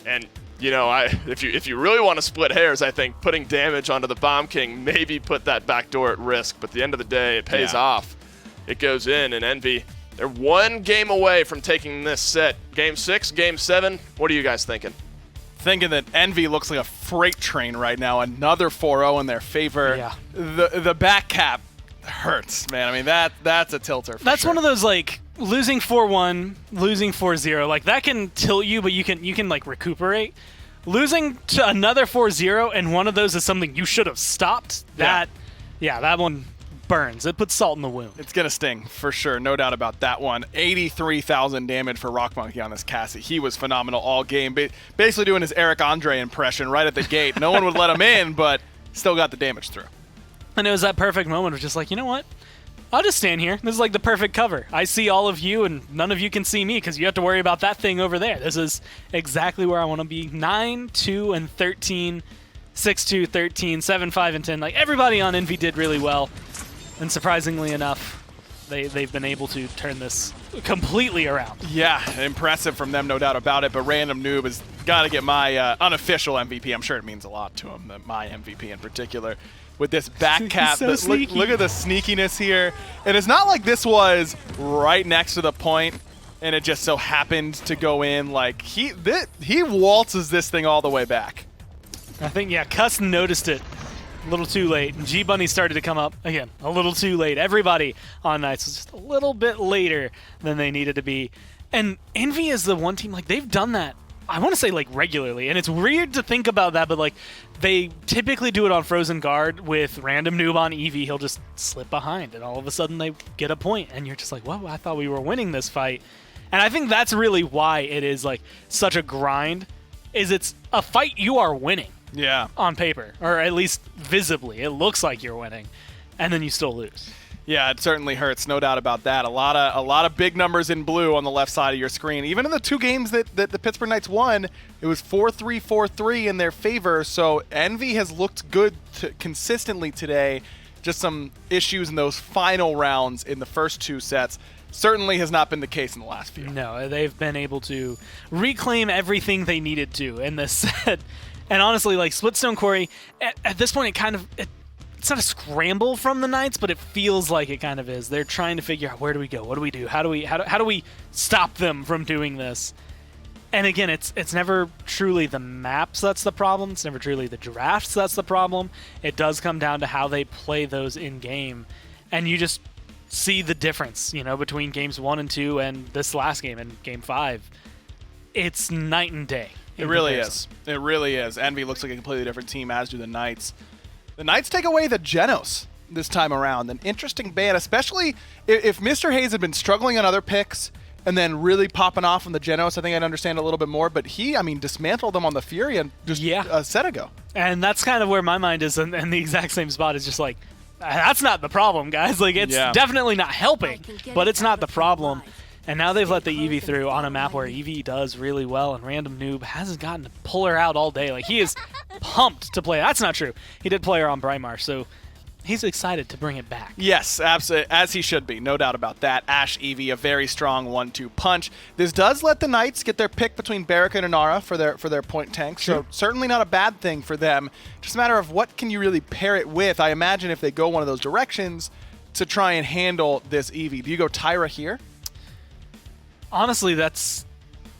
And, you know, if you really want to split hairs, I think putting damage onto the Bomb King maybe put that back door at risk. But at the end of the day, it pays off. It goes in, and Envy, they're one game away from taking this set. Game 6, Game 7, what are you guys thinking? Thinking that Envy looks like a freight train right now. Another 4-0 in their favor. Yeah. The back cap hurts, man. I mean, that's a tilter. That's one of those, like, losing 4-1, losing 4-0. Like, that can tilt you, but you can like recuperate. Losing to another 4-0 and one of those is something you should have stopped. That one burns. It puts salt in the wound. It's going to sting, for sure. No doubt about that one. 83,000 damage for Rock Monkey on this Cassie. He was phenomenal all game. Basically doing his Eric Andre impression right at the gate. No one would let him in, but still got the damage through. And it was that perfect moment of just like, you know what? I'll just stand here. This is like the perfect cover. I see all of you, and none of you can see me because you have to worry about that thing over there. This is exactly where I want to be. 9, 2, and 13. 6, 2, 13, 7, 5, and 10. Like, everybody on Envy did really well. And surprisingly enough, they've been able to turn this completely around. Yeah, impressive from them, no doubt about it. But Random Noob has got to get my unofficial MVP. I'm sure it means a lot to him, my MVP in particular, with this back cap. So sneaky. Look at the sneakiness here. And it's not like this was right next to the point and it just so happened to go in. Like, he waltzes this thing all the way back. I think, Cuss noticed it a little too late. And G-Bunny started to come up, again, a little too late. Everybody on Knights was just a little bit later than they needed to be. And Envy is the one team, like, they've done that, I want to say, like, regularly. And it's weird to think about that, but, like, they typically do it on Frozen Guard with Random Noob on Eevee. He'll just slip behind, and all of a sudden they get a point. And you're just like, whoa, I thought we were winning this fight. And I think that's really why it is, like, such a grind, is it's a fight you are winning. Yeah. On paper, or at least visibly. It looks like you're winning, and then you still lose. Yeah, it certainly hurts, no doubt about that. A lot of big numbers in blue on the left side of your screen. Even in the two games that the Pittsburgh Knights won, it was 4-3, 4-3 in their favor. So Envy has looked good consistently today. Just some issues in those final rounds in the first two sets. Certainly has not been the case in the last few. No, they've been able to reclaim everything they needed to in this set. And honestly, like, Splitstone Quarry, at this point, it's not a scramble from the Knights, but it feels like it kind of is. They're trying to figure out, where do we go? What do we do? How do we stop them from doing this? And again, it's never truly the maps that's the problem. It's never truly the drafts that's the problem. It does come down to how they play those in game, and you just see the difference, between games 1 and 2 and this last game and game 5. It's night and day. It really is. It really is. Envy looks like a completely different team, as do the Knights. The Knights take away the Genos this time around. An interesting ban, especially if Mr. Hayes had been struggling on other picks and then really popping off on the Genos. I think I'd understand a little bit more. But he, dismantled them on the Fury just a set ago. And that's kind of where my mind is, and the exact same spot is just like, that's not the problem, guys. Like, it's definitely not helping, but it's not the problem. And now they've let the Eevee through on a map where Eevee does really well, and Random Noob hasn't gotten to pull her out all day. Like, he is pumped to play. That's not true. He did play her on Brightmarsh, so he's excited to bring it back. Yes, absolutely, as he should be. No doubt about that. Ashe Eevee, a very strong 1-2 punch. This does let the Knights get their pick between Baraka and Inara for their point tanks, so certainly not a bad thing for them. Just a matter of what can you really pair it with. I imagine if they go one of those directions to try and handle this Eevee. Do you go Tyra here? Honestly, that's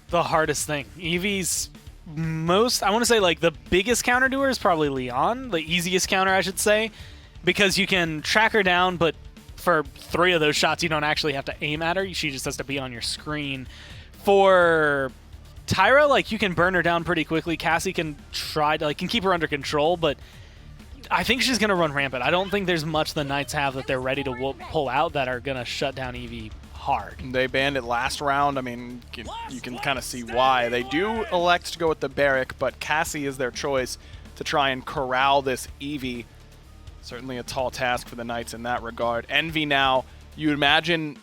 the hardest thing. Eevee's I want to say, like, the biggest counter to her is probably Leon, the easiest counter, I should say, because you can track her down, but for 3 of those shots, you don't actually have to aim at her. She just has to be on your screen. For Tyra, like, you can burn her down pretty quickly. Cassie can try to, like, can keep her under control, but I think she's going to run rampant. I don't think there's much the Knights have that they're ready to pull out that are going to shut down Eevee hard. They banned it last round. I mean, you can kind of see why. They do elect to go with the Barrack, but Cassie is their choice to try and corral this Eevee. Certainly a tall task for the Knights in that regard. Envy now, you imagine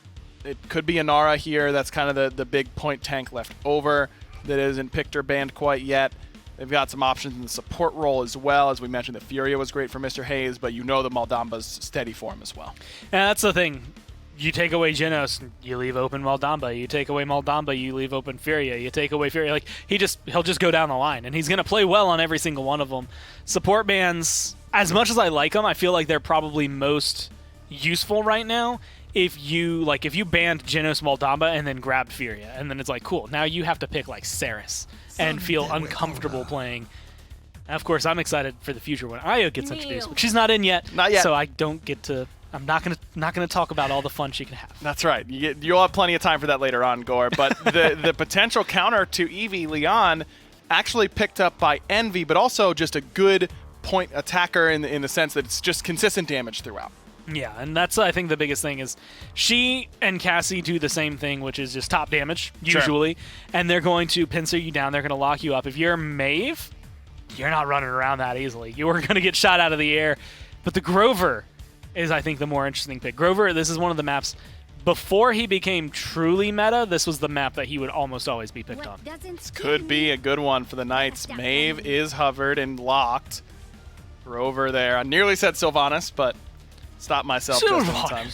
it could be Inara here. That's kind of the big point tank left over that isn't picked or banned quite yet. They've got some options in the support role as well. As we mentioned, the Furia was great for Mr. Hayes, but you know the Maldamba's steady form as well. And that's the thing. You take away Genos, you leave open Maldamba. You take away Maldamba, you leave open Furia. You take away Furia. Like, he'll just go down the line, and he's going to play well on every single one of them. Support bans, as much as I like them, I feel like they're probably most useful right now. If you banned Genos Maldamba and then grabbed Furia, and then it's like, cool, now you have to pick like Saris and feel uncomfortable playing. And of course, I'm excited for the future when Io gets introduced, but she's not in yet. Not yet. So I don't get to. I'm not gonna talk about all the fun she can have. That's right. You'll have plenty of time for that later on, Gore. But the potential counter to Eevee Leon actually picked up by Envy, but also just a good point attacker in the sense that it's just consistent damage throughout. Yeah, and that's, I think, the biggest thing is she and Cassie do the same thing, which is just top damage, usually, and they're going to pincer you down. They're going to lock you up. If you're Maeve, you're not running around that easily. You are going to get shot out of the air. But the Grover is, I think, the more interesting pick. Grover, this is one of the maps, before he became truly meta, this was the map that he would almost always be picked on. This could be a good one for the Knights. Maeve is hovered and locked. Grover there. I nearly said Sylvanas, but stopped myself just in time.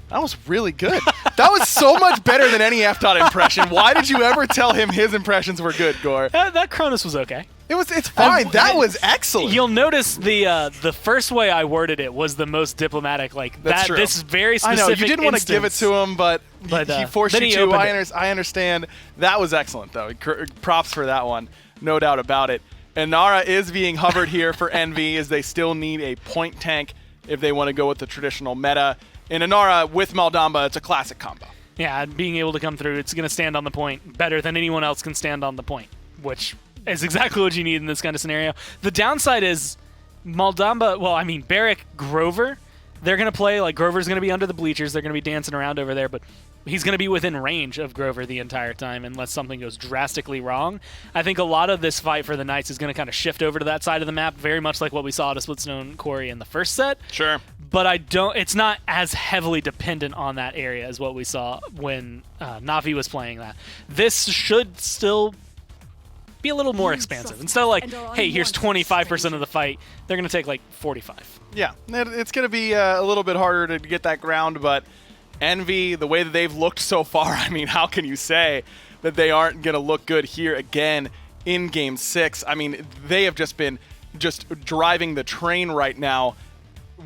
That was really good. That was so much better than any F-Dot impression. Why did you ever tell him his impressions were good, Gore? That Cronus was okay. It's fine. That was excellent. You'll notice the first way I worded it was the most diplomatic. Like That's true. This very specific. I know you didn't want to give it to him, but he forced you to. I understand. That was excellent, though. Props for that one, no doubt about it. Inara is being hovered here for Envy, as they still need a point tank if they want to go with the traditional meta. In Inara with Maldamba, it's a classic combo. Yeah, and being able to come through, it's going to stand on the point better than anyone else can stand on the point, which is exactly what you need in this kind of scenario. The downside is Maldamba, Barrack, Grover, they're going to play, like Grover's going to be under the bleachers, they're going to be dancing around over there, but he's going to be within range of Grover the entire time unless something goes drastically wrong. I think a lot of this fight for the Knights is going to kind of shift over to that side of the map, very much like what we saw to Splitstone Corey in the first set. Sure. But it's not as heavily dependent on that area as what we saw when Navi was playing that. This should still be a little more expansive. Instead of like, hey, here's 25% of the fight, they're going to take like 45. Yeah, it's going to be a little bit harder to get that ground, but Envy, the way that they've looked so far, I mean, how can you say that they aren't going to look good here again in Game 6? I mean, they have just been driving the train right now.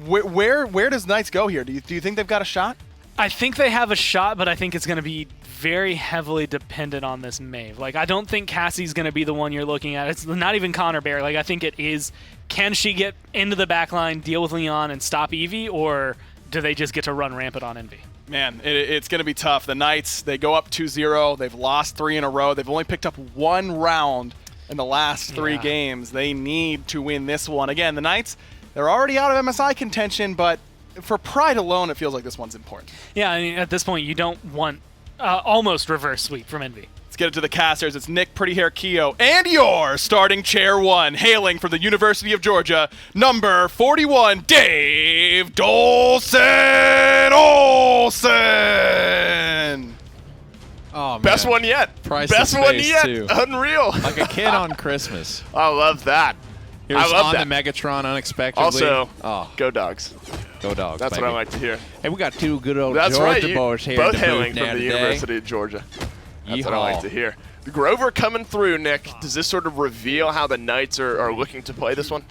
Where does Knights go here? Do you think they've got a shot? I think they have a shot, but I think it's going to be very heavily dependent on this Maeve. Like, I don't think Cassie's going to be the one you're looking at. It's not even Connor Bear. Like, I think it is, can she get into the backline, deal with Leon, and stop Eevee, or do they just get to run rampant on Envy? Man, it's going to be tough. The Knights, they go up 2-0. They've lost 3 in a row. They've only picked up 1 round in the last 3 games. They need to win this one. Again, the Knights, they're already out of MSI contention, but for pride alone, it feels like this one's important. Yeah, I mean, at this point, you don't want almost reverse sweep from Envy. Let's get it to the casters. It's Nick Pretty Hair Keogh and your starting chair 1, hailing from the University of Georgia, number 41, Dave Dolson Olsen. Oh, man. Best one yet. Priceless Best one face, yet. too. Unreal. Like a kid on Christmas. I love that. Here's I love on that. the Megatron unexpectedly. Also, oh, go Dogs. go Dogs. That's baby. what I like to hear. Hey, we got 2 good old That's Georgia right. boys here. Both at the hailing booth from the today. University of Georgia. That's what I Yeehaw. like to hear. Grover coming through, Nick. Does this sort of reveal how the Knights are looking to play this one?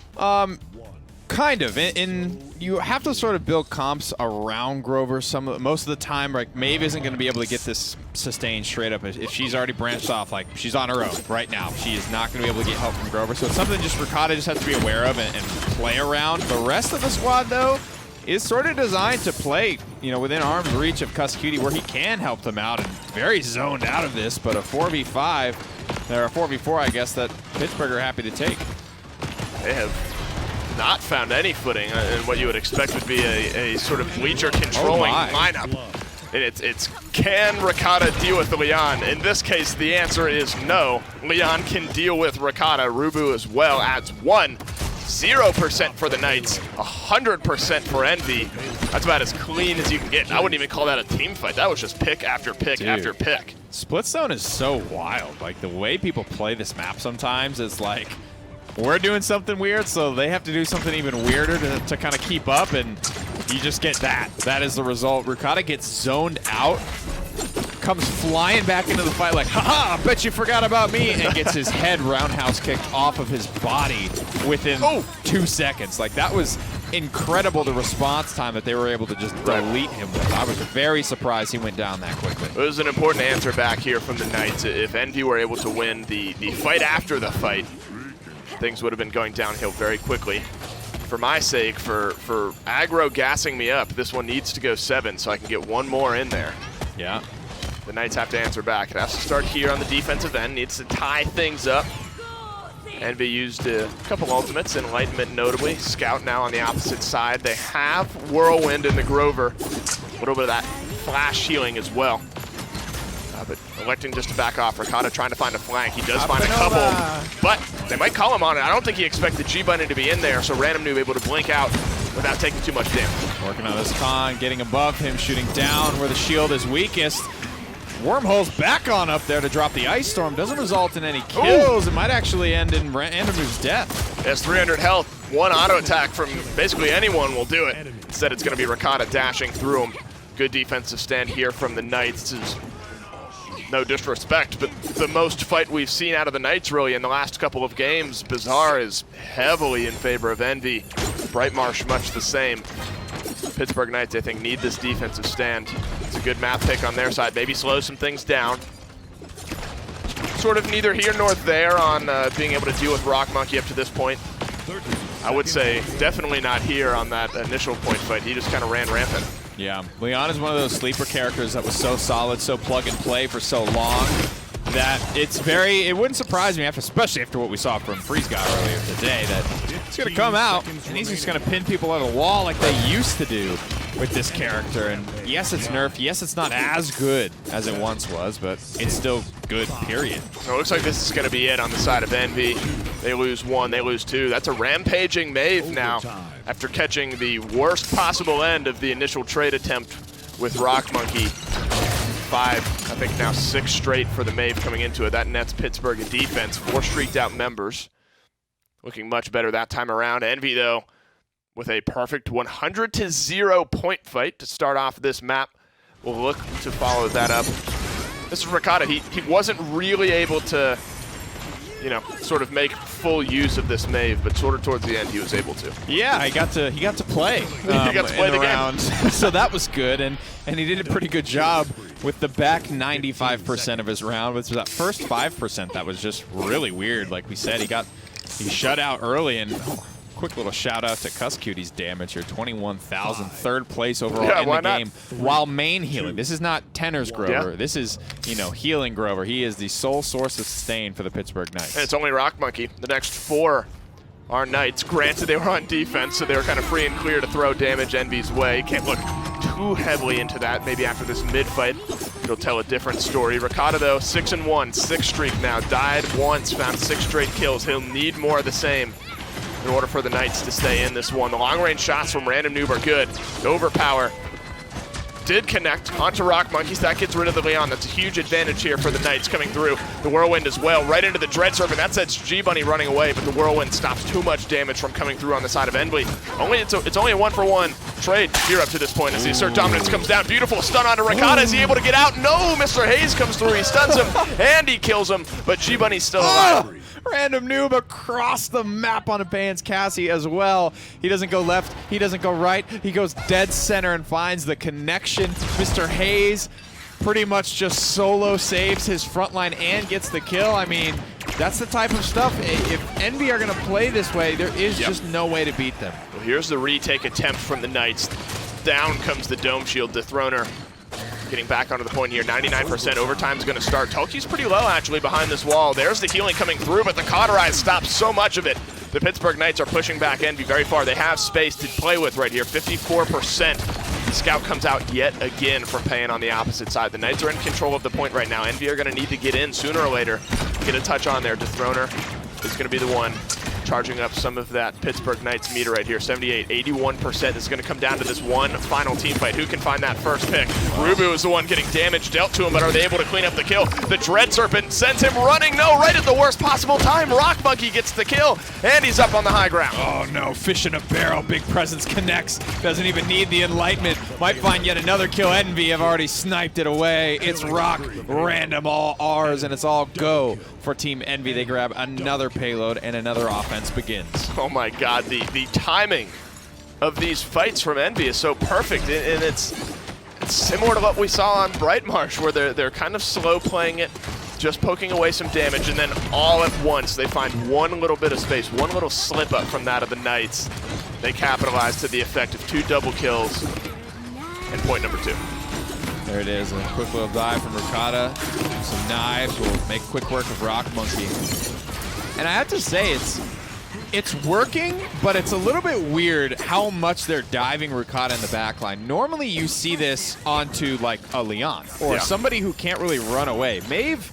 Kind of. In you have to sort of build comps around Grover. Most of the time, like Maeve isn't going to be able to get this sustained straight up if she's already branched off. Like she's on her own right now. She is not going to be able to get help from Grover. So it's something just Ricotta just has to be aware of and play around. The rest of the squad, though, is sort of designed to play, within arm's reach of Cuss Cutie, where he can help them out, and very zoned out of this. But a 4v5. There are 4v4, I guess, that Pittsburgh are happy to take. They have not found any footing in what you would expect would be a sort of bleacher controlling lineup. And it's can Rakata deal with Leon? In this case, the answer is no. Leon can deal with Rakata. Rubu as well adds 1. 0% for the Knights, 100% for Envy. That's about as clean as you can get. I wouldn't even call that a team fight. That was just pick after pick after pick. Split zone is so wild. Like, the way people play this map sometimes is like, we're doing something weird, so they have to do something even weirder to kind of keep up, and you just get that. That is the result. Rakata gets zoned out, comes flying back into the fight like, haha, bet you forgot about me, and gets his head roundhouse kicked off of his body within 2 seconds. Like, that was incredible, the response time that they were able to just delete him with. I was very surprised he went down that quickly. It was an important answer back here from the Knights. If Envy were able to win the fight after the fight, things would have been going downhill very quickly. For my sake, for aggro gassing me up, this one needs to go 7 so I can get one more in there. Yeah. The Knights have to answer back. It has to start here on the defensive end. Needs to tie things up. Envy used a couple ultimates, Enlightenment notably. Scout now on the opposite side. They have Whirlwind in the Grover. A little bit of that flash healing as well. But electing just to back off. Rakata trying to find a flank. He does find a couple, but they might call him on it. I don't think he expected G-Bunny to be in there, so Random Noob able to blink out without taking too much damage. Working on this con, getting above him, shooting down where the shield is weakest. Wormhole's back on up there to drop the Ice Storm. Doesn't result in any kills. It might actually end in Random Noob's death. Has 300 health. One auto attack from basically anyone will do it. Instead, it's going to be Rakata dashing through him. Good defensive stand here from the Knights. This is no disrespect, but the most fight we've seen out of the Knights really in the last couple of games. Bizarre is heavily in favor of Envy. Brightmarsh much the same. Pittsburgh Knights, I think, need this defensive stand. It's a good map pick on their side. Maybe slow some things down. Sort of neither here nor there on being able to deal with Rock Monkey up to this point. I would say definitely not here on that initial point fight. He just kind of ran rampant. Yeah, Leon is one of those sleeper characters that was so solid, so plug and play for so long that it wouldn't surprise me, especially after what we saw from Freeze God earlier today, that he's going to come out and he's just going to pin people on the wall like they used to do with this character. And yes, it's nerfed. Yes, it's not as good as it once was, but it's still good, period. So it looks like this is going to be it on the side of Envy. They lose 1, they lose 2. That's a rampaging Maeve now after catching the worst possible end of the initial trade attempt with Rock Monkey. 5, I think now 6 straight for the Maeve coming into it. That nets Pittsburgh in defense. 4 streaked out members. Looking much better that time around. Envy, though, with a perfect 100-0 point fight to start off this map. We'll look to follow that up. This is Rakata. He wasn't really able to, you know, sort of make full use of this Maeve, but sort of towards the end he was able to. Yeah, he got to play. He got to play the round. So that was good, and he did a pretty good job with the back 95% of his round. With that first 5%, that was just really weird. Like we said, he shut out early, and quick little shout out to Cuss Cutie's damage here. 21,000, 3rd place overall in the game while main healing. This is not Tenor's Grover. This is, you know, healing Grover. He is the sole source of sustain for the Pittsburgh Knights. And it's only Rock Monkey. The next 4 are Knights. Granted, they were on defense, so they were kind of free and clear to throw damage Envy's way. Can't look too heavily into that. Maybe after this mid-fight, it'll tell a different story. Rakata, though, 6-1, 6th streak now. Died once, found 6 straight kills. He'll need more of the same in order for the Knights to stay in this one. The long-range shots from Random Noob are good. Overpower did connect onto Rock Monkeys. That gets rid of the Leon. That's a huge advantage here for the Knights coming through. The Whirlwind as well, right into the Dread Serpent. That sets G-Bunny running away, but the Whirlwind stops too much damage from coming through on the side of Envy. It's only a 1-for-1 trade here up to this point as the Assert Dominance comes down. Beautiful stun onto Rakata. Is he able to get out? No, Mr. Hayes comes through. He stuns him, and he kills him, but G-Bunny's still alive. Random Noob across the map on Abeyance Cassie as well. He doesn't go left, he doesn't go right, he goes dead center and finds the connection. Mr. Hayes pretty much just solo saves his front line and gets the kill. I mean, that's the type of stuff. If Envy are going to play this way, there is just no way to beat them. Well, here's the retake attempt from the Knights. Down comes the Dome Shield Dethroner. getting back onto the point here. 99% overtime's going to start. Toki's pretty low, actually, behind this wall. There's the healing coming through, but the Cauterize stops so much of it. The Pittsburgh Knights are pushing back Envy very far. They have space to play with right here, 54%. The scout comes out yet again from Payan on the opposite side. The Knights are in control of the point right now. Envy are going to need to get in sooner or later. Get a touch on there. Dethroner is going to be the one charging up some of that Pittsburgh Knights meter right here. 78, 81% is going to come down to this one final team fight. Who can find that first pick? Rubu is the one getting damage dealt to him, but are they able to clean up the kill? The Dread Serpent sends him running. No, right at the worst possible time. Rock Monkey gets the kill, and he's up on the high ground. Oh no, fish in a barrel. Big presence connects. Doesn't even need the enlightenment. Might find yet another kill. Envy have already sniped it away. It's Rock, random, all ours, and it's all go for Team Envy. They grab another payload, and another offense begins. Oh my God, the timing of these fights from Envy is so perfect, and it's similar to what we saw on Brightmarsh, where they're kind of slow playing it, just poking away some damage, and then all at once they find one little bit of space, one little slip up from that of the Knights. They capitalize to the effect of 2 double kills and point number 2. There it is, a quick little dive from Ricotta. Some knives will make quick work of Rock Monkey. And I have to say, it's working, but it's a little bit weird how much they're diving Ricotta in the backline. Normally you see this onto like a Leon or somebody who can't really run away. Maeve,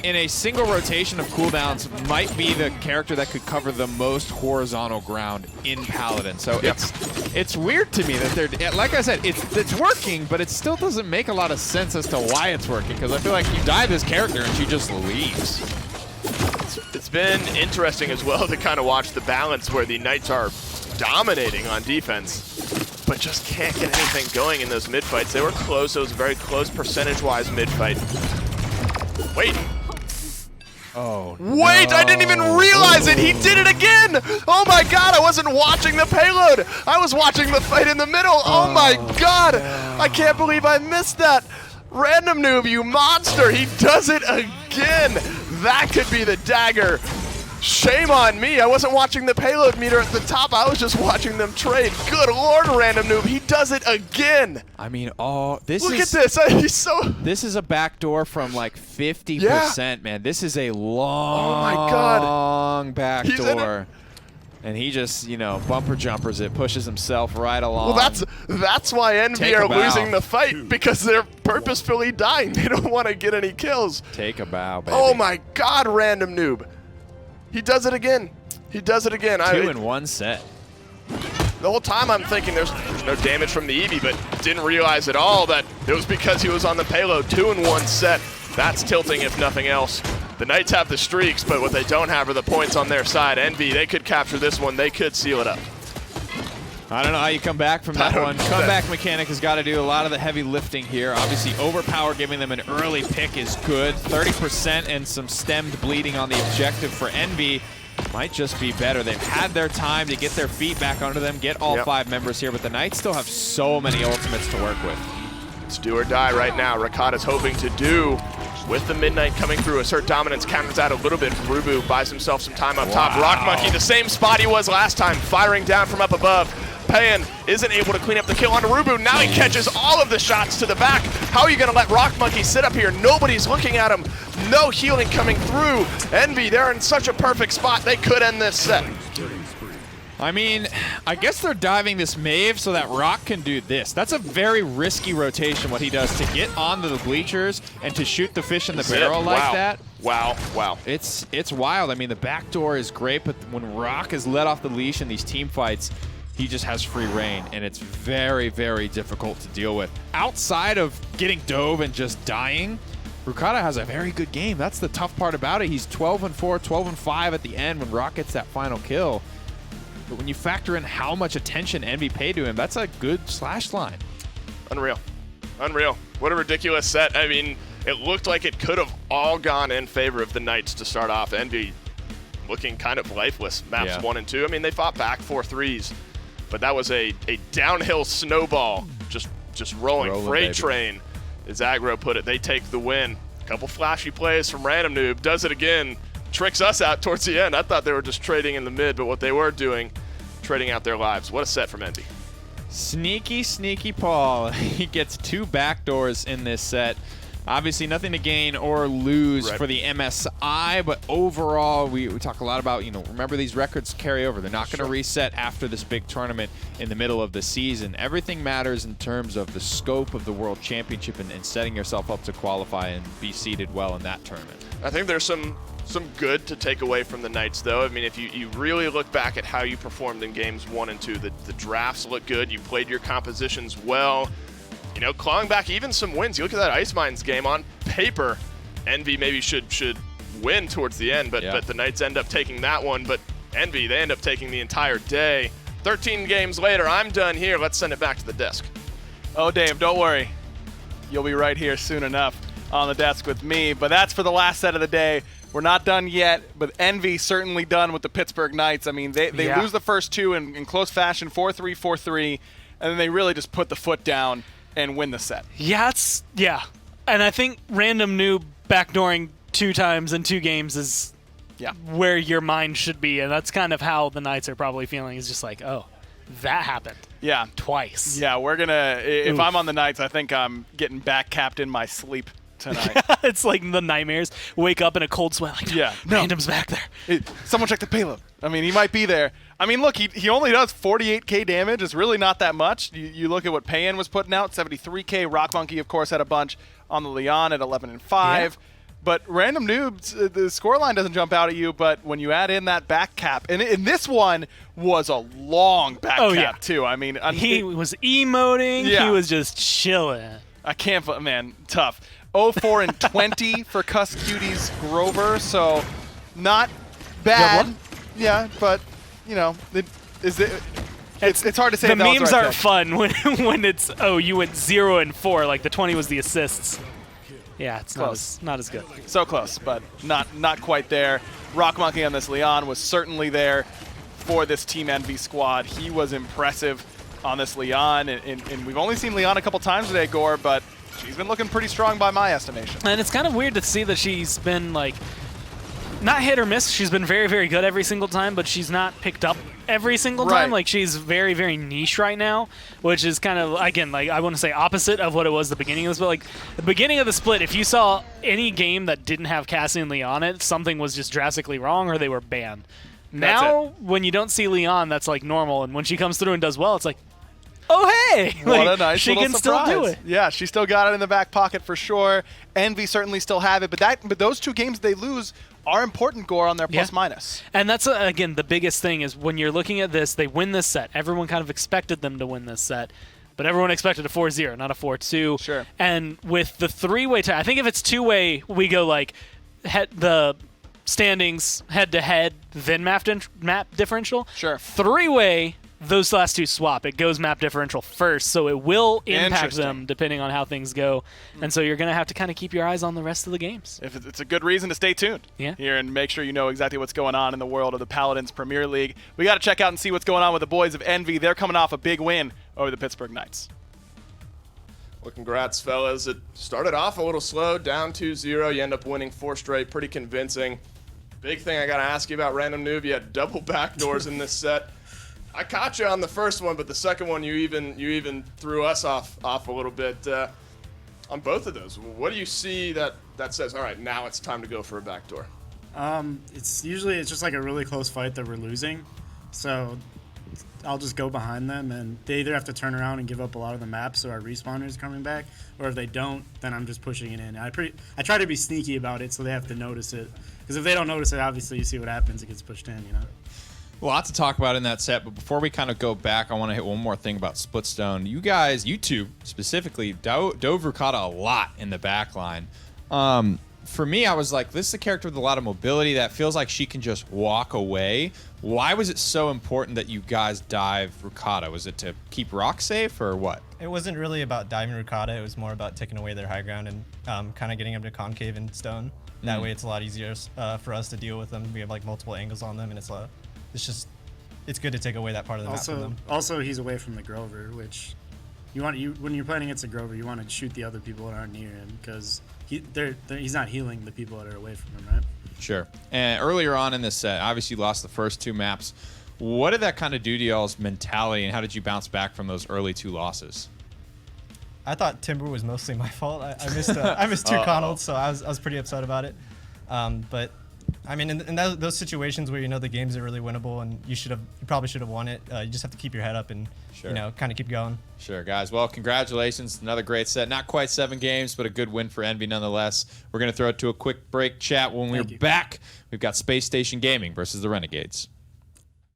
in a single rotation of cooldowns, might be the character that could cover the most horizontal ground in Paladin. So it's weird to me that they're, like I said, it's working, but it still doesn't make a lot of sense as to why it's working, because I feel like you dive this character and she just leaves. It's been interesting as well to kind of watch the balance where the Knights are dominating on defense, but just can't get anything going in those mid-fights. They were close. It was a very close percentage-wise mid-fight. Wait. Oh, Wait, I didn't even realize it. He did it again. Oh my God, I wasn't watching the payload. I was watching the fight in the middle. Oh my God. I can't believe I missed that. Random Noob, you monster. He does it again. That could be the dagger. Shame on me. I wasn't watching the payload meter at the top. I was just watching them trade. Good Lord, Random Noob. He does it again. I mean, Look at this. He's so... This is a backdoor from like 50%, man. This is a long backdoor. And he just, you know, bumper jumpers it, pushes himself right along. Well, that's why Envy are losing the fight, because they're purposefully dying. They don't want to get any kills. Take a bow, baby. Oh my God, Random Noob. He does it again. He does it again. 2 in 1 set. The whole time I'm thinking there's no damage from the Eevee, but didn't realize at all that it was because he was on the payload. 2 in 1 set. That's tilting, if nothing else. The Knights have the streaks, but what they don't have are the points on their side. Envy, they could capture this one. They could seal it up. I don't know how you come back from that one. Comeback mechanic has got to do a lot of the heavy lifting here. Obviously, Overpower giving them an early pick is good. 30% and some stemmed bleeding on the objective for Envy might just be better. They've had their time to get their feet back under them, get all 5 members here, but the Knights still have so many ultimates to work with. It's do or die right now. Ricotta's hoping to do with the Midnight coming through. Assert Dominance counters out a little bit. Rubu buys himself some time up top. Rock Monkey, the same spot he was last time, firing down from up above. Payan isn't able to clean up the kill on Rubu. Now he catches all of the shots to the back. How are you going to let Rock Monkey sit up here? Nobody's looking at him. No healing coming through. Envy, they're in such a perfect spot. They could end this set. I mean, I guess they're diving this Maeve so that Rock can do this. That's a very risky rotation, what he does, to get onto the bleachers and to shoot the fish in the barrel like that. Wow. It's wild. I mean, the backdoor is great, but when Rock is let off the leash in these team fights, he just has free reign, and it's very, very difficult to deal with. Outside of getting dove and just dying, Ricotta has a very good game. That's the tough part about it. He's 12-4, 12-5 at the end when Rock gets that final kill. But when you factor in how much attention Envy paid to him, that's a good slash line. Unreal. What a ridiculous set. I mean, it looked like it could have all gone in favor of the Knights to start off. Envy looking kind of lifeless. Maps 1 and 2. I mean, they fought back 4 threes, but that was a downhill snowball, just rolling freight train, as Aggro put it. They take the win. A couple flashy plays from Random Noob. Does it again. Tricks us out towards the end. I thought they were just trading in the mid, but what they were doing, trading out their lives. What a set from Envy. Sneaky, sneaky Paul. He gets 2 backdoors in this set. Obviously, nothing to gain or lose for the MSI, but overall, we talk a lot about, remember these records carry over. They're not going to reset after this big tournament in the middle of the season. Everything matters in terms of the scope of the World Championship and setting yourself up to qualify and be seeded well in that tournament. I think there's some good to take away from the Knights, though. I mean, if you really look back at how you performed in games 1 and 2, the drafts look good. You played your compositions well. Clawing back even some wins. You look at that Ice Mines game on paper, Envy maybe should win towards the end, but the Knights end up taking that one. But Envy, they end up taking the entire day. 13 games later, I'm done here. Let's send it back to the desk. Oh, Dave, don't worry. You'll be right here soon enough on the desk with me. But that's for the last set of the day. We're not done yet, but Envy certainly done with the Pittsburgh Knights. I mean, they lose the first 2 in close fashion, 4-3, 4-3, and then they really just put the foot down and win the set. Yeah. And I think random noob backdooring 2 times in 2 games is where your mind should be, and that's kind of how the Knights are probably feeling, is just like, oh, that happened. Yeah. Twice. Yeah, we're going to, if I'm on the Knights, I think I'm getting back capped in my sleep tonight. It's like the nightmares. Wake up in a cold sweat, like, random's back there. Someone check the payload. I mean, he might be there. I mean, look, he only does 48k damage. It's really not that much. You look at what Payan was putting out, 73k. Rock Monkey, of course, had a bunch on the Leon at 11 and 5. Yeah. But random noobs, the scoreline doesn't jump out at you, but when you add in that back cap, and this one was a long back cap, too. I mean, he was emoting. Yeah. He was just chilling. I can't, man, tough. 0-4 and 20 for Cuss Cuties Grover, so not bad. Yeah, but it's hard to say. The memes aren't fun when it's you went 0 and 4, like the 20 was the assists. Yeah, it's close. Not as good. So close, but not quite there. Rock Monkey on this Leon was certainly there for this Team Envy squad. He was impressive on this Leon, and we've only seen Leon a couple times today, Gore, but she's been looking pretty strong by my estimation. And it's kind of weird to see that she's been like, not hit or miss. She's been very, very good every single time, but she's not picked up every single time. Like, she's very, very niche right now, which is kind of, again, like, I want to say opposite of what it was the beginning of the split. Like, the beginning of the split, if you saw any game that didn't have Cassie and Leon in it, something was just drastically wrong or they were banned. Now, when you don't see Leon, that's like normal, and when she comes through and does well, it's like, oh, hey! What a nice she little can surprise. still do it. Yeah, she still got it in the back pocket for sure. Envy certainly still have it, but those 2 games they lose are important, Gore, on their plus-minus. And that's, again, the biggest thing is when you're looking at this, they win this set. Everyone kind of expected them to win this set, but everyone expected a 4-0, not a 4-2. Sure. And with the 3-way tie, I think if it's 2-way, we go like the standings head-to-head, then map differential. Sure. 3-way, those last 2 swap. It goes map differential first, so it will impact them depending on how things go. And so you're going to have to kind of keep your eyes on the rest of the games. If it's a good reason to stay tuned here and make sure you know exactly what's going on in the world of the Paladins Premier League. We got to check out and see what's going on with the boys of Envy. They're coming off a big win over the Pittsburgh Knights. Well, congrats, fellas. It started off a little slow, down 2-0. You end up winning 4 straight, pretty convincing. Big thing I got to ask you about, Random Noob. You had double backdoors in this set. I caught you on the first one, but the second one you even threw us off a little bit on both of those. What do you see that says, all right, now it's time to go for a backdoor? It's just like a really close fight that we're losing, so I'll just go behind them, and they either have to turn around and give up a lot of the maps so our respawner is coming back, or if they don't, then I'm just pushing it in. I try to be sneaky about it so they have to notice it, because if they don't notice it, obviously you see what happens. It gets pushed in, A lot to talk about in that set, but before we kind of go back, I want to hit one more thing about Splitstone. You two specifically, dove Rucata a lot in the back line. For me, I was like, this is a character with a lot of mobility that feels like she can just walk away. Why was it so important that you guys dive Rucata? Was it to keep Rock safe or what? It wasn't really about diving Rucata. It was more about taking away their high ground and kind of getting them to concave and stone. That way it's a lot easier for us to deal with them. We have like multiple angles on them, and it's good to take away that part of the map from them. Also, he's away from the Grover, which when you're playing against a Grover, you want to shoot the other people that aren't near him, because he's not healing the people that are away from him, right? Sure. And earlier on in this set, obviously you lost the first 2 maps. What did that kind of do to y'all's mentality, and how did you bounce back from those early 2 losses? I thought Timber was mostly my fault. I missed 2 Connells, so I was pretty upset about it. But I mean, in those situations where the games are really winnable and you probably should have won it, you just have to keep your head up and kind of keep going. Sure, guys. Well, congratulations. Another great set. Not quite 7 games, but a good win for Envy nonetheless. We're going to throw it to a quick break chat. When we're back, we've got Space Station Gaming versus the Renegades.